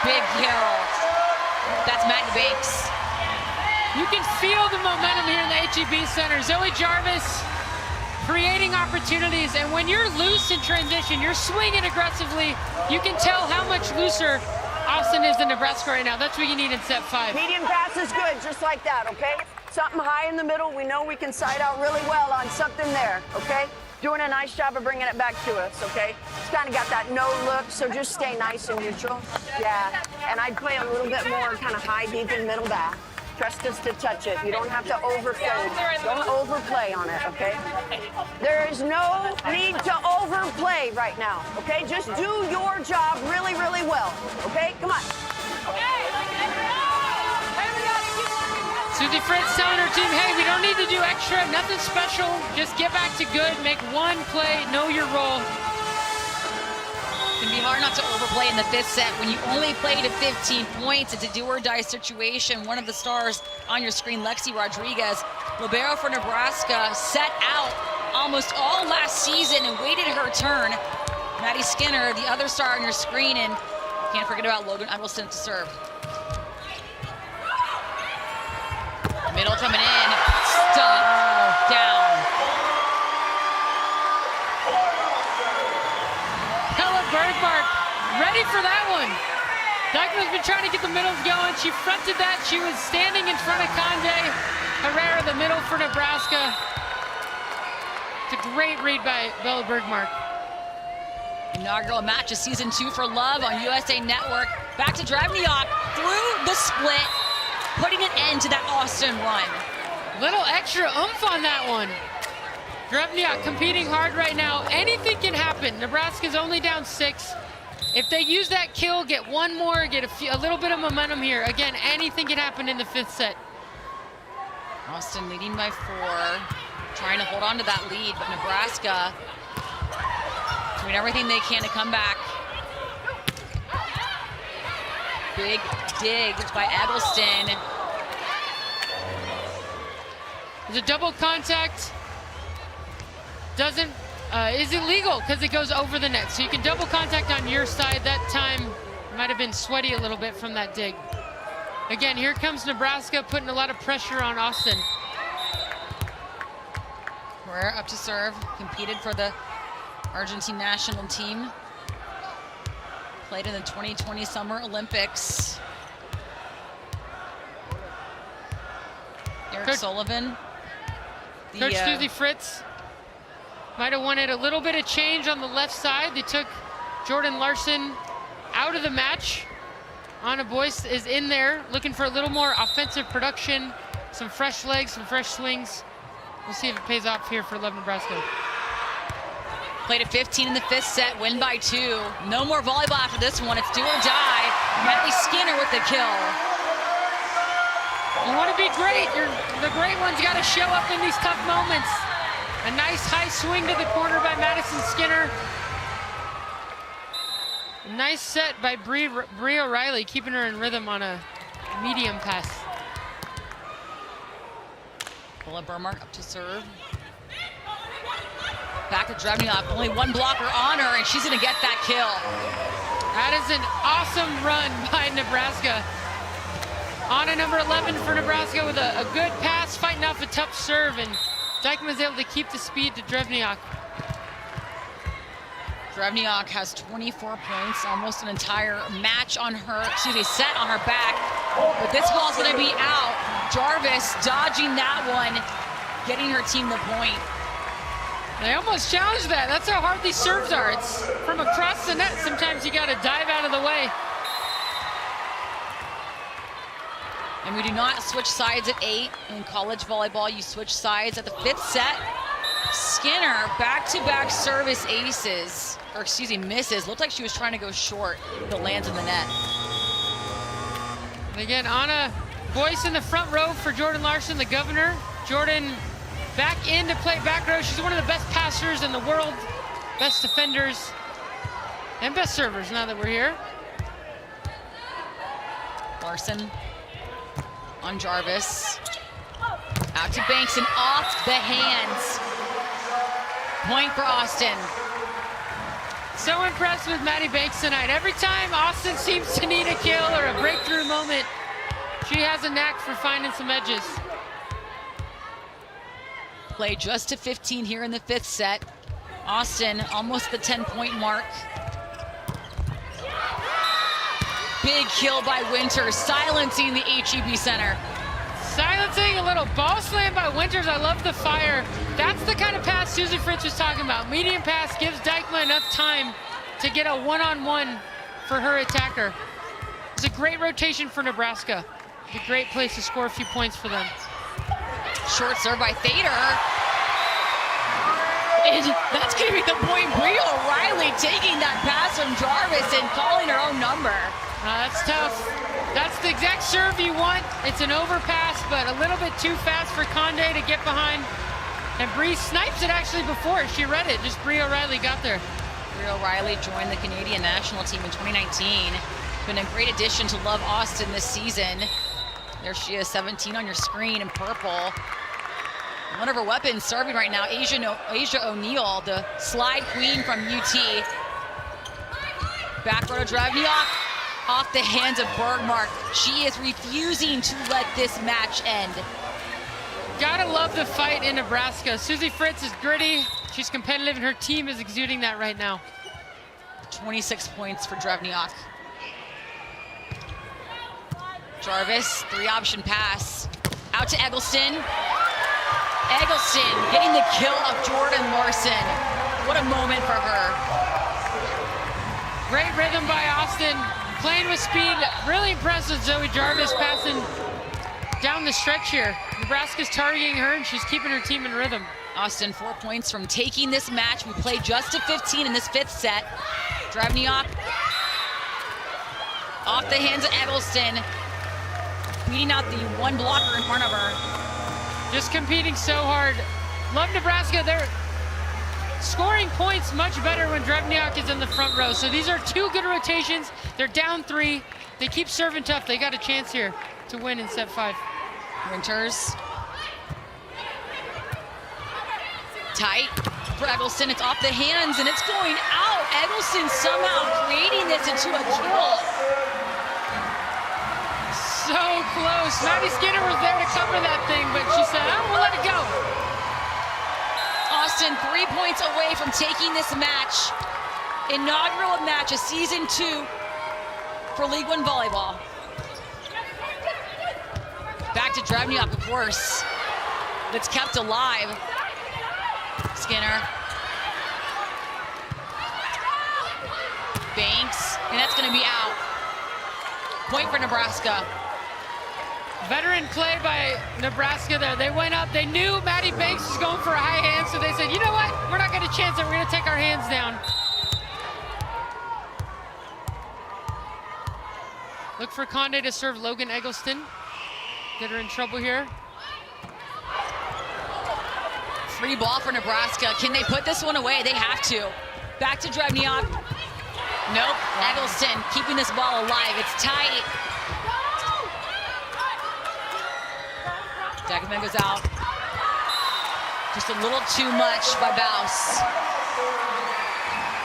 S1: Big kill. That's Maggie Banks.
S2: You can feel the momentum here in the HEB Center. Zoe Jarvis creating opportunities, and when you're loose in transition, you're swinging aggressively, you can tell how much looser Austin is in Nebraska right now. That's what you need in set 5.
S9: Medium pass is good, just like that, okay? Something high in the middle. We know we can side out really well on something there, okay? Doing a nice job of bringing it back to us, okay? It's kind of got that no look, so just stay nice and neutral. Yeah, and I'd play a little bit more kind of high, deep in middle back. Trust us to touch it. You don't have to overplay. Don't overplay on it, okay? There is no need to overplay right now, okay? Just do your job really, really well, okay? Come on.
S2: Susie Fritz telling her team, hey, we don't need to do extra, nothing special. Just get back to good, make one play, know your role.
S1: It can be hard not to overplay in the 5th set when you only play to 15 points. It's a do-or-die situation. One of the stars on your screen, Lexi Rodriguez, libero for Nebraska, set out almost all last season and waited her turn. Madison Skinner, the other star on your screen, and can't forget about Logan Edelston to serve. Middle coming in, stuck down.
S2: Ella Bergmark ready for that one. Dykeman's been trying to get the middles going. She fronted that. She was standing in front of Conde Herrera, the middle for Nebraska. It's a great read by Bella Bergmark.
S1: Inaugural match of season 2 for Love on USA Network. Back to Drevniak through the split, putting an end to that Austin run.
S2: Little extra oomph on that one. Drevniak competing hard right now. Anything can happen. Nebraska's only down 6. If they use that kill, get one more, get a little bit of momentum here. Again, anything can happen in the 5th set.
S1: Austin leading by 4, trying to hold on to that lead, but Nebraska doing everything they can to come back. Big dig by Edelston.
S2: There's a double contact. Is illegal because it goes over the net. So you can double contact on your side. That time might have been sweaty a little bit from that dig. Again, here comes Nebraska putting a lot of pressure on Austin.
S1: Herrera up to serve, competed for the Argentine national team. Played in the 2020 Summer Olympics. Eric Sullivan.
S2: Coach Susie Fritz might have wanted a little bit of change on the left side. They took Jordan Larson out of the match. Anna Boyce is in there looking for a little more offensive production, some fresh legs, some fresh swings. We'll see if it pays off here for Love Nebraska.
S1: Played at 15 in the 5th set, win by 2. No more volleyball after this one. It's do or die. Madison Skinner with the kill.
S2: You want to be great. The great ones got to show up in these tough moments. A nice high swing to the corner by Madison Skinner. A nice set by Bria O'Reilly, keeping her in rhythm on a medium pass.
S1: Bella Bergmark up to serve. Back to Drevniak, only one blocker on her, and she's gonna get that kill.
S2: That is an awesome run by Nebraska. On to number 11 for Nebraska with a good pass, fighting off a tough serve, and Dykeman was able to keep the speed to Drevniak.
S1: Drevniak has 24 points, almost an entire match on her, set on her back. But this ball's gonna be out. Jarvis dodging that one, getting her team the point.
S2: They almost challenged that. That's how hard these serves are. It's from across the net. Sometimes you gotta dive out of the way.
S1: And we do not switch sides at 8. In college volleyball, you switch sides at the 5th set. Skinner, back-to-back service aces, misses. Looked like she was trying to go short, but lands in the net.
S2: And again, Anna Boyce in the front row for Jordan Larson, the governor. Jordan back in to play back row. She's one of the best passers in the world, best defenders, and best servers now that we're here.
S1: Larson on Jarvis. Out to Banks and off the hands. Point for Austin.
S2: So impressed with Maddie Banks tonight. Every time Austin seems to need a kill or a breakthrough moment, she has a knack for finding some edges.
S1: Play just to 15 here in the 5th set. Austin almost the 10-point mark. Big kill by Winters, silencing the HEB center.
S2: Silencing, a little ball slam by Winters. I love the fire. That's the kind of pass Susie Fritz was talking about. Medium pass gives Dykeman enough time to get a one-on-one for her attacker. It's a great rotation for Nebraska. It's a great place to score a few points for them.
S1: Short serve by Thader. And that's going to be the point. Bria O'Reilly taking that pass from Jarvis and calling her own number.
S2: That's tough. That's the exact serve you want. It's an overpass, but a little bit too fast for Conde to get behind. And Bree snipes it actually before. She read it. Just Bree O'Reilly got there.
S1: Bree O'Reilly joined the Canadian national team in 2019. Been a great addition to Love Austin this season. There she is, 17 on your screen in purple. One of her weapons serving right now, Asia O'Neal, the slide queen from UT. Back row to Drevniak, off the hands of Bergmark. She is refusing to let this match end.
S2: Gotta love the fight in Nebraska. Susie Fritz is gritty, she's competitive, and her team is exuding that right now.
S1: 26 points for Drevniak. Jarvis, 3-option pass. Out to Eggleston. Eggleston getting the kill of Jordan Larson. What a moment for her.
S2: Great rhythm by Austin, playing with speed. Really impressive, Zoe Jarvis passing down the stretch here. Nebraska's targeting her, and she's keeping her team in rhythm.
S1: Austin, 4 points from taking this match. We played just to 15 in this 5th set. Drevniak off the hands of Eggleston, beating out the one blocker in front of her.
S2: Just competing so hard. Love Nebraska. They're scoring points much better when Drevniak is in the front row. So these are 2 good rotations. They're down 3. They keep serving tough. They got a chance here to win in set 5.
S1: Winters. Tight for Eggleston. It's off the hands and it's going out. Eggleston somehow creating this into a kill.
S2: So close. Madison Skinner was there to cover that thing, but she said, oh, we'll let it go.
S1: Austin 3 points away from taking this match. Inaugural match of season 2 for League One Volleyball. Back to Drevniak, of course. That's kept alive. Skinner. Banks, and that's gonna be out. Point for Nebraska.
S2: Veteran play by Nebraska there. They went up, they knew Maddie Banks was going for a high hand, so they said, you know what? We're not gonna chance it, we're gonna take our hands down. Look for Conde to serve Logan Eggleston. Get her in trouble here.
S1: Free ball for Nebraska. Can they put this one away? They have to. Back to Drevniak. Nope, Eggleston keeping this ball alive. It's tight. Deckman goes out. Just a little too much by Bouse.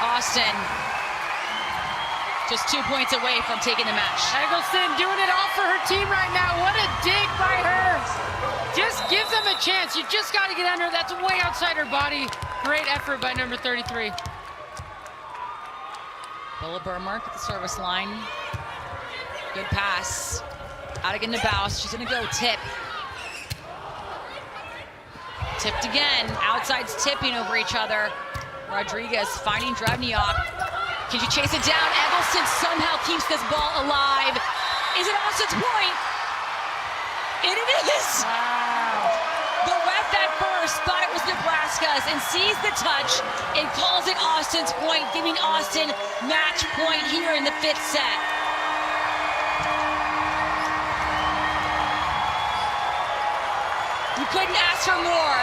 S1: Austin just 2 points away from taking the match.
S2: Eggleston doing it all for her team right now. What a dig by her. Just gives them a chance. You just got to get under. That's way outside her body. Great effort by number 33.
S1: Bella Bermark at the service line. Good pass. Out again to Bouse. She's going to go tip. Tipped again. Outside's tipping over each other. Rodriguez finding Drevniak. Can she chase it down? Eggleston somehow keeps this ball alive. Is it Austin's point? It is!
S2: Wow.
S1: The ref at first thought it was Nebraska's and sees the touch and calls it Austin's point, giving Austin match point here in the 5th set. You couldn't ask for more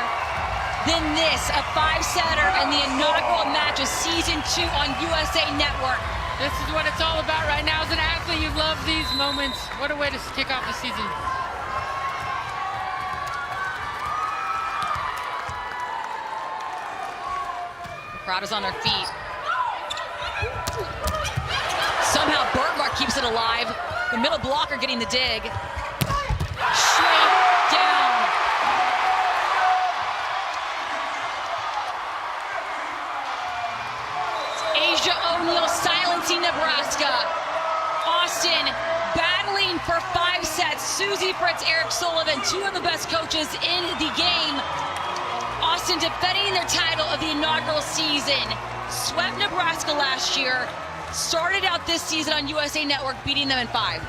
S1: than this, a 5-setter and the inaugural match of season 2 on USA Network.
S2: This is what it's all about right now. As an athlete, you love these moments. What a way to kick off the season.
S1: The crowd is on their feet. Somehow Bergmark keeps it alive. The middle blocker getting the dig. Straight down. Asia O'Neal silencing Nebraska. Austin battling for 5 sets. Susie Fritz, Eric Sullivan, 2 of the best coaches in the game. Austin defending their title of the inaugural season. Swept Nebraska last year. Started out this season on USA Network, beating them in 5.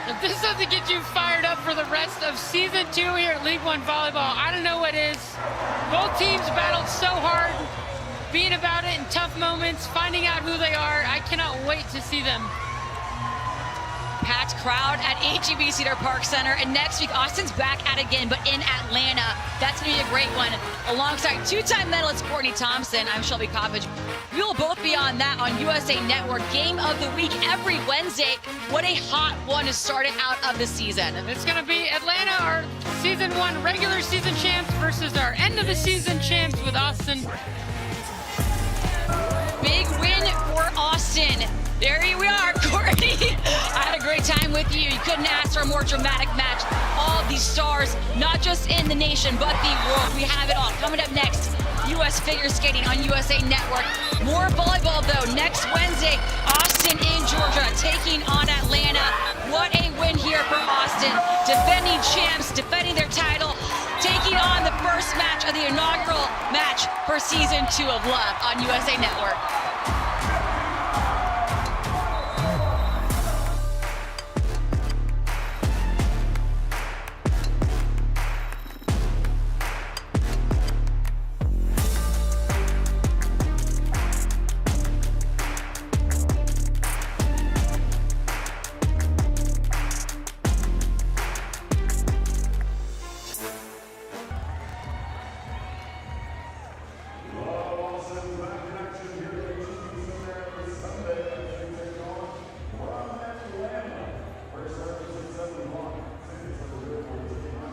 S2: If this doesn't get you fired up for the rest of season 2 here at League One Volleyball, I don't know what is. Both teams battled so hard, being about it in tough moments, finding out who they are. I cannot wait to see them.
S1: Packed crowd at HEB Cedar Park Center. And next week, Austin's back at it again, but in Atlanta. That's going to be a great one. Alongside two-time medalist Courtney Thompson, I'm Shelby Coppage. We will both be on that on USA Network. Game of the week every Wednesday. What a hot one to start it out of the season.
S2: It's going to be Atlanta, our season 1 regular season champs versus our end of the season champs with Austin.
S1: Big win for Austin. There we are, Courtney. I had a great time with you. You couldn't ask for a more dramatic match. All these stars, not just in the nation, but the world. We have it all. Coming up next, U.S. figure skating on USA Network. More volleyball, though, next Wednesday. Austin in Georgia taking on Atlanta. What a win here for Austin. Defending champs, defending their title, taking on the first match of the inaugural match for Season 2 of Love on USA Network.